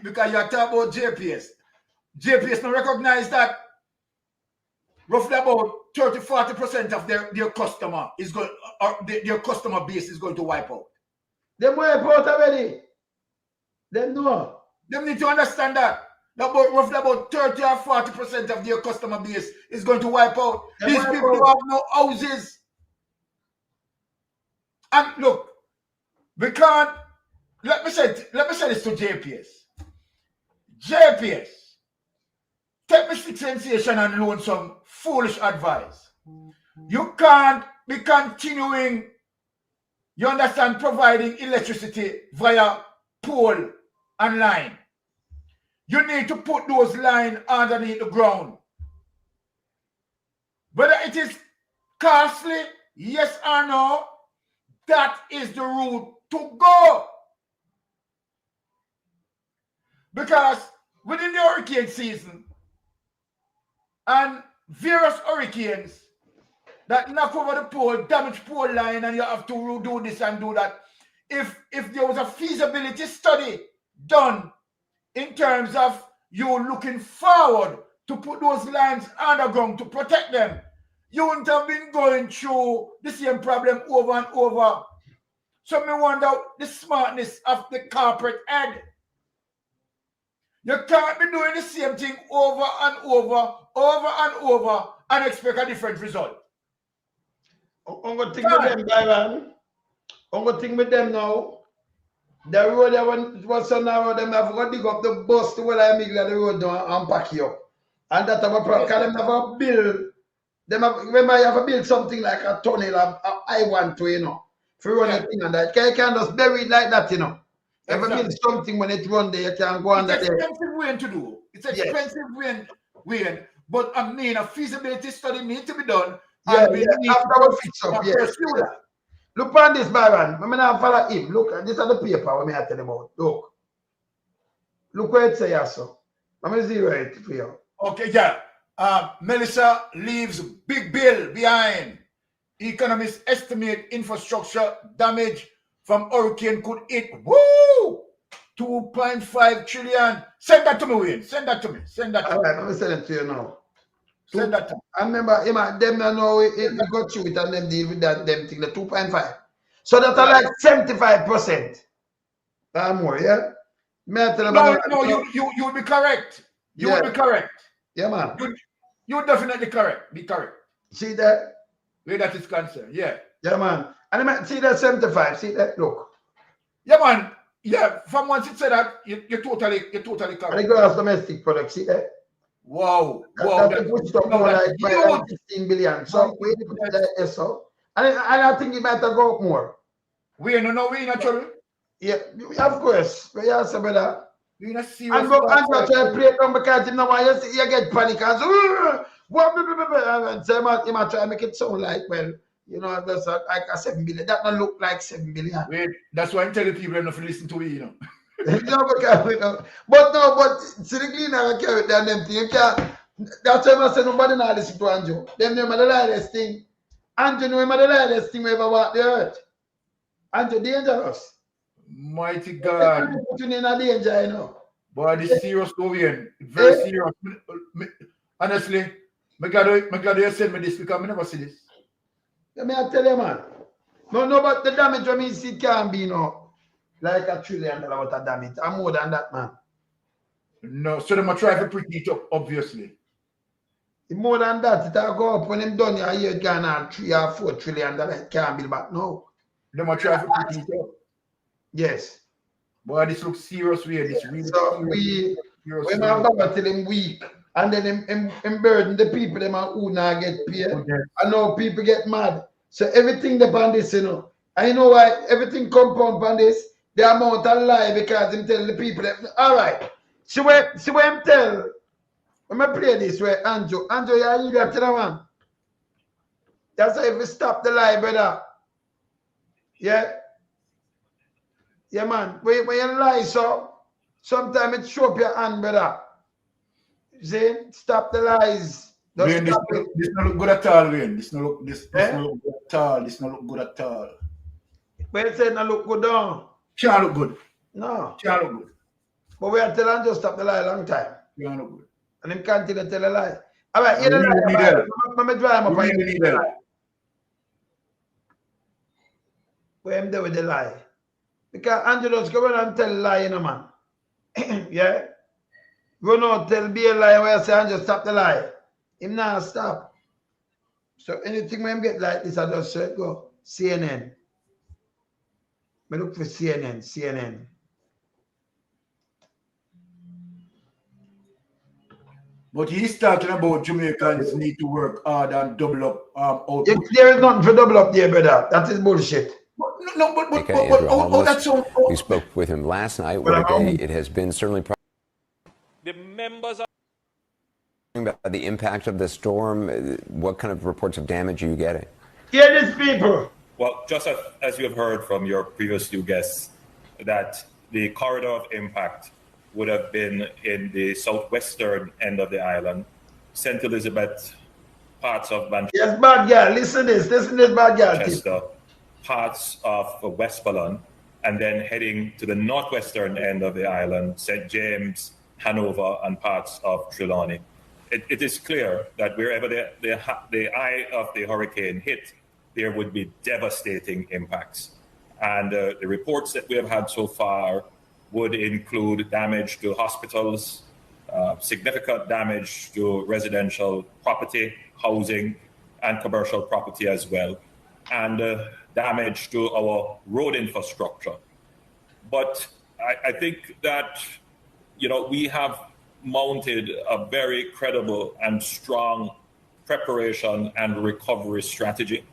Because you're talking about JPS. JPS not recognize that roughly about 30-40% of their customer is going, or their customer base is going to wipe out. Them wipe out already. Them know. Them need to understand that. Roughly about 30 or 40% of their customer base is going to wipe out. These people who have no houses. And look, we can't. Let me say this to JPS. JPS, take me stick sensation and loan some foolish advice. You can't be continuing, you understand, providing electricity via pole and line. You need to put those lines underneath the ground. Whether it is costly, yes or no, that is the route to go. Because within the hurricane season and various hurricanes that knock over the pole, damage pole line, and you have to do this and do that. If there was a feasibility study done in terms of you looking forward to put those lines underground to protect them, you wouldn't have been going through the same problem over and over. So me wonder the smartness of the corporate head. You can't be doing the same thing over and over and expect a different result. I'm going to think with them, Byron. I'm going to think with them now. The road that was so narrow, them have to dig up the bus to where I make the road down and pack you up. And that's our problem. Because them have a build. Remember, you have to build something like a tunnel, I want to, you know, for running thing and that. You can't just bury it like that, you know. You have to build something when it run there, you can go under there. It's expensive way to do. It's expensive way. But I mean, a feasibility study needs to be done. After we fix up, Look on this, Byron. I'm not follow him. Look, this is the paper we are telling about. Look where it says so. I'm going to zero it for you. Okay, yeah. Melissa leaves big bill behind. Economists estimate infrastructure damage from hurricane could hit 2.5 trillion. Send that to me, Wayne. Send that to me. All right, let me send it to you now. Send that to me. I remember them know it got through it and them deal with that them thing, the 2.5. So that's like 75%. More, yeah? No, you would be correct. You would be correct. Yeah, man. You're definitely correct. Be correct. See that? Where that is concerned, yeah. Yeah, man. And I see that 75. See that? Look. Yeah, man. Yeah, from once it said that, you're totally correct. And the gross domestic product, see that? Wow. That's more like 16 billion. So we put that so And I think it might go up more. We ain't no we in a trouble. Yeah, of course. But yeah, so brother. We in a serious And go try to play it down because you know why you get panic and so and so he might try to make it sound like, well, you know, that's like a 7 billion. That don't look like 7 billion. Wait, that's why I'm telling people not to listen to me, you know. But see the cleaner carry down them thing. You can't. That's why I say nobody now listen to Andrew. Them know the lightest thing. Andrew know the lightest thing we ever walk the earth. Andrew dangerous. Mighty God. Putting in a danger, you know. Boy, this is serious going. Very serious. Honestly, I'm glad you sent me this because I never see this. Let me tell you, man. No, but the damage when me see can't be like $1 trillion worth of damage. I'm more than that, man. No, so they might try to pretty it up, obviously. More than that, it'll go up when them done your year gone on $3 or $4 trillion. It can't be back now. They might try to pretty it up. Yes. Boy, this looks serious way. This really so serious. We have to tell them weak. And then them burden the people them who now get paid. Okay. And now people get mad. So everything depends this, you know. And you know why everything compound on this? The amount of lie because them tell the people that, all right. See what I'm tell. When I play this way, Andrew, you hear that, you know, man? That's why if we stop the lie, brother. Yeah? Yeah, man. When you lie, so sometimes it show up your hand, brother. See? Stop the lies. Wayne, this not look good at all, Wayne. This not look good at all. This not look good at all. When you say it not look good, don't? Can't look good. No. Can't look good. But we are telling just stop the lie a long time. Can't look good. And him continue to tell a lie. All right, hear the lie. Let me draw him up. Really need help. Where him there with the lie? Because Andrew just go around and tell a lie, you know, man. Yeah? Go now tell be a lie where I say Andrew stop the lie. Him now stop. So anything when him get like this, I just say go. CNN. I look for CNN. But he's talking about Jamaicans need to work hard and double up output. There is nothing for double up there, brother. That is bullshit. That's so. We spoke with him last night. It has been certainly. The members are about the impact of the storm. What kind of reports of damage are you getting? Hear these people. Well, just as you have heard from your previous two guests, that the corridor of impact would have been in the southwestern end of the island, St. Elizabeth, parts of Manchester. Yes, bad girl. Listen this, bad girl. Manchester, parts of Westmoreland, and then heading to the northwestern end of the island, St. James, Hanover, and parts of Trelawney. It is clear that wherever the eye of the hurricane hit, there would be devastating impacts. And the reports that we have had so far would include damage to hospitals, significant damage to residential property, housing, and commercial property as well, and damage to our road infrastructure. But I think that, you know, we have mounted a very credible and strong preparation and recovery strategy,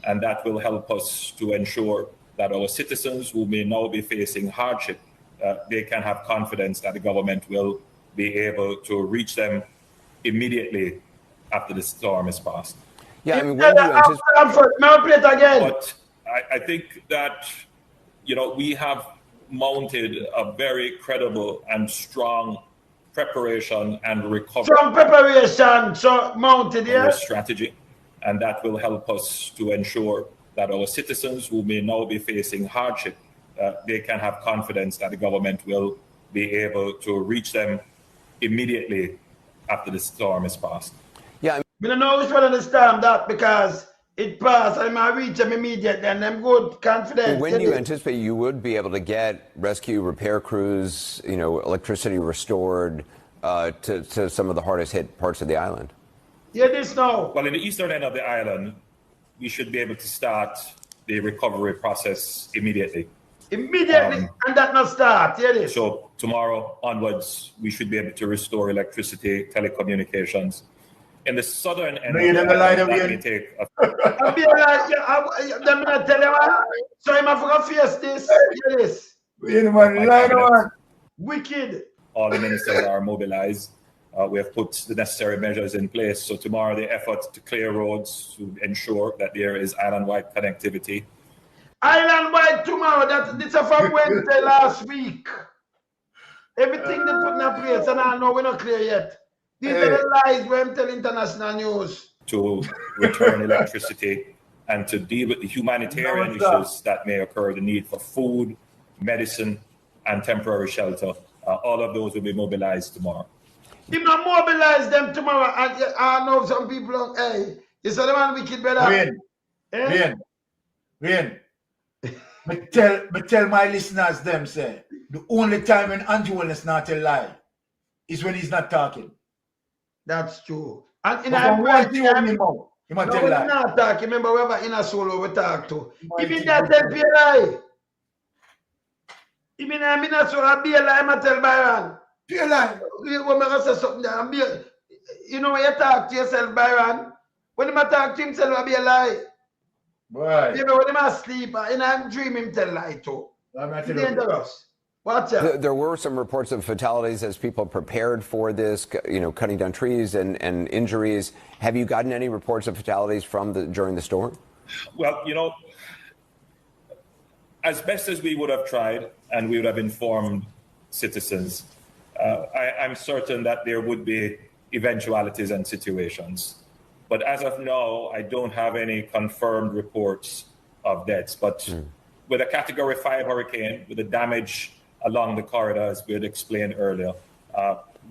and that will help us to ensure that our citizens who may now be facing hardship, they can have confidence that the government will be able to reach them immediately after the storm is passed. Yeah, I mean, when do you anticipate? But I think that, you know, we have mounted a very credible and strong preparation and recovery. Strong preparation, so mounted, yes. Strategy, and that will help us to ensure that our citizens who may now be facing hardship, they can have confidence that the government will be able to reach them immediately after the storm is passed. Yeah, I don't know which one understand that because it passed and I reach them immediately and I'm good confidence. When do you anticipate you would be able to get rescue repair crews, you know, electricity restored to some of the hardest hit parts of the island? Yeah, this now. Well, in the eastern end of the island, we should be able to start the recovery process immediately. Immediately, and that not start, yeah, this. So tomorrow onwards, we should be able to restore electricity, telecommunications, in the southern end No, of you the never lied island, that again. may take a I be like, let me not tell you one. So I'm going to face this. Hear this. Wicked. All the ministers are mobilized. We have put the necessary measures in place. So tomorrow the effort to clear roads to ensure that there is island-wide connectivity. Island-wide tomorrow. This is from Wednesday last week. Everything they put in place, and I know we're not clear yet. These are the lies when tell international news. To return electricity and to deal with the humanitarian issues that may occur, the need for food, medicine, and temporary shelter. All of those will be mobilized tomorrow. If I mobilize them tomorrow, I know some people, hey, you saw the man wicked brother. Wayne. But tell my listeners them say, the only time when Andrew Holness not tell lie is when he's not talking. That's true. And in he might tell lie. Not talk. Remember, whoever in a solo we talk to. Even that tell be a lie. Even I'm in a solo be a lie, I'm tell Byron. Be a lie. When I say something, you know when you talk to yourself, Byron, when you talk to himself, I'll be a lie. Right. You know, when I'm asleep, and I'm dreaming, tell lie too. It's dangerous. Watch out. There were some reports of fatalities as people prepared for this, cutting down trees and injuries. Have you gotten any reports of fatalities during the storm? Well, as best as we would have tried and we would have informed citizens, I'm certain that there would be eventualities and situations. But as of now, I don't have any confirmed reports of deaths. But with a Category 5 hurricane, with the damage along the corridor, as we had explained earlier,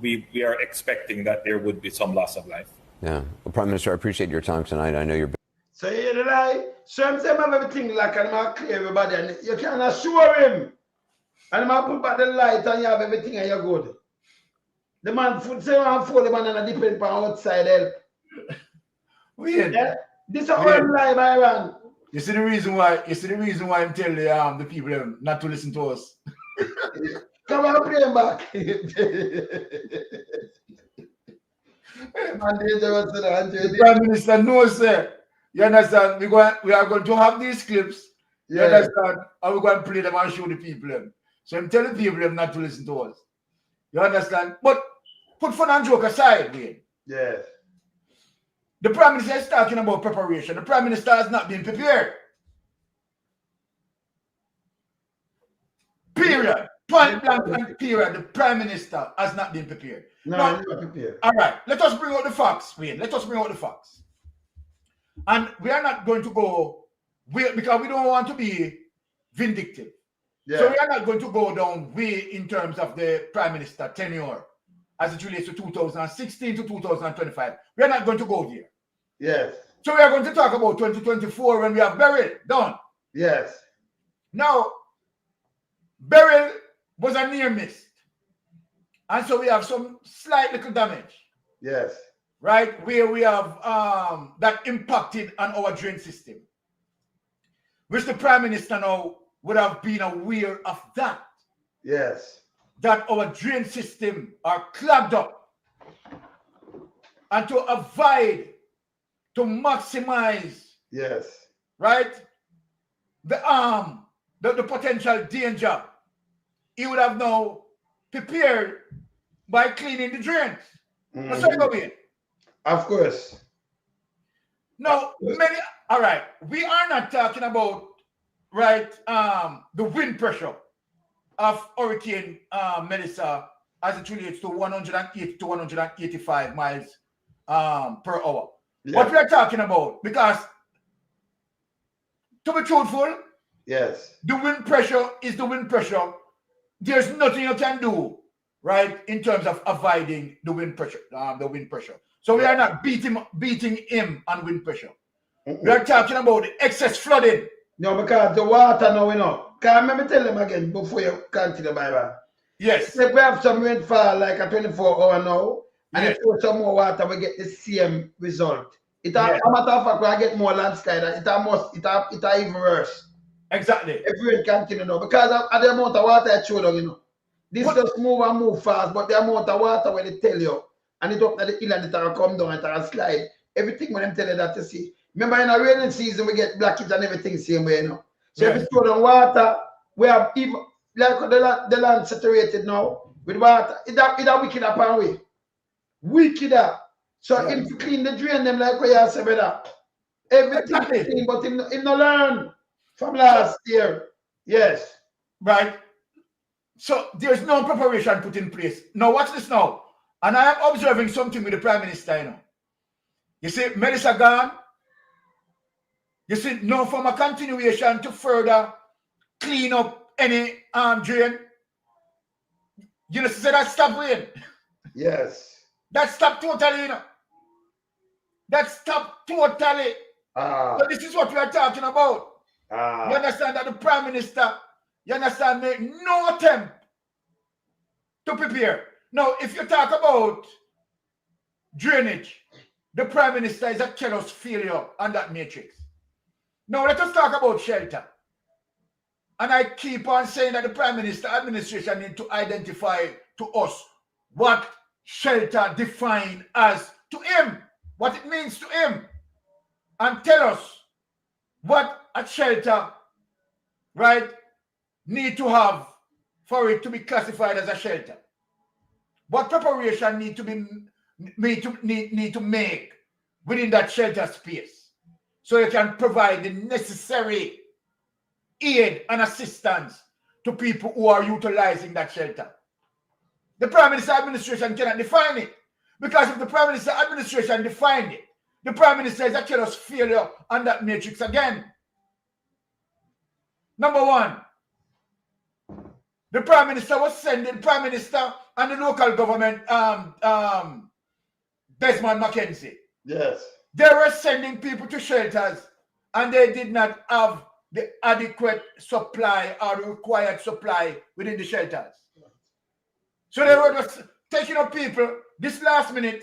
we are expecting that there would be some loss of life. Yeah. Well, Prime Minister, I appreciate your time tonight. I know you're... So you hear the lie? So I'm saying everything like I'm clear everybody, and you can assure him. And I'm put back the light and you have everything and you're good. The man say I'm for the man and I depend on outside help. Weird. Yeah? This is how I'm lie, Byron. You see the reason why I'm telling the people not to listen to us. Come on, play him back. The Prime Minister knows, sir. You understand? We are going to have these clips. You understand? And we're going to play them and show the people. So I'm telling people not to listen to us. You understand? But put fun and joke aside, Wayne. Yes. The Prime Minister is talking about preparation. The Prime Minister has not been prepared. Period. Point blank and period. The Prime Minister has not been prepared. No, now, he's not prepared. All right. Let us bring out the facts, Wayne. Let us bring out the facts. And we are not going to go, because we don't want to be vindictive. Yeah. So we are not going to go down way in terms of the Prime Minister tenure as it relates to 2016 to 2025. We are not going to go there. Yes. So we are going to talk about 2024 when we have Beryl done. Yes. Now, Beryl was a near miss. And so we have some slight little damage. Yes. Right? Where we have that impacted on our drain system. Which the Prime Minister now would have been aware of that. Yes. That our drain system are clogged up. And to avoid, to maximize, yes, right, the potential danger, he would have now prepared by cleaning the drains. That's what I mean. Of course. Now, all right, we are not talking about, right, the wind pressure of Hurricane Melissa as it relates to 180 to 185 miles per hour. Yeah. What we are talking about, because to be truthful, yes, the wind pressure is the wind pressure. There's nothing you can do, right, in terms of avoiding the wind pressure. So we are not beating him on wind pressure. We are talking about the excess flooding. No, because the water now, you know. Can let me tell them again before you continue, Byron. Yes. If we have some rainfall like a 24-hour now, and if we some more water, we get the same result. It a matter of fact, we get more landslide. It even worse. Exactly. If we continue now, because of the amount of water I showed you, know. This just move and move fast, but the amount of water when they tell you, and it up that the hill and it will come down and it will slide. Everything when them tell you that you see. Remember in a rainy season we get blockage and everything same way, you know. So if you store down water, we have even like the land saturated now with water. It a wicked up and way. Wickeder. So if you clean the drain them like what you say, brother. Everything clean, but him no learn from last year. Yes. Right. So there's no preparation put in place. Now watch this now. And I am observing something with the Prime Minister, you know. You see, Melissa gone. You see, no from a continuation to further clean up any drain. You know, say that stop rain. Yes. That stop totally, you know. That stop totally. So this is what we are talking about. You understand that the Prime Minister, you understand, make no attempt to prepare. Now, if you talk about drainage, the Prime Minister is a callous failure on that matrix. Now, let us talk about shelter. And I keep on saying that the Prime Minister administration need to identify to us what shelter define as to him, what it means to him, and tell us what a shelter, right, need to have for it to be classified as a shelter. What preparation need to be need to make within that shelter space so you can provide the necessary aid and assistance to people who are utilizing that shelter. The Prime Minister administration cannot define it, because if the Prime Minister administration defined it, the Prime Minister is a callous failure on that matrix again. Number one, the Prime Minister was sending Prime Minister and the local government, Desmond Mackenzie. Yes. They were sending people to shelters and they did not have the adequate supply or the required supply within the shelters. So they were just taking up people this last minute,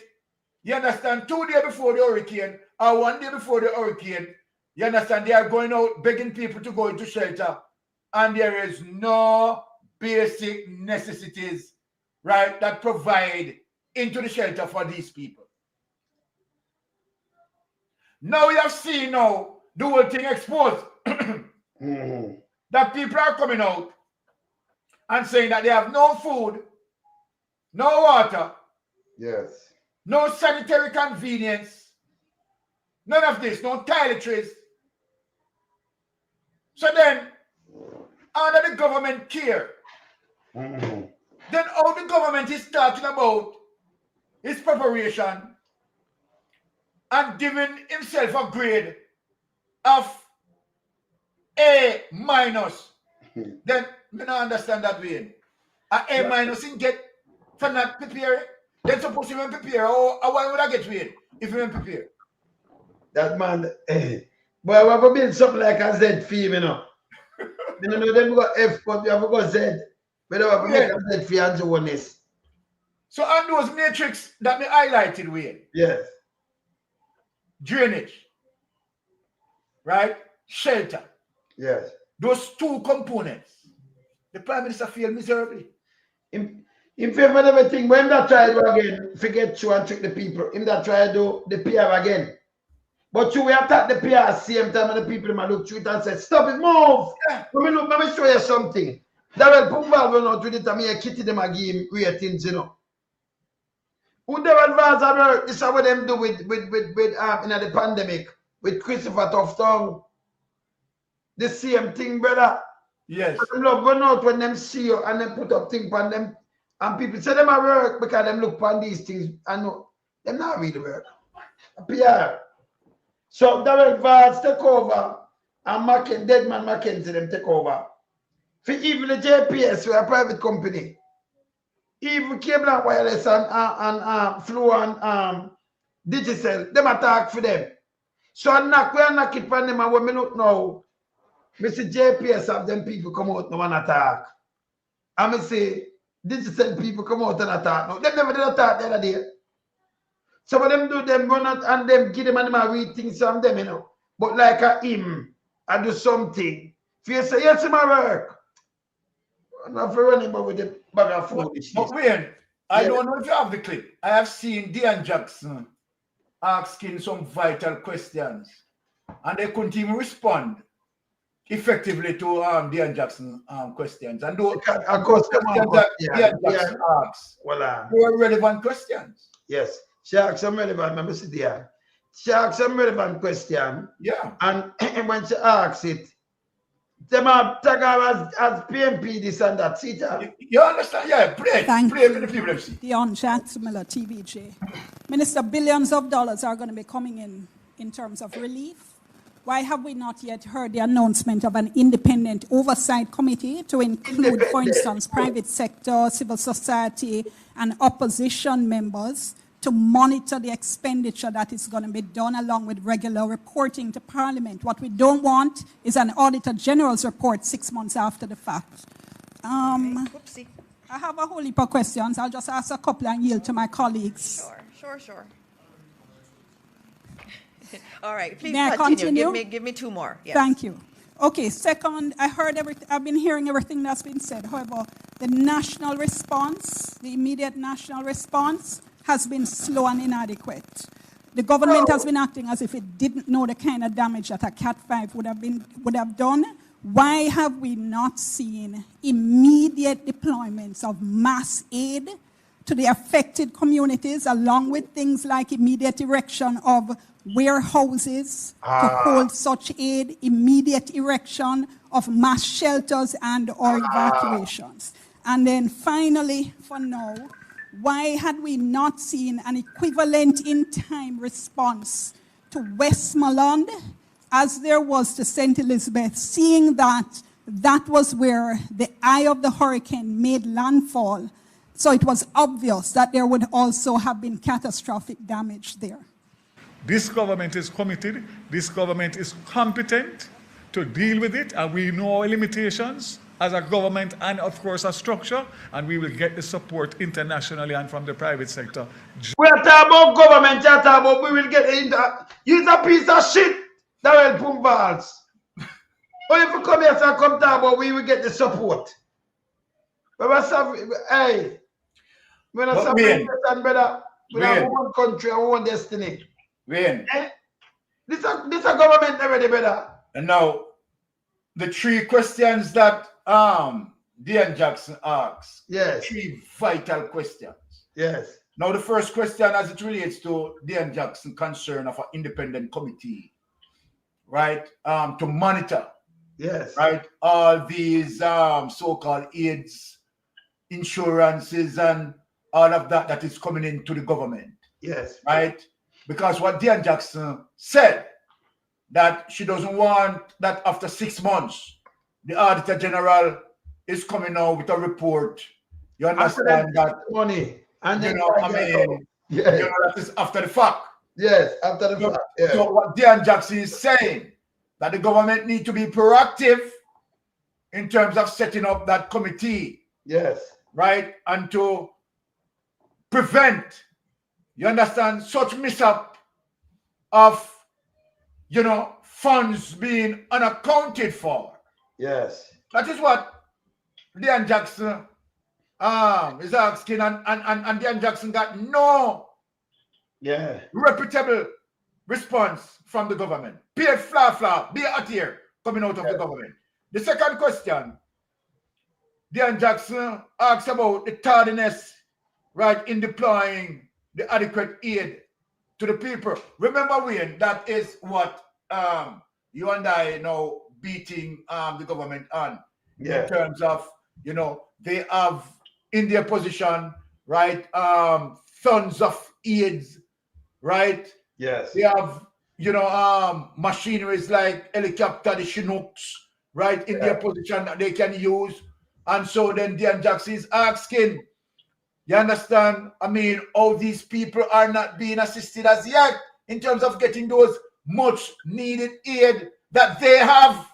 you understand, 2 days before the hurricane or 1 day before the hurricane, you understand, they are going out begging people to go into shelter and there is no basic necessities, right, that provide into the shelter for these people. Now we have seen now the whole thing exposed. That people are coming out and saying that they have no food, no water, yes, no sanitary convenience, none of this, no toiletries. So then, under the government care, then how the government is talking about his preparation and giving himself a grade of A minus, then I don't understand that way. A minus in get for not preparing, then suppose you want to prepare, or why would I get paid if you want to prepare? That man, boy, we have to build something like a Z fee, you know. You know, then we got F, but we have to go Z. We don't have to make a Z fee and do Holness. So on those matrix that me highlighted with, yes, drainage, right, shelter, yes, those two components, the Prime Minister failed miserably. In favor of everything, when that try to again, forget you and trick the people, him that try to do the PR again. But you will attack the PR same time and the people might look through it and say, stop it, move. Let me show you something. That will put valve out with it and me a kitty them and give him ratings, you know. Who they advise about this is what them do with in the pandemic with Christopher Tufton. The same thing, brother. Yes. Them love run out when them see you and them put up things on them. And people say them are work because them look upon these things and no, them not really work. PR. So Darrell Vance take over and Deadman Mackenzie them take over. For even the JPS, we are a private company. Even cable and wireless and Flow and Digicel, them attack for them. So we knock it for them and when we look now, we see JPS have them people come out now and attack. And we see Digicel people come out and attack now. Them never did attack the other day. So when them do them run out and them give them and them read things from them, you know. But like a him, I do something. If you say, yes, my work. I'm not for running but with the bag of food. But Wayne, I don't know if you have the clip. I have seen Dean Jackson asking some vital questions, and they couldn't even respond effectively to Dean Jackson questions. And those questions that Dean Jackson asks were relevant questions. Yes, she asked some relevant. Let me see there. She asked some relevant question. Yeah. And when she asks it, them have tag her as PMP this and that. See that? You understand? Yeah, play for the people. Dion Jackson Miller, TVJ. Minister, billions of dollars are going to be coming in terms of relief. Why have we not yet heard the announcement of an independent oversight committee to include, for instance, private sector, civil society, and opposition members to monitor the expenditure that is going to be done along with regular reporting to Parliament? What we don't want is an Auditor General's report 6 months after the fact. I have a whole heap of questions. I'll just ask a couple and yield to my colleagues. Sure. All right, please May I continue. Give me two more. Yes. Thank you. Okay, second, I've been hearing everything that's been said. However, the national response, the immediate national response, has been slow and inadequate. The government has been acting as if it didn't know the kind of damage that a Cat 5 would have done. Why have we not seen immediate deployments of mass aid to the affected communities, along with things like immediate erection of warehouses to hold such aid, immediate erection of mass shelters and or evacuations? And then finally, for now, why had we not seen an equivalent in-time response to Westmoreland as there was to St. Elizabeth, seeing that that was where the eye of the hurricane made landfall? So it was obvious that there would also have been catastrophic damage there. This government is committed. This government is competent to deal with it, and we know our limitations as a government and, of course, a structure, and we will get the support internationally and from the private sector. We are talking about government, we are talking about we will get in that. Use a piece of shit that will pump balls. Or if you come here and come talk about we will get the support. But hey, we're not suffering, brother. We have one country, our own destiny. Wayne. This a government already, brother. And now, the three questions that Dean Jackson asks. Yes. Three vital questions. Yes. Now, the first question, as it relates to Dean Jackson concern of an independent committee, right, to monitor, yes, right, all these so-called aids, insurances, and all of that is coming into the government. Yes. Right? Because what Dean Jackson said, that she doesn't want that after 6 months, the Auditor General is coming out with a report. You understand that money, and you know, I mean, yes, you know, that is after the fact. Yes, after the fact. Yes. So what Dean Jackson is saying, that the government need to be proactive in terms of setting up that committee. Yes. Right? And to prevent, you understand, such mishap of, you know, funds being unaccounted for. Yes. That is what Dean Jackson is asking, and Dean Jackson got no reputable response from the government. Be a fla, be a here coming out of the government. The second question, Dean Jackson asks about the tardiness, right, in deploying the adequate aid to the people. Remember, Wayne, that is what you and I now beating the government on in terms of, you know, they have in their position, right, tons of aids, right? Yes. They have, you know, machineries like helicopter, the Chinooks, right, in their position that they can use. And so then Dean Jackson is asking, you understand, I mean, how these people are not being assisted as yet in terms of getting those much needed aid that they have.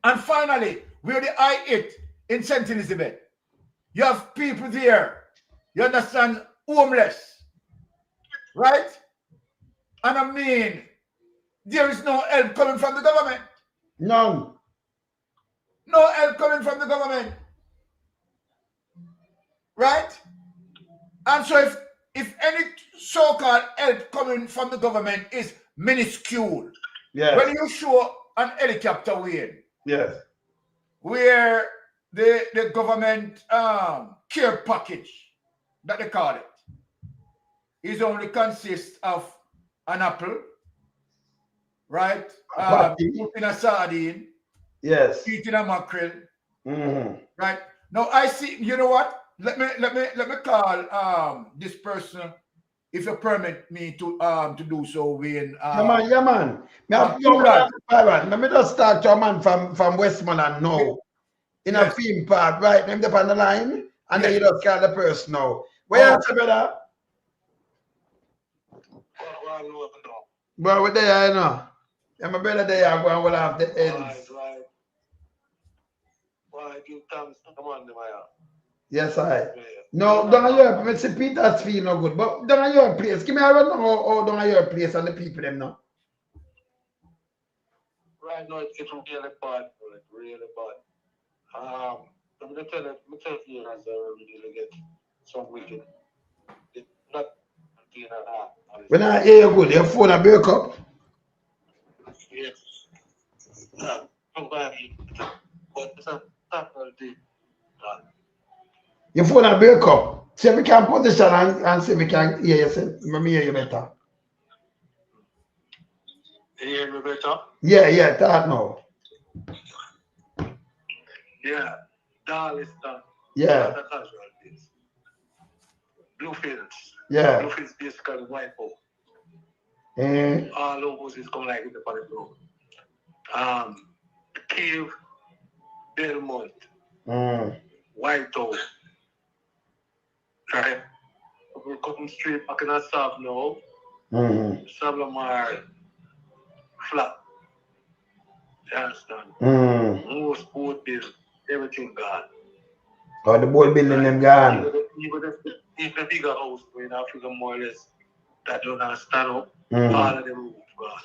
And finally, where the eye hit in St. Elizabeth, you have people there, you understand, homeless, right? And I mean, there is no help coming from the government. No. No help coming from the government. Right? And so if any so-called help coming from the government is minuscule, yes. When you show an helicopter win, yes, where the government care package that they call it is only consists of an apple, right? Eating a sardine, yes, eating a mackerel, mm-hmm. right? Now I see. You know what? Let me call this person, if you permit me to do so. When yeah man. Let me just start your man from Westmoreland now. In a theme park, right? Name up on the line, and then you just call the person now. Where you say, brother? Well, we're there, you know. And my brother there, I'm going to have the ends. Yes, I. No, don't Europe. I say Peter's feel no good, but don't your place. Give me a run or don't your place and the people them now. Right now, it's really bad, really bad. I'm gonna tell you as I really get some wicked. It's not when I hear you good, your phone a break up. Yes. But it's a faculty. Your phone a break up. See if we can position and see if we can hear you. Let me hear you better. You hear me better? Yeah, that now. Yeah, Darliston. Yeah. Bluefields. Yeah. Bluefields basically white out. Mm. All logos is coming like with the public road. Cave, Belmont, Whitehall. Right? We're coming straight back in the south now. Sablamar, flat. You understand? Most boat build, everything gone. Oh, the boat building them gone. Even the bigger house, in Africa more or less, that don't stand up, all of them roof gone.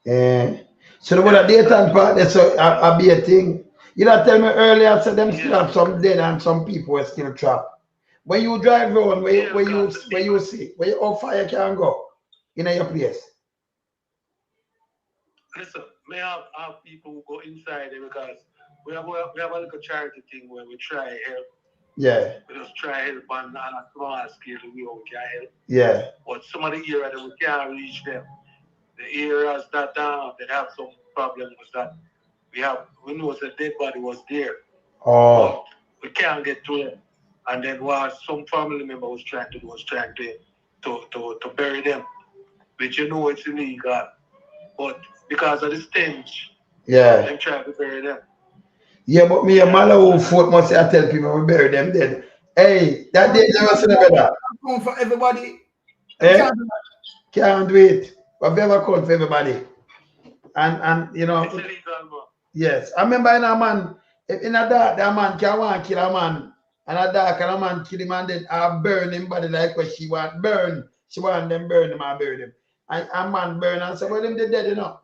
Yeah. So the one at daytime part, that's a be a thing. You not tell me earlier, so them still have some dead and some people are still trapped. When you drive around, where you see, how far you can go in your place? Listen, may have people who go inside there because we have a little charity thing where we try help. Yeah. We just try help on a small scale the way we can help. Yeah. But some of the areas that we can't reach them. The areas that they have some problems that we know the dead body was there. Oh. But we can't get to them. And then what some family member was trying to do was trying to bury them. Which you know it's illegal. But because of the stench, them trying to bury them. Yeah, but me and Malawi foot must I tell people we bury them dead. Hey, that day never seen better. Come for everybody. Eh? Can't do it. But never come for everybody. And you know. It's illegal, man. Yes. I remember in a man, in a dark, that man can want to kill a man. And a dark and a man kill him and then burn him body like what she want. Burn. She want them burn him and bury him. And a man burn and so well him they dead, you know.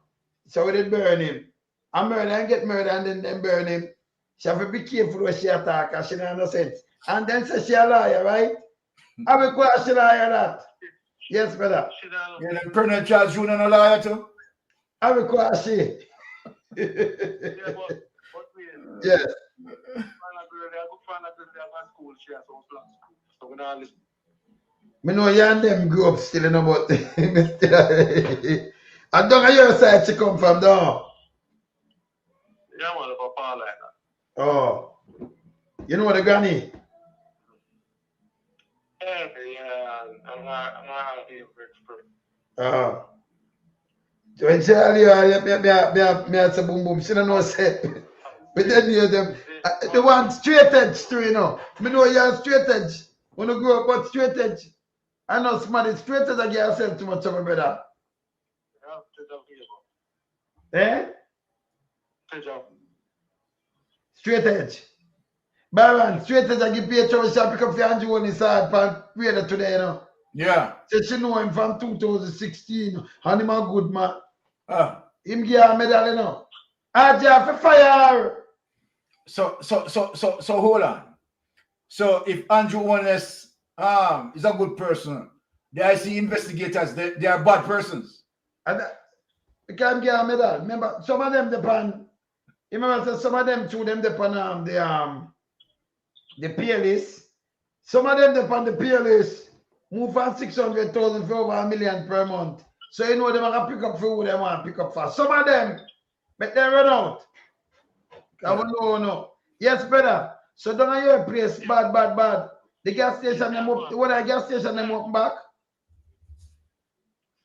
So we did burn him. And murder and get murdered and then them burn him. She have to be careful when she attack because she don't know sense. And then say she a liar, right? I will call she liar that. Yes, brother. Yeah, then Colonel Charles Jr. a liar too. I will call she. Yes. Me know you and them grew up still in about I don't know your side she come from though. Yeah, man, Papa like that. Oh. You know the granny? Yeah, I'm not being very. Oh. So when she tell you, me say boom boom, she don't know say. But then you them the one straight edge too, you know. Me know you're straight edge. When you grow up but straight edge. I know somebody straight edge I get yourself too much of a brother. Eh? Straight edge. Baron, straight edge I give pay trouble shop pick up for Andrew on his side for radio today, you know. Yeah. So she know him from 2016 and him a good man. Him give her a medal, you know. I for fire. So hold on. So if Andrew Holness is a good person, the IC investigators, they are bad persons. And I can't get me that. Remember, some of them depend. Remember, some of them too, them depend on the PLS. Some of them depend the PLS. Move from 600,000 for over $1 million per month. So you know them are gonna pick up for who they want to pick up for. Some of them, but they run out. Yeah. No. Yes, brother. So don't have your place bad. The gas station them up. What the gas station them up back?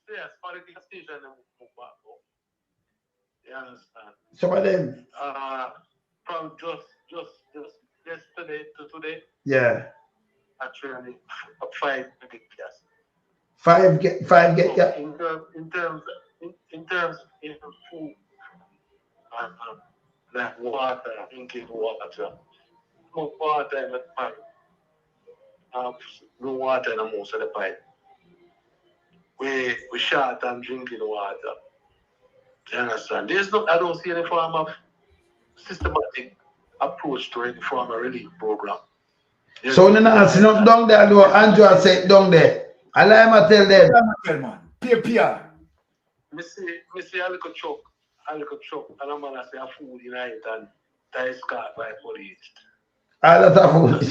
Yes, for the gas station them up back. You understand? Some of them. From just yesterday to today. Yeah. Actually, 5 get gas. 5 get gas. In terms of food, like water, drinking water. No water in the pipe. No water in the most of the pipe. We short on drinking water. You understand? I don't see any form of systematic approach to any form of relief program. So no, not down there, though. Andrew said down there. I tell them. Man. PR. Me see a little truck, and I'm gonna say a food in it and tie scarf by police. A lot of food.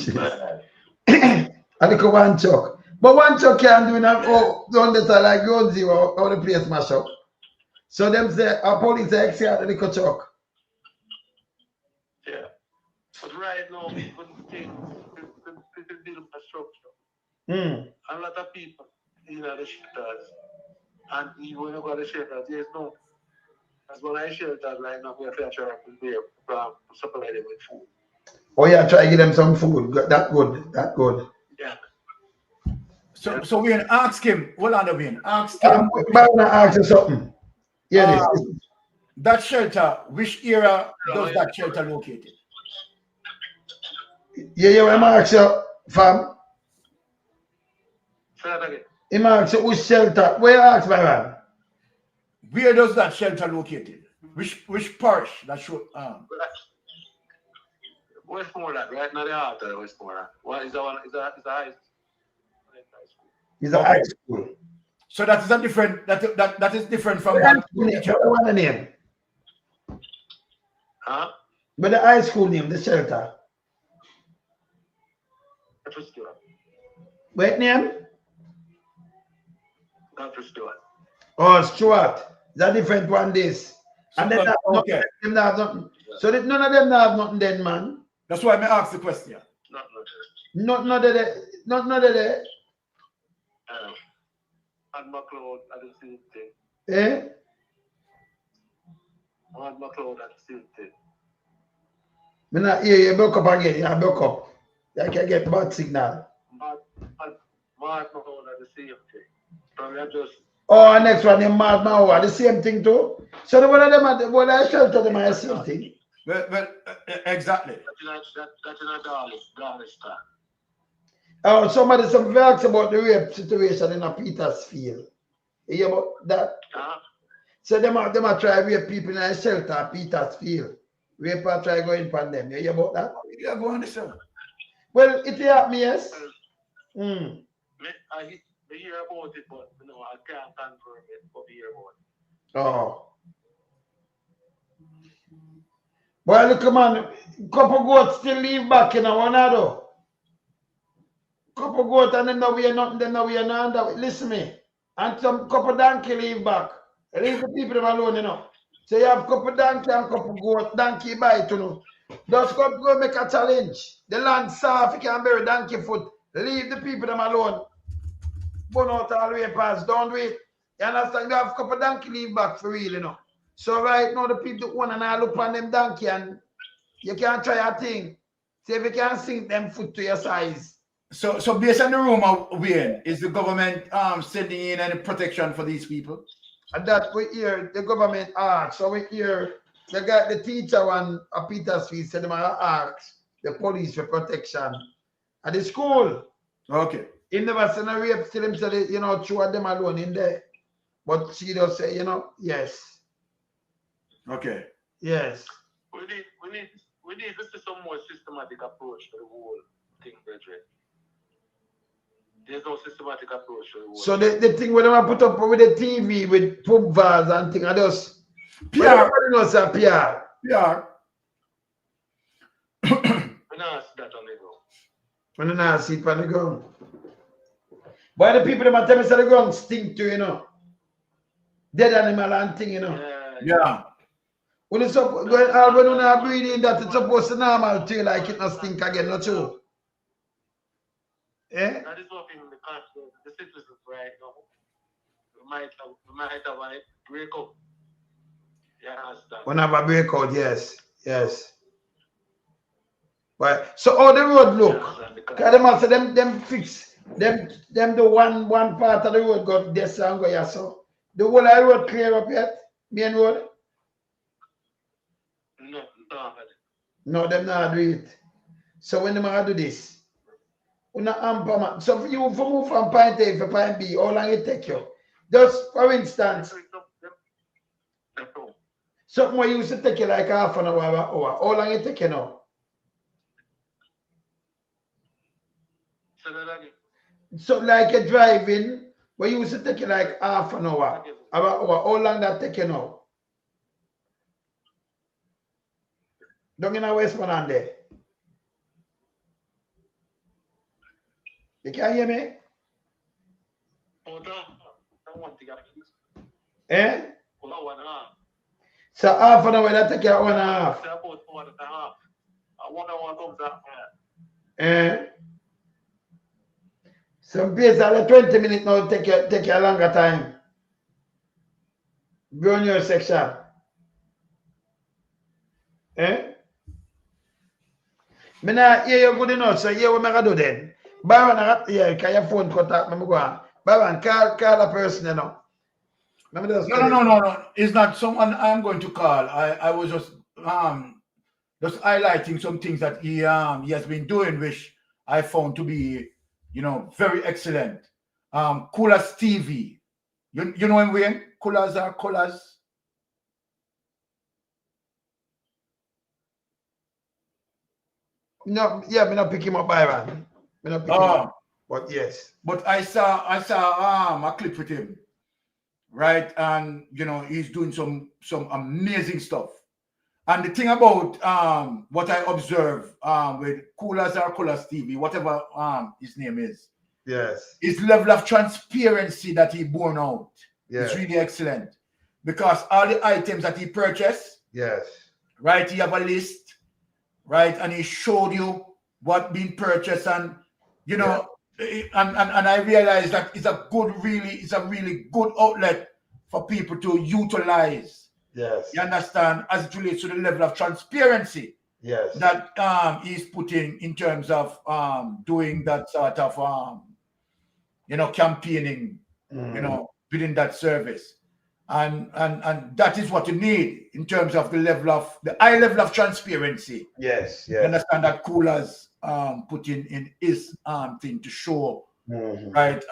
A little one truck. But one truck can't do enough. Don't let like ground zero or the place mash up. So them say a police extra the little truck. Yeah. But right now, we couldn't build a structure. A lot of people in the shelters, and even when you go to the shelters, there's no. As one of the shelters right now, we have to try to supply them with food. Oh yeah, try to give them some food. That good. Yeah. So we can ask him. Hold on, we can ask him. I'm going to ask you something. Yeah, that shelter, which area does that shelter located? Yeah, I'm ask you, fam. I'm ask you which shelter. Where you ask, my man? Where does that shelter located? Which parish that should Westmoreland, right now the heart of Westmoreland. What is that one? Is that high school? It's a high school. So that is a different that is different from what the name? Huh? But the high school name, the shelter. What name? Dr. Stewart. Oh, Stuart. That's a different one this. And then okay. Them have nothing. So that none of them have nothing then, man. That's why I ask the question. Not there. And McLeod at the same thing. Eh? And McLeod at the same thing. Me not hear you broke up again. You broke up. I can get bad signal. Mark McLeod at the same thing. Probably just. Oh, next one in Mad Mao, the same thing too. So the one of them are the shelter them are the same thing. Well, exactly. That's in a Darlington. Oh, some facts about the rape situation in a Petersfield. You hear about that? So them are try rape people in a shelter, Petersfield. Rape are try going upon them. You hear about that? Yeah, go on, sir. Well, it happened, yes. I hear about it, but I can't confirm it, but I hear about it. Oh. Well, look, man, couple goats still leave back in one another. Couple goats and then now we are nothing, then now we are not. Listen me. And some couple donkey leave back. Leave the people alone, So you have couple donkey and couple goat, donkey bite, Just go make a challenge. The land soft, you can bury donkey foot. Leave the people them alone. Burn out all the way past. Don't wait. You understand? You have a couple donkey leave back for real, So right now the people want to look on them donkey and you can't try a thing. See if you can sink them foot to your size. So based on the rumor, Wayne, is the government sending in any protection for these people? And that we hear the government ask. So we hear the teacher one at Petersfield said them ask the police for protection at the school. Okay. He never seen a rape, still him said, two of them alone in there. But she does say, yes. Okay. Yes. We we need to see some more systematic approach to the whole thing, brethren. There's no systematic approach to the whole So the thing when I put up with the TV with pub bars and thing, I just PR. Everybody knows that PR. PR. When I see that on the ground. When I see it on the ground. Why the people that tell me say the ground stink too, you know? Dead animal and thing, you know? Yeah. When it's up, when you are breathing that it's supposed to normal too, like it not stink again, not true. Eh? That is what in the citizens right now. We might have a breakup. Yeah, When I have a breakout, yes. Yes. Right. So how the road look? Because them also them fix them the one part of the road got this and go here. So the whole road clear up yet? Main road? No, them not do it. So when them do this, so if you move from point A to point B, how long it take you? Just for instance, something where you used to take you like half an hour, how long it take you now? So like a driving, where you used to take you like half an hour, how long that take you now? Don't in a Westmoreland there. You can hear me? Eh? So half an hour that take you 1.5 hours. So basically 20 minutes now take you a longer time. Go on your section. Eh? Me not hear you good enough, so hear what I do then. Baron, yeah, can your phone contact me? Go on. Baron, call a person, you know. No. It's not someone I'm going to call. I was just highlighting some things that he has been doing, which I found to be, very excellent. Coolers TV. You know him, Wayne? Coolers are colors. No, yeah, me not pick him up, Byron. Me not pick him up. But yes. But I saw a clip with him, right? And he's doing some amazing stuff. And the thing about what I observe with Coolers or Coolers TV, whatever his name is, yes, his level of transparency that he born out is really excellent. Because all the items that he purchased, right, he have a list, right, and he showed you what been purchased, and and I realized that it's a really good outlet for people to utilize. Yes. You understand, as it relates to the level of transparency that he's putting in terms of doing that sort of campaigning, within that service. And that is what you need in terms of the high level of transparency. Yes. You understand that Coolers putting in his thing to show right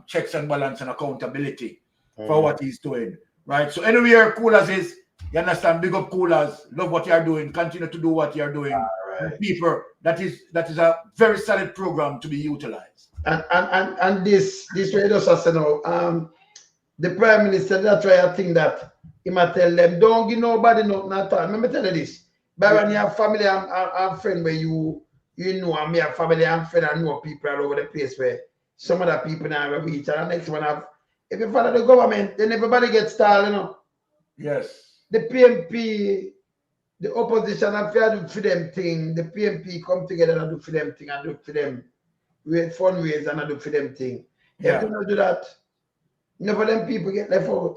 checks and balance and accountability for what he's doing. Right. So anywhere Coolers is, you understand, big up Coolers, love what you're doing, continue to do what you're doing. Right. People, that is a very solid program to be utilized. And this radio says, the Prime Minister, that's why I think that he might tell them, don't give nobody nothing at all. Let me tell you this. Byron, you have family and friend where you know, and me have family and friend and know people all over the place where some other people now have reached. And the next one if you follow the government, then everybody gets stalled, Yes. The PMP, the opposition, have to do for them thing. The PMP come together and do for them thing and do for them fundraise and do for them thing. If they don't do that, none of them people get left out.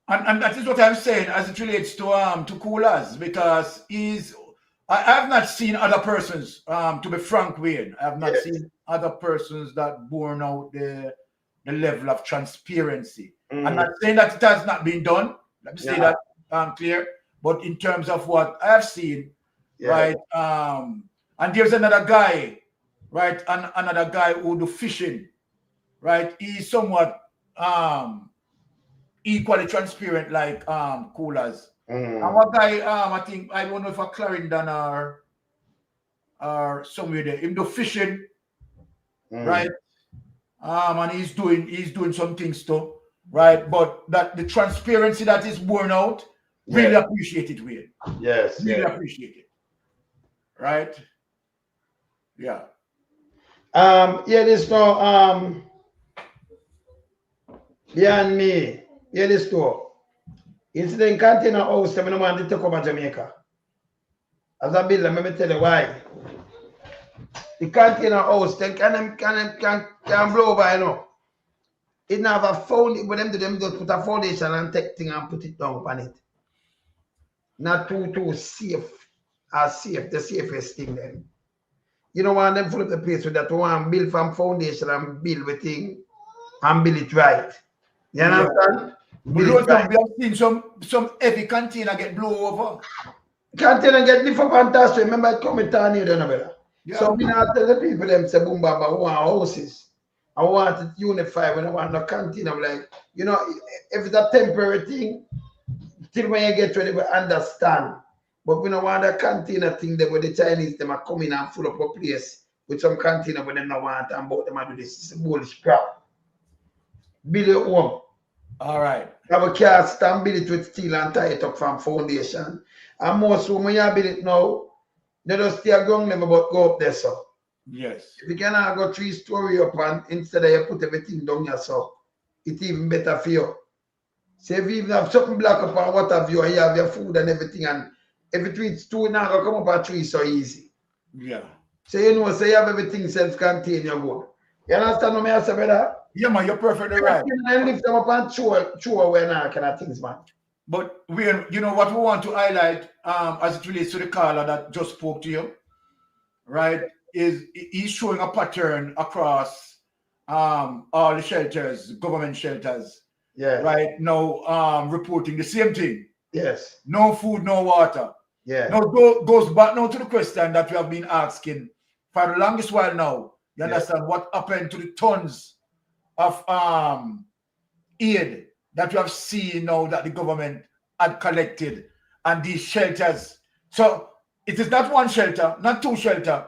And that is what I'm saying as it relates to Coolers, because I have not seen other persons, to be frank, Wayne, I have not seen other persons that born out the level of transparency. I'm not saying that it has not been done. Let me say that clear. But in terms of what I have seen, right, and there's another guy, right, and another guy who do fishing, right. He's somewhat equally transparent like Coolers. And one guy, I think, I don't know if a Clarendon or or somewhere there. Him do fishing, right? And he's doing some things too, right? But that the transparency that is born out, really appreciate it, Wayne. Yes. Really appreciate it. Right? Yeah. This now behind me, this door. Incident container house, I don't want to take over Jamaica. As a builder, let me tell you why. The container house, they can blow over, you know. It never found it, but them just put a foundation and take thing and put it down on it. Not too safe, the safest thing then. You don't want them full of the place with that one build from foundation and build with thing and build it right. You understand? We have seen some heavy container get blown over. Container get different fantastic. Remember it come in tornado, brother. So we not tell the people them say boom bam, I want houses. I want it unified when I want no container. Like, you know, if it's a temporary thing, till when you get ready, we understand. But we don't want a container thing there where the Chinese them are coming and full up a place with some container but them don't want and both them are do this. It's a bullish crap. Build your home. All right. Have a cast and build it with steel and tie it up from foundation. And most when you build it now, they just stay ground level but go up there, so. Yes. If you cannot go 3-story up and instead of you put everything down here, so it's even better for you. So if you even have something black up and what have you, and you have your food and everything, and if it reaches 2 now, come up at 3 so easy. Yeah. So you know, so you have everything self-contained, you're good. You understand what I say, brother? Yeah, man, you're perfectly right. And lift them up and chew away now kind of things, man. But you know what we want to highlight as it relates to the caller that just spoke to you, right? Is he's showing a pattern across all the shelters, government shelters. Yeah. Right now, reporting the same thing. Yes. No food, no water. Yeah. Now goes back now to the question that we have been asking for the longest while now. You understand what happened to the tons of aid that we have seen now that the government had collected and these shelters. So it is not one shelter, not 2 shelters,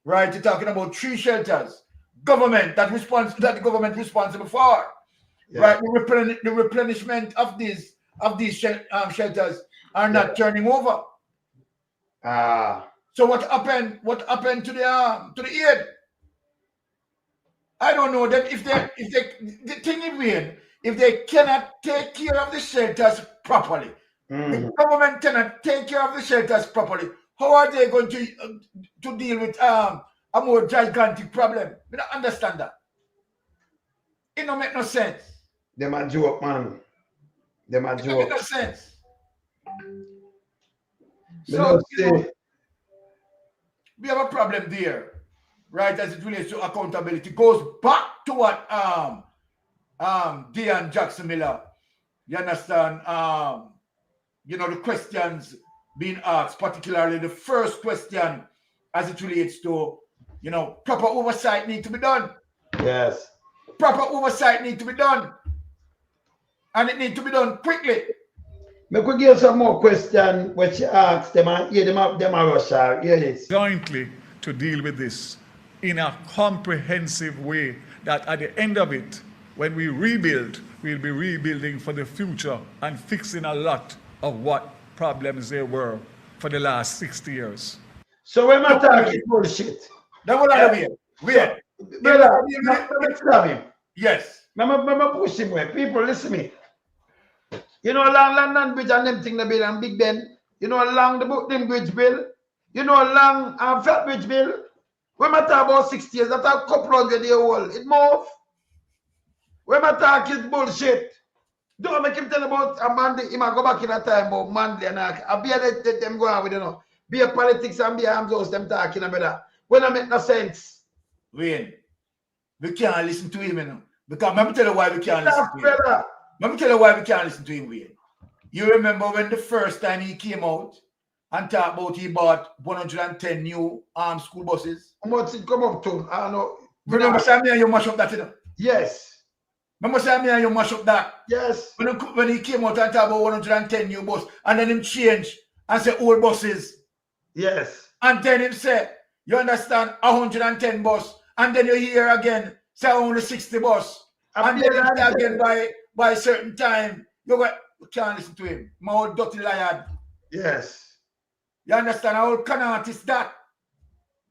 right? You're talking about 3 shelters. Government that the government responsible for. Yeah. Right, the replenishment of these shelters are not turning over. So what happened? What happened to the aid? I don't know that if the thing is weird, if they cannot take care of the shelters properly, the government cannot take care of the shelters properly. How are they going to deal with a more gigantic problem? We don't understand that. It don't make no sense. Them a joke, man. Them a joke. It makes no sense. So we have a problem there, right? As it relates to accountability, goes back to what Dean Jackson Miller. You understand? You know, the questions being asked, particularly the first question, as it relates to, you know, proper oversight need to be done. Yes. Proper oversight need to be done. And it needs to be done quickly. We could give some more questions which you asked them and hear them rush. Hear this. Jointly to deal with this in a comprehensive way that at the end of it, when we rebuild, we'll be rebuilding for the future and fixing a lot of what problems there were for the last 60 years. So when I talk bullshit. That will not be it. Brother, yes. Remember push him away. People, listen to me. You know, along London Bridge and them thing the bill and Big Ben. You know, along the Brooklyn Bridge bill. You know, along Flat Bridge bill. When I talk about 60 years, that's a couple hundred years old. It move. When I talk is bullshit. Don't make him tell about a Mandy. He might go back in a time about Mandy and I be them go on with, you know. Be a politics and be a arms house them talking about that. When I make no sense. Wayne, we can't listen to him, you know. Because let me tell you why we can't listen to him. Let me tell you why we can't listen to him, Wayne. You remember when the first time he came out and talked about he bought 110 new armed school buses? How much it come up to? I don't know. Remember saying me and you mash up that, you know? Yes. Remember saying me and you mash up that? Yes. When he came out and talked about 110 new buses and then him change and say old buses. Yes. And then him say, You understand? 110 bus. And then you hear again, say only 60 bus. And then you say again by a certain time, you can't listen to him. My old dirty liar. Yes. You understand? How can artist that?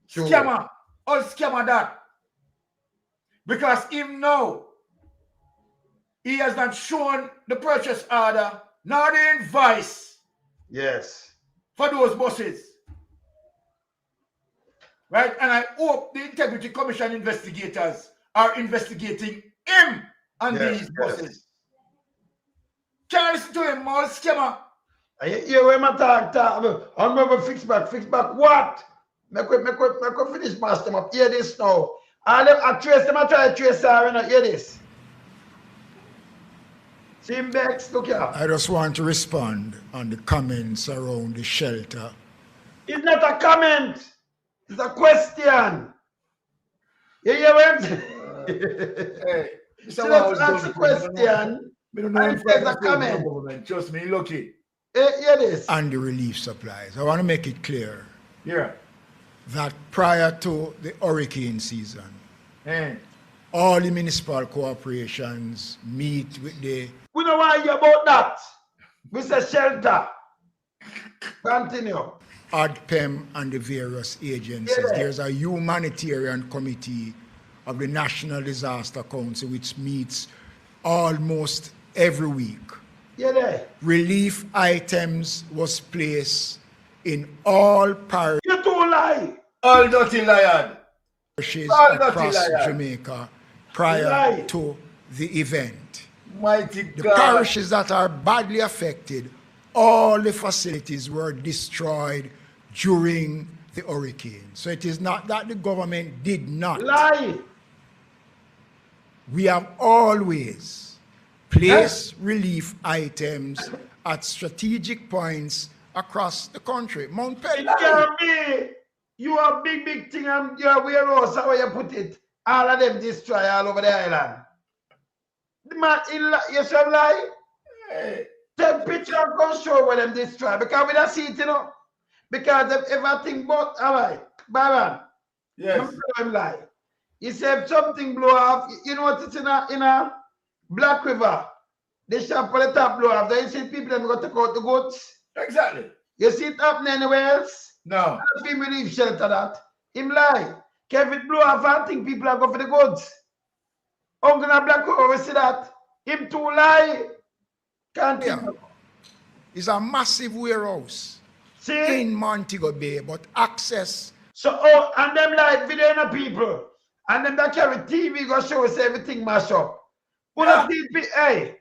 True. Scammer. All scammer that. Because him now, he has not shown the purchase order, nor the invoice. Yes. For those buses. Right? And I hope the Integrity Commission investigators are investigating him on these buses. Can't listen to him, all scammer. You when I talk. I'm going to fix back what? Make we finish master them up. Hear this now. I trace them, I try to trace her, hear this. See Bex, look here. I just want to respond on the comments around the shelter. It's not a comment. It's a question. You hear what? Hey, so let's ask a question. And there's a comment. Trust me, lucky. Hear this. And the relief supplies. I want to make it clear. Yeah. That prior to the hurricane season, all the municipal corporations meet with the... We don't want to hear about that. We say shelter. Continue. ADPEM and the various agencies. Yeah. There's a humanitarian committee of the National Disaster Council which meets almost every week. Yeah. Relief items was placed in all parishes. You too lie. All dirty liar. Across Jamaica prior to the event. Mighty The God. parishes that are badly affected, all the facilities were destroyed during the hurricane. So it is not that the government did not. Lie. We have always placed relief items at strategic points across the country. Mount Pelly. It can't be. You have big thing and your warehouse, how you put it. All of them destroy all over the island. The man, you should lie. Take picture and go show where them destroy. Because we don't see it, Because if everything but, all right, Baron. Yes. Don't lie. He said if something blow off, you know what it's in a Black River. The shop for the top blow off. Then you see people that go take out the goods. Exactly. You see it happening anywhere else? No. Him relief shelter that. Him lie. Kevin blow off and think people are going for the goods. Uncle Black River, we see that. Him too lie. Can't It's a massive warehouse in Montego Bay, but access. So, and them like video in people. And them that carry TV go show us everything mash up. Hey,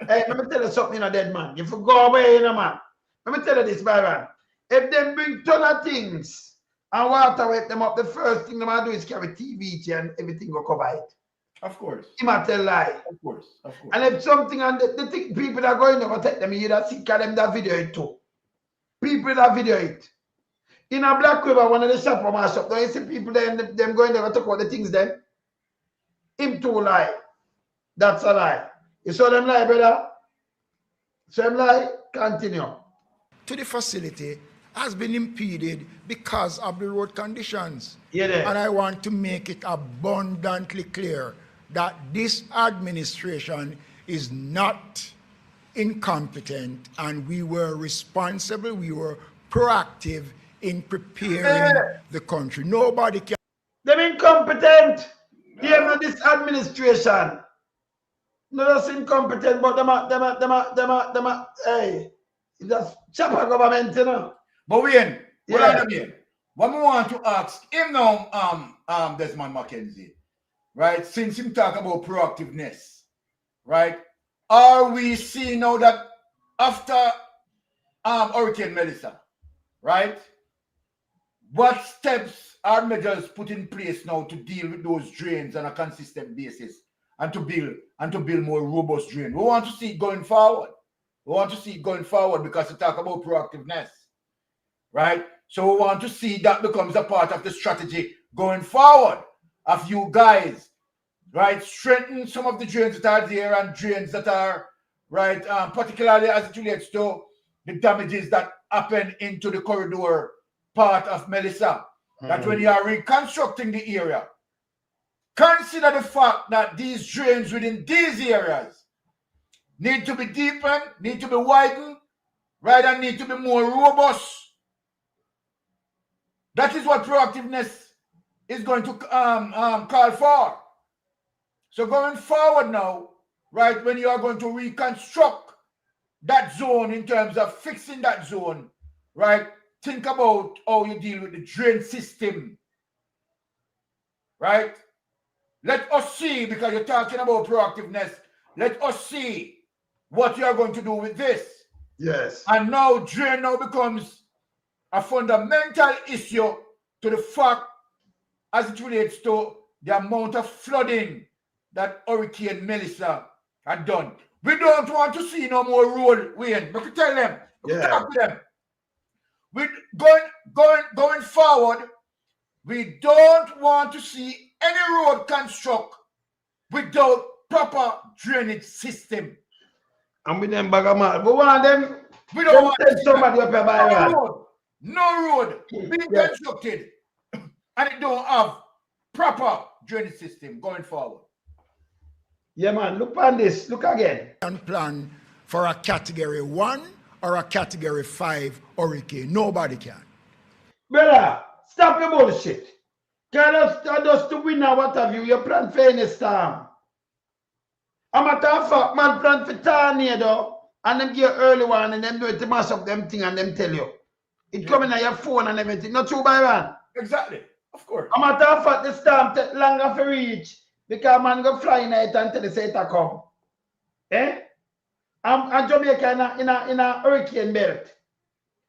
let me tell you something, dead man. If you go away, man. Let me tell you this, Byron. If them bring ton of things and water wet them up, the first thing they might do is carry TV and everything go cover it. Of course. He might tell lie. Of course. And if something and the thing people that are going to take them, you that see them that video it too. People that video it. In a Black River, one of the shop or mash up, don't you see people there them going there to talk about the things then? Him too lie. That's a lie. You saw them lie, brother? So them lie, continue. To the facility has been impeded because of the road conditions. Yeah, and I want to make it abundantly clear that this administration is not incompetent, and we were responsible, we were proactive in preparing the country. Nobody can. Them incompetent. Yeah, this administration. No, that's incompetent, but them hey, that's chopper government, But Wayne, what we want to ask him now, Desmond Mackenzie, right? Since him talk about proactiveness, right? Are we seeing now that after Hurricane Melissa, right? What steps are measures put in place now to deal with those drains on a consistent basis and to build more robust drains? We want to see it going forward. We want to see it going forward because we talk about proactiveness, right? So we want to see that becomes a part of the strategy going forward of you guys, right? Strengthen some of the drains that are there and drains that are, right, particularly as it relates to the damages that happen into the corridor part of Melissa, that when you are reconstructing the area, consider the fact that these drains within these areas need to be deepened, need to be widened, right, and need to be more robust. That is what proactiveness is going to call for. So going forward now, right, when you are going to reconstruct that zone in terms of fixing that zone, right, think about how you deal with the drain system, right? Let us see, because you're talking about proactiveness, let us see what you are going to do with this. Yes. And now drain now becomes a fundamental issue to the fact as it relates to the amount of flooding that Hurricane Melissa had done. We don't want to see no more road, Wayne. We can tell them, we can talk to them. We going forward, we don't want to see any road construct without proper drainage system. And with them bagamal. But one of them, we don't want to see somebody up here by no road being constructed and it don't have proper drainage system going forward. Yeah, man, look on this. Look again. Plan for a category 1 or a category 5 hurricane. Nobody can. Brother, stop your bullshit. Just to win or what have you, you plan for any storm. I'm a matter of fact, man plan for tornado and them give early one and them do it to mash up them thing and them tell you. It coming on your phone and everything. Not true, by man. Exactly. Of course. I'm a matter of fact, the storm take longer for reach because man go fly in it until they say it come. Eh? I'm Jamaica in a hurricane belt.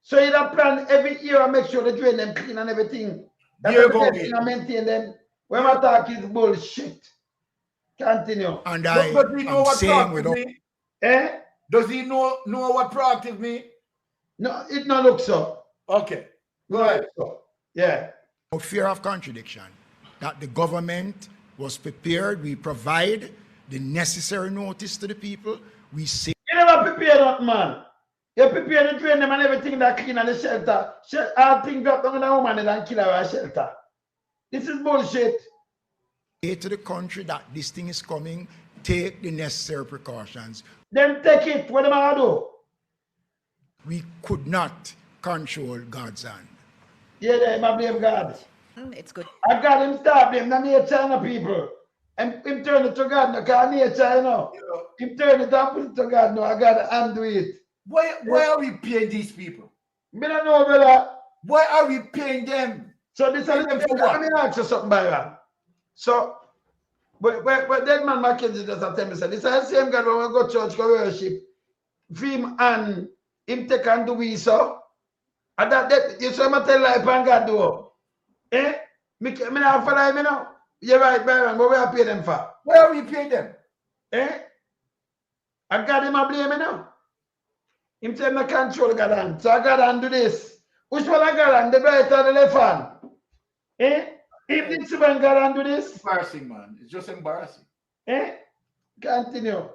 So you don't plan every year and make sure they drain them clean and everything. That's everything and maintain them. When I talk is bullshit. Continue. And does he know what proactive mean? Eh? Does he know what proactive mean? No, it not look so. Okay. Go ahead. So. Yeah. No fear of contradiction. That the government was prepared. We provide the necessary notice to the people. We say. You never prepare that, man. You prepare to drain them and everything that clean and the shelter. All things drop down on a woman and kill her at shelter. This is bullshit. Say to the country that this thing is coming, take the necessary precautions. Then take it. What am I do? We could not control God's hand. Yeah, I blame God. It's good. I got him stop him. Not near China people. And him turn it to God. No, because near China. Him turn it and put it to God. No, I got to undo it. Why are we paying these people? I don't know, brother. Why are we paying them? So this is them for what? Let me ask you something, Byron. So, but that man Mackenzie just tell me, this is the same God when we go to church, go worship, him and him take and do we so. And that you say I tell life and God do. Eh? Me not follow me now. You're right, Byron, but we are paying them for. Where are we paying them? Eh? I got him a blame me now. Him say I control God hand. So I got to do this. Which one I got on? The right or the left hand? Eh? If this man got on do this? Embarrassing, man. It's just embarrassing. Eh? Continue.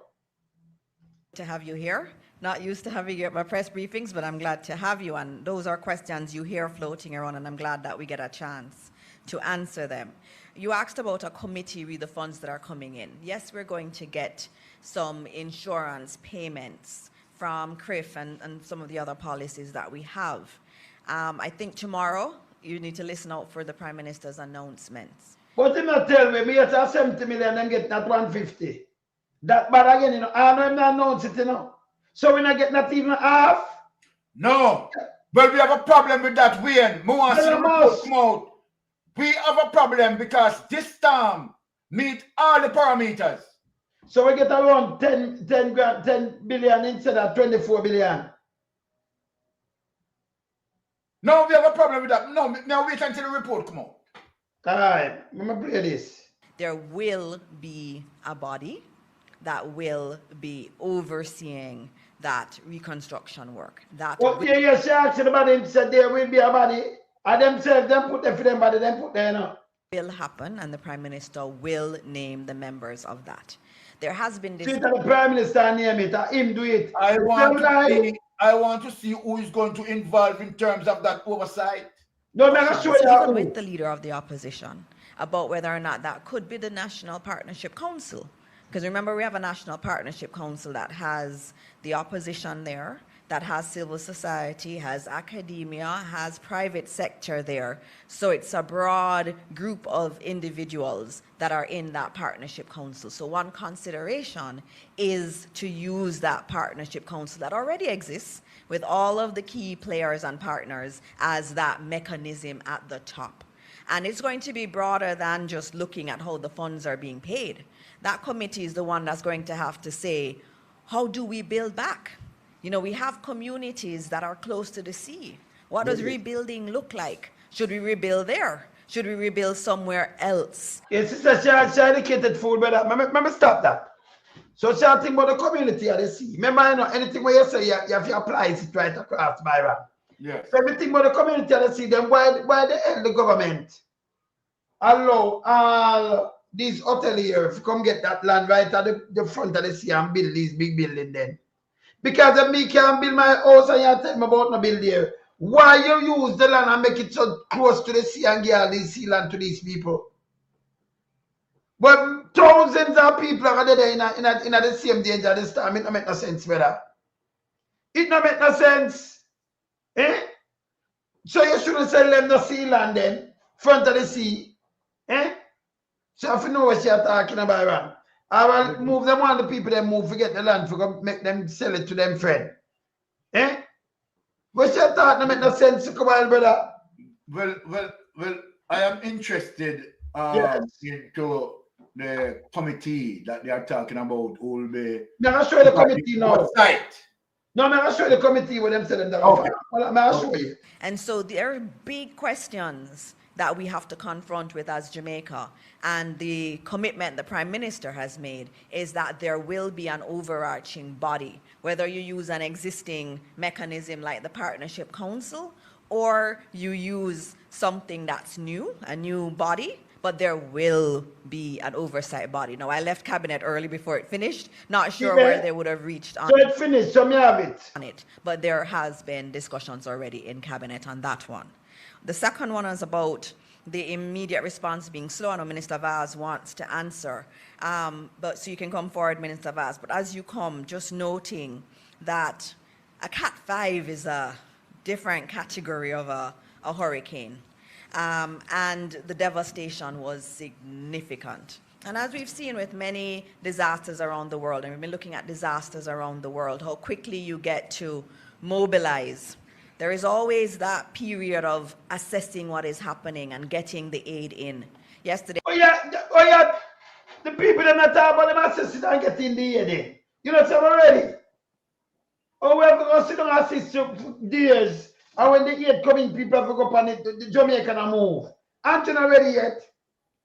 To have you here. Not used to having you at my press briefings, but I'm glad to have you. And those are questions you hear floating around, and I'm glad that we get a chance to answer them. You asked about a committee with the funds that are coming in. Yes, we're going to get some insurance payments from CRIF and some of the other policies that we have. I think tomorrow you need to listen out for the Prime Minister's announcements. But he not tell me it's a 70 million and get not 150. That bad again, you know. I know him not announce it, you know. So we not get not even half? No. But we have a problem with that, Wayne. We have a problem because this storm meet all the parameters. So we get around 10 billion instead of 24 billion. No, we have a problem with that. No, now wait until the report come out. All right, I'm going to play this. There will be a body that will be overseeing that reconstruction work. That okay, yes, she asked about him, said there will be a body. And themselves, them put them for them body, them put there now. Will happen, and the Prime Minister will name the members of that. There has been this. See the Prime Minister name it, him do it. I want to see who is going to involve in terms of that oversight. No, I'm sure even with the leader of the opposition, about whether or not that could be the National Partnership Council. Because remember, we have a National Partnership Council that has the opposition there, that has civil society, has academia, has private sector there. So it's a broad group of individuals that are in that partnership council. So one consideration is to use that partnership council that already exists with all of the key players and partners as that mechanism at the top. And it's going to be broader than just looking at how the funds are being paid. That committee is the one that's going to have to say, how do we build back? You know, we have communities that are close to the sea. What does rebuilding look like? Should we rebuild there? Should we rebuild somewhere else? Yes, sister, she educated fool, brother. Remember, stop that. So she think about the community at the sea. Remember, you know, anything where you say you have to apply it right across Byron. Yes. So everything about the community at the sea, then why the hell the government allow all these hoteliers to come get that land right at the front of the sea and build these big buildings then? Because if me can't build my house and you tell me about no build there, why you use the land and make it so close to the sea and give all this sea land to these people? But thousands of people are there in the same danger this time. It don't make no sense, brother. It don't make no sense. Eh? So you shouldn't sell them the sea land then, front of the sea. Eh? So if you know what you're talking about, Ron, I will move them on the people that move, forget the land, for make them sell it to them friend. Eh? What you talking make no sense, come on, brother. Well, I am interested into the committee that they are talking about. All the I'll show you the committee now. Site. No, I'll show you the committee with them selling that. Okay. I'll show you. And so there are big questions that we have to confront with as Jamaica. And the commitment the Prime Minister has made is that there will be an overarching body, whether you use an existing mechanism like the Partnership Council, or you use something that's new, a new body, but there will be an oversight body. Now, I left Cabinet early before it finished, not sure where they would have reached on, so it finished, so me have it. On it. But there has been discussions already in Cabinet on that one. The second one is about the immediate response being slow. I know Minister Vaz wants to answer, but so you can come forward, Minister Vaz. But as you come, just noting that a Cat 5 is a different category of a hurricane, and the devastation was significant. And as we've seen with many disasters around the world, and we've been looking at disasters around the world, how quickly you get to mobilize. There is always that period of assessing what is happening and getting the aid in. Yesterday. Oh yeah. The people that not talk about them assessing and getting the aid in. You know, so already. Oh, we have to go sit down and assist for days. And when the aid coming, people have to go up on it, the Jamaican and move. Aren't you not ready yet?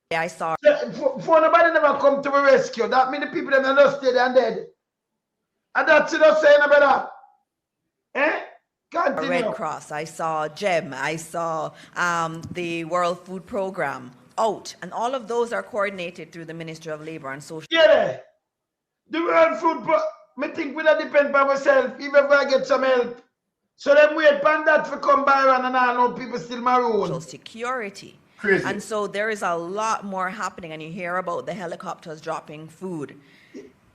Yeah, I saw. So, for nobody never come to a rescue. That means the people that are not stay and dead. And that's it, not saying about that. Eh? Continue. Red Cross, I saw GEM, I saw the World Food Program out, and all of those are coordinated through the Ministry of Labour and Social. Yeah, the World Food Program, I think we don't depend by myself, even if I get some help. So then wait upon that for come by and I know people still maroon. Social security. Crazy. And so there is a lot more happening, and you hear about the helicopters dropping food.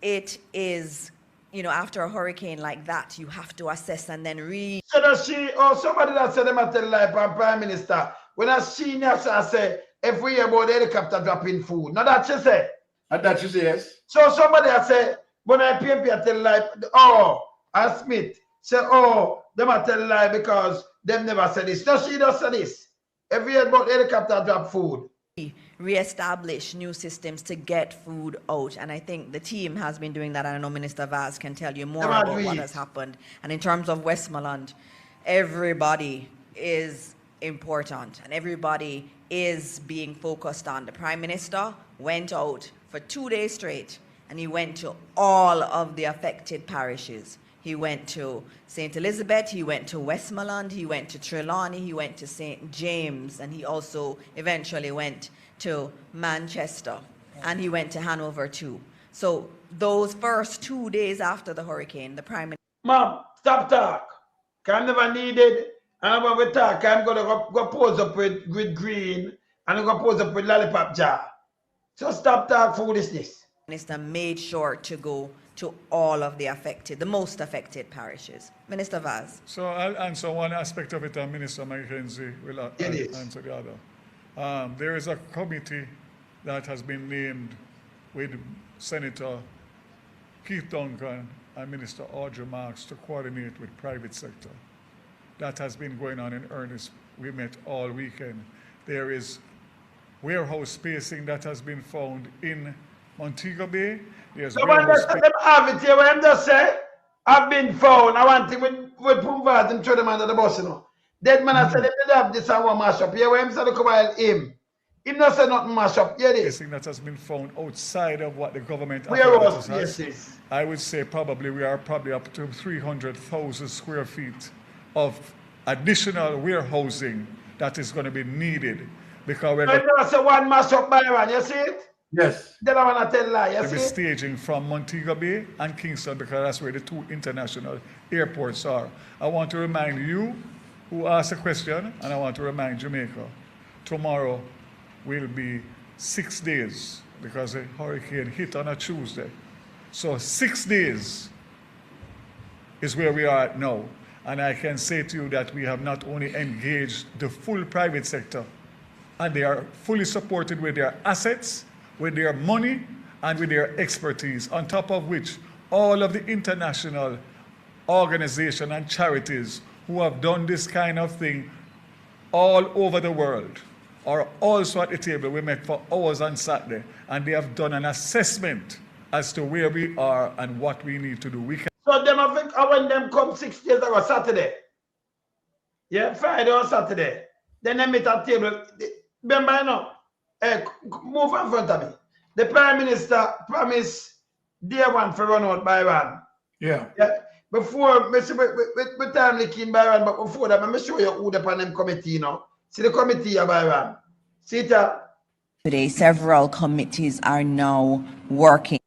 It is, you know, after a hurricane like that, you have to assess and then read. So that she, or somebody that said them at the life and Prime Minister, when I see her, I say, if we hear about the helicopter dropping food. Now that she say. And that she say, yes. So somebody I say, when I pay at the life, oh, and Smith, say, oh, them at tell lie because them never said this. No, she does say this. Every year about the helicopter drop food. Re-establish new systems to get food out, and I think the team has been doing that, and I know Minister Vaz can tell you more about what has happened. And in terms of Westmoreland, everybody is important and everybody is being focused on. The Prime Minister went out for 2 days straight and he went to all of the affected parishes. He went to St. Elizabeth, he went to Westmoreland, he went to Trelawney, he went to St. James, and he also eventually went to Manchester, and he went to Hanover too. So those first 2 days after the hurricane, the Prime Minister... Mom, stop talk. I never needed And when we talk, I'm going to go pose up with green and I'm going to pose up with lollipop jar. So stop talking foolishness. Minister made sure to go to all of the most affected parishes. Minister Vaz. So I'll answer one aspect of it, and Minister Mackenzie will answer the other. There is a committee that has been named with Senator Keith Duncan and Minister Audrey Marks to coordinate with private sector. That has been going on in earnest. We met all weekend. There is warehouse spacing that has been found in Montego Bay. There's warehouse spacing. Have it here, what I'm just saying. I've been found. I want to with Pumbaz and throw them under the bus, you know. Dead man, I said, they have this and one mash up. Here, where I'm saying, look about him. Him not say nothing mash up. Here it is. That has been found outside of what the government warehouse spaces. I would say we are probably up to 300,000 square feet of additional warehousing that is going to be needed. Because we're going to say one mash up by one, you see it? Yes. Then I want to tell lie, you see it? Staging from Montego Bay and Kingston, because that's where the two international airports are. I want to remind you who asked the question, and I want to remind Jamaica, tomorrow will be 6 days because the hurricane hit on a Tuesday. So 6 days is where we are at now. And I can say to you that we have not only engaged the full private sector, and they are fully supported with their assets, with their money, and with their expertise, on top of which all of the international organizations and charities who have done this kind of thing all over the world are also at the table. We met for hours on Saturday, and they have done an assessment as to where we are and what we need to do. So them I think when them come 6 days ago Saturday. Yeah, Friday or Saturday. Then they meet at the table. Remember, you know, move in front of me. The Prime Minister promised day one for run out by one. Yeah. Before, we time they came by one, but before that, let me show you who the panel committee, you know. See the committee by one. See it? Today, several committees are now working.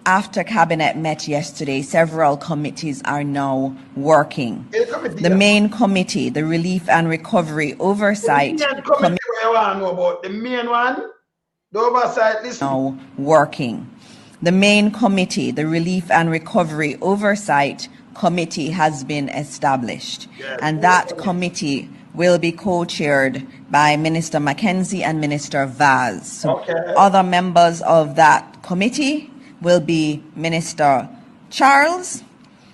After Cabinet met yesterday, several committees are now working. The main committee, the Relief and Recovery Oversight Committee, the main one, the oversight list. Now working. The main committee, the Relief and Recovery Oversight Committee, has been established. And that committee will be co-chaired by Minister Mackenzie and Minister Vaz. Other members of that committee will be Minister Charles,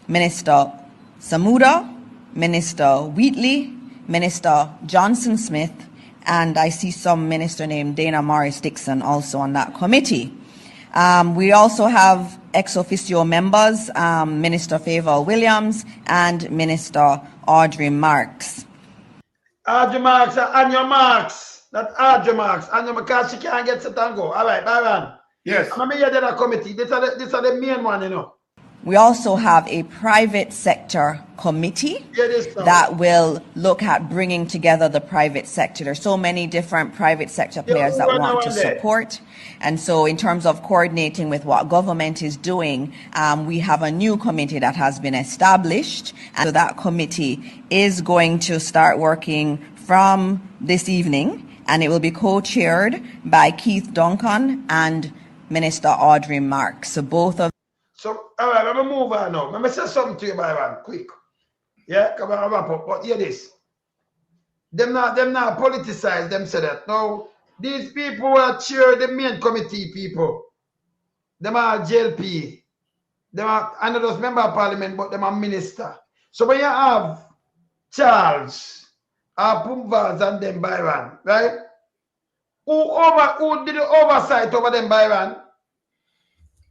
Minister Samuda, Minister Wheatley, Minister Johnson Smith, and I see some minister named Dana Morris Dixon also on that committee. We also have ex officio members, Minister Favor Williams and Minister Audrey Marks. Audrey Marks, and your marks. That Audrey Marks, and your because she can't get set and go. All right, bye. Yes. I'm here to the committee. These are the main one, you know. We also have a private sector committee that will look at bringing together the private sector. There's so many different private sector players that want to support. And so in terms of coordinating with what government is doing, we have a new committee that has been established. And so that committee is going to start working from this evening, and it will be co-chaired by Keith Duncan and Minister Audrey Marks. So both of. So, all right, let me move on now. Let me say something to you, by one, quick. Yeah, come on, wrap up. But hear this. Them not politicize them say that. Now, these people who are chair the main committee people. Them are JLP. Them are, I know those member of parliament, but them are minister. So when you have Charles, Pumbaz and them Byron, right? Who did the oversight over them Byron?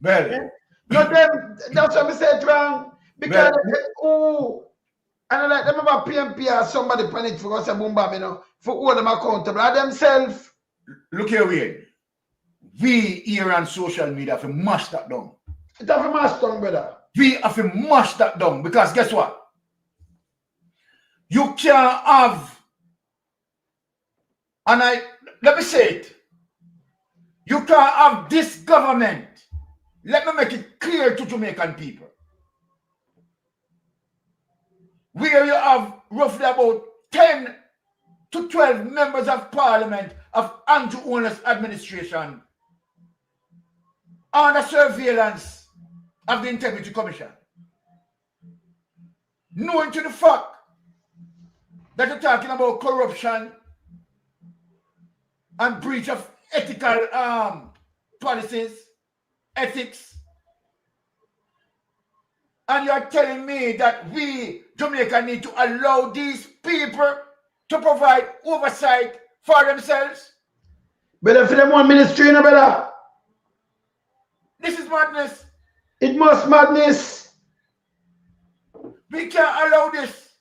Well, yeah? No, them, that's what we said wrong. Because and like them about PMP or somebody panic for us a boom bam, you know, for all them accountable are themselves. Look here, Wayne. We here on social media have to mash that down. It have to mash down, brother. We have to mash that down because guess what? You can't have, and let me say it. You can't have this government. Let me make it clear to Jamaican people. Where you have roughly about 10 to 12 members of parliament of Andrew Holness administration under surveillance of the Integrity Commission. Knowing to the fact that you're talking about corruption and breach of ethical policies, ethics, and you're telling me that we, Jamaica, need to allow these people to provide oversight for themselves? Better for them one ministry, no better. This is madness. It must madness. We can't allow this.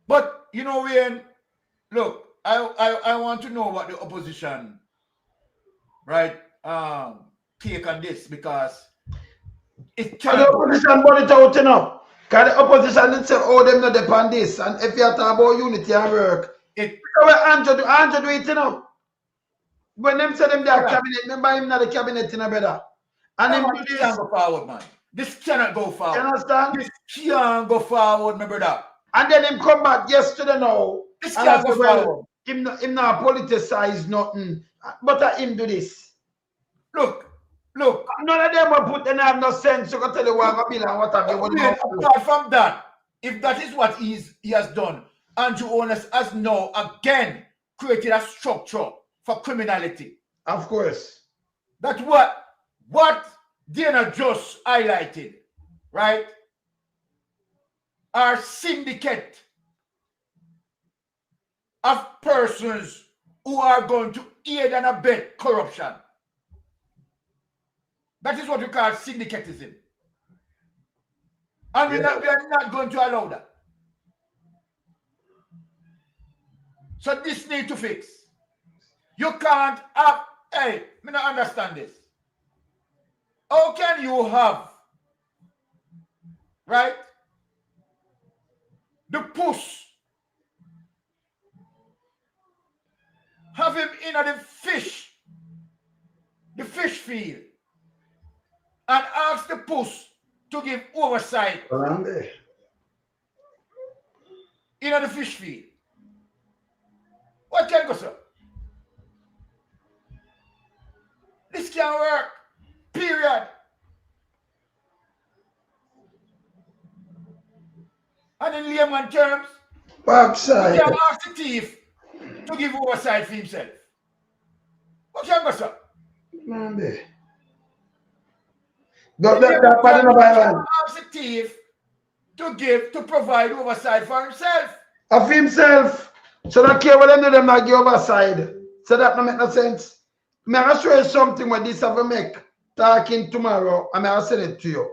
But you know, Wayne, look, I want to know what the opposition, right, take on this, because it can't. The opposition brought it out, you know. Because the opposition did say, oh, them not depend this. And if you talk about unity and work, Andrew do it, you know. When them say them their cabinet, remember him not the cabinet, you know, better. And him do this. Can't go forward, man. This cannot go forward. You understand? This can't go forward, my brother. And then him come back yesterday now. This can't go forward. Him not politicize nothing. But him do this. Look. None of them will put them have no sense. You can tell you what I mean and what have you. Apart from that, if that is what he has done, Andrew Holness has now again created a structure for criminality. Of course. That's what Dana just highlighted, right? Our syndicate of persons who are going to aid and abet corruption. That is what we call syndicatism. And we are not going to allow that. So this need to fix. You can't have, hey, I don't understand this. How can you have, right, the push, have him in the fish field, and ask the push to give oversight in the fish field? What can go, sir? This can't work. Period. And in layman terms, you can ask the thief to give oversight for himself. What can go, sir? Ask the thief to provide oversight for himself. Of himself. So that care what them not give oversight. So that don't make no sense. May I show you something what this have to make talking tomorrow, and I'll send it to you.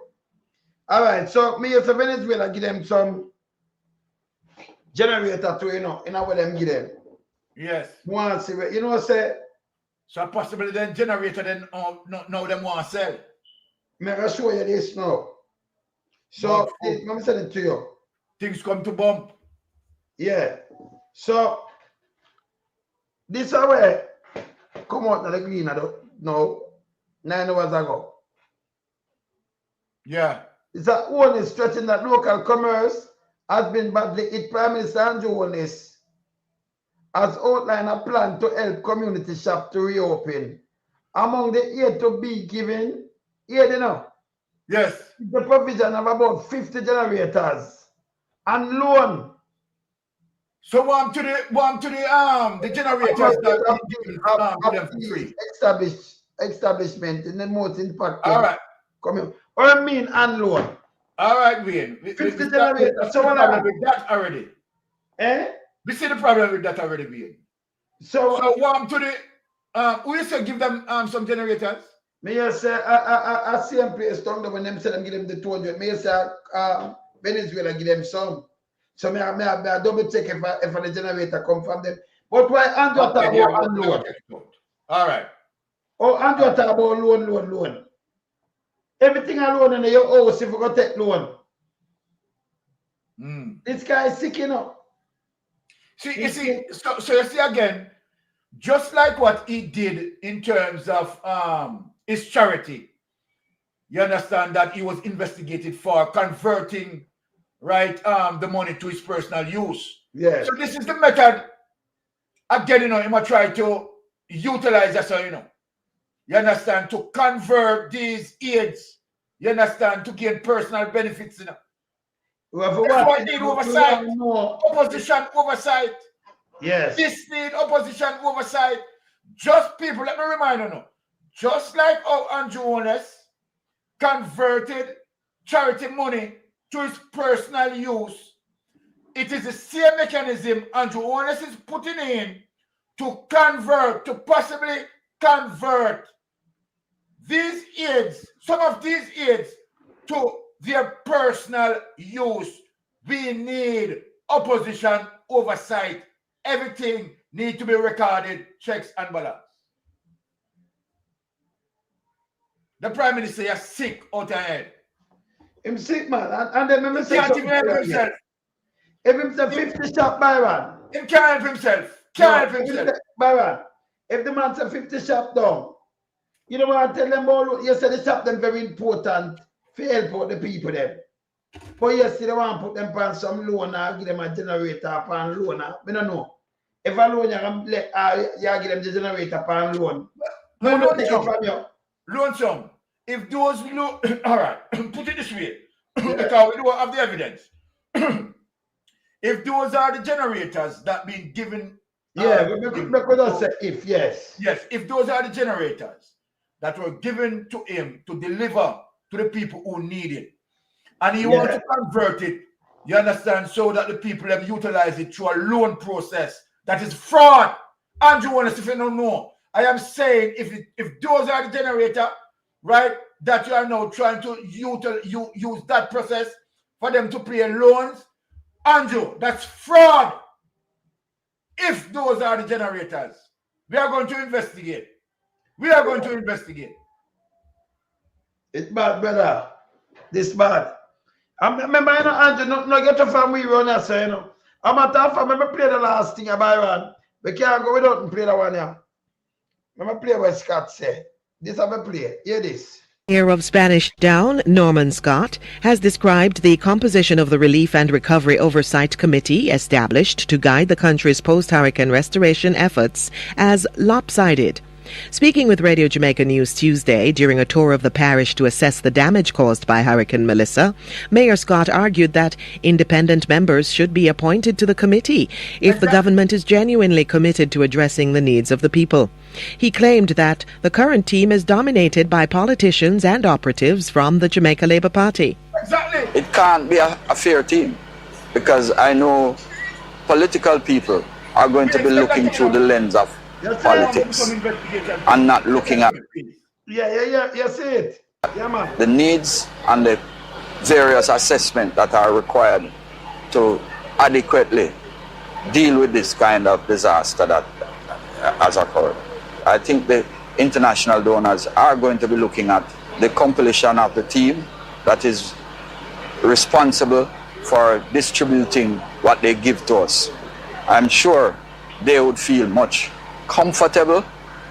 All right, so me as a Venezuela give them some generator to, you know, what them give them. Yes. Want to see, you know, say. So possibly then generator then now them want to sell. May I show you this now? So let me send it to you. Things come to bump. Yeah. So this is where come out of the green no 9 hours ago. Yeah. It's a Holness stretching that local commerce has been badly hit. Prime Minister Andrew Holness has outlined a plan to help community shop to reopen. Among the aid to be given, aid, you know. Yes. The provision of about 50 generators and loan. So one to the generators that free. Establishment in the most impact. All right. Come or mean and loan. All right, Wayne. 50 generators. So problem with that already. Eh? We see the problem with that already, Wayne. So one to the we say give them some generators. Me just say I same place down there when them say them give them the 200. Me say Venezuela give them some. So me double check if the generator come from them. But why Andrew talk about loan? All right. Oh, Andrew talk about loan. Everything alone in your house if you go take loan. This guy is sick, you know. So you see again, just like what he did in terms of his charity, you understand that he was investigated for converting right, the money to his personal use. Yes. So this is the method, again, you know, he might try to utilize that, so, you know, you understand, to convert these aids, you understand, to gain personal benefits, you know. That's what need oversight, opposition oversight. Yes. This need opposition oversight. Just people, let me remind you now, just like how Andrew Holness converted charity money to his personal use, it is the same mechanism Andrew Holness is putting in to convert, to possibly convert these aids, some of these aids, to their personal use. We need opposition oversight. Everything needs to be recorded, checks and balance. The Prime Minister is sick out of head. Him sick, man. And then he can't even help himself. If him say 50 shop, Byron. He can't help himself. Can't help himself. Byron, if the man say 50 shop down, you don't want to tell them all, you say the shop them very important for help out the people them. But yes, they want to put them on some loan or give them a generator upon loan. I don't know. If a loan, you give them the generator upon loan. No, loan some. Loan some. If those loan, all right, put it this way, because we don't have the evidence. If those are the generators that been given, because say if, yes. Yes, if those are the generators that were given to him to deliver to the people who need it, and he wants to convert it, you understand, so that the people have utilized it through a loan process that is fraud. Andrew Holness, if you don't know, I am saying if those are the generator, right, that you are now trying to use that process for them to pay loans, Andrew, that's fraud. If those are the generators, we are going to investigate. We are going to investigate. It's bad, brother. This bad. I remember, you know, Andrew, no get to from we run here, you know. I'm at half, I remember play the last thing about Byron. We can't go without and play the one here. Remember play what Scott said. This have a play. Hear this. Mayor of Spanish Down, Norman Scott, has described the composition of the Relief and Recovery Oversight Committee established to guide the country's post-hurricane restoration efforts as lopsided. Speaking with Radio Jamaica News Tuesday during a tour of the parish to assess the damage caused by Hurricane Melissa, Mayor Scott argued that independent members should be appointed to the committee if the government is genuinely committed to addressing the needs of the people. He claimed that the current team is dominated by politicians and operatives from the Jamaica Labour Party. It can't be a fair team because I know political people are going to be looking through the lens of politics and not looking at Yes, it. Yeah, man. the needs and the various assessments that are required to adequately deal with this kind of disaster that has occurred. I think the international donors are going to be looking at the compilation of the team that is responsible for distributing what they give to us. I'm sure they would feel much comfortable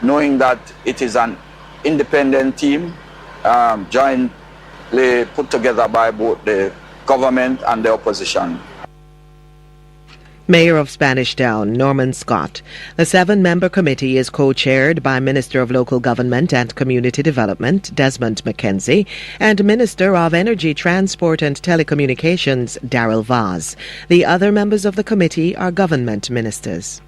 knowing that it is an independent team jointly put together by both the government and the opposition. Mayor of Spanish Town, Norman Scott. The 7-member committee is co-chaired by Minister of Local Government and Community Development, Desmond McKenzie, and Minister of Energy, Transport and Telecommunications, Darrell Vaz. The other members of the committee are government ministers.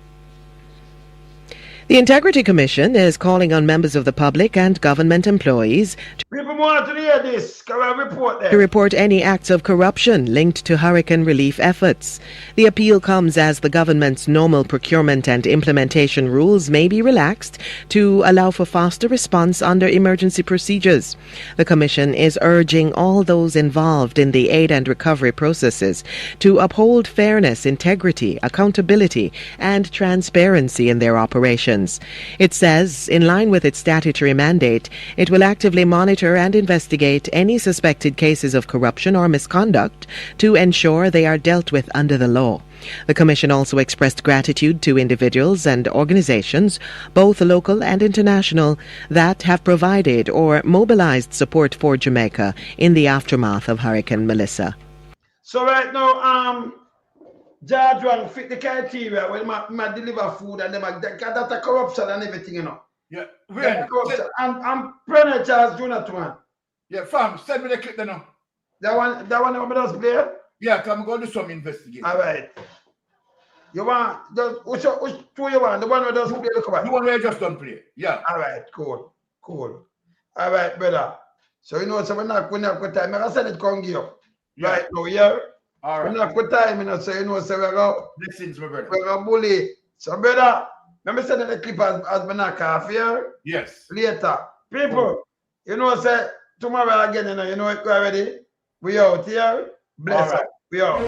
The Integrity Commission is calling on members of the public and government employees to report any acts of corruption linked to hurricane relief efforts. The appeal comes as the government's normal procurement and implementation rules may be relaxed to allow for faster response under emergency procedures. The Commission is urging all those involved in the aid and recovery processes to uphold fairness, integrity, accountability, and transparency in their operations. It says, in line with its statutory mandate, it will actively monitor and investigate any suspected cases of corruption or misconduct to ensure they are dealt with under the law. The Commission also expressed gratitude to individuals and organizations, both local and international, that have provided or mobilized support for Jamaica in the aftermath of Hurricane Melissa. So right now, George Wang fit the criteria when I deliver food and them that's a corruption and everything, you know. Yeah, corruption. I'm President Charles Jonathan. Yeah, fam, send me the clip then now. That one I'm just play? Yeah, come go do some investigation. All right. You want which two you want? The one who does play the cover? The one where I just don't play. Yeah. All right, cool. All right, brother. So you know, so we're not got time. I send it come give you. Yeah. Right now, yeah. All right. We're not got time, you know, so you know, so we're going Blessings, my brother. we're gonna bully. So brother, let me send the clip as we knock off here. Yes. Later. People, you know, say tomorrow again, you know it already. We out here. Bless up. We out.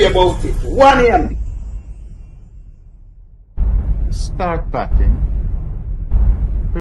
About it. 1 a.m. Start batting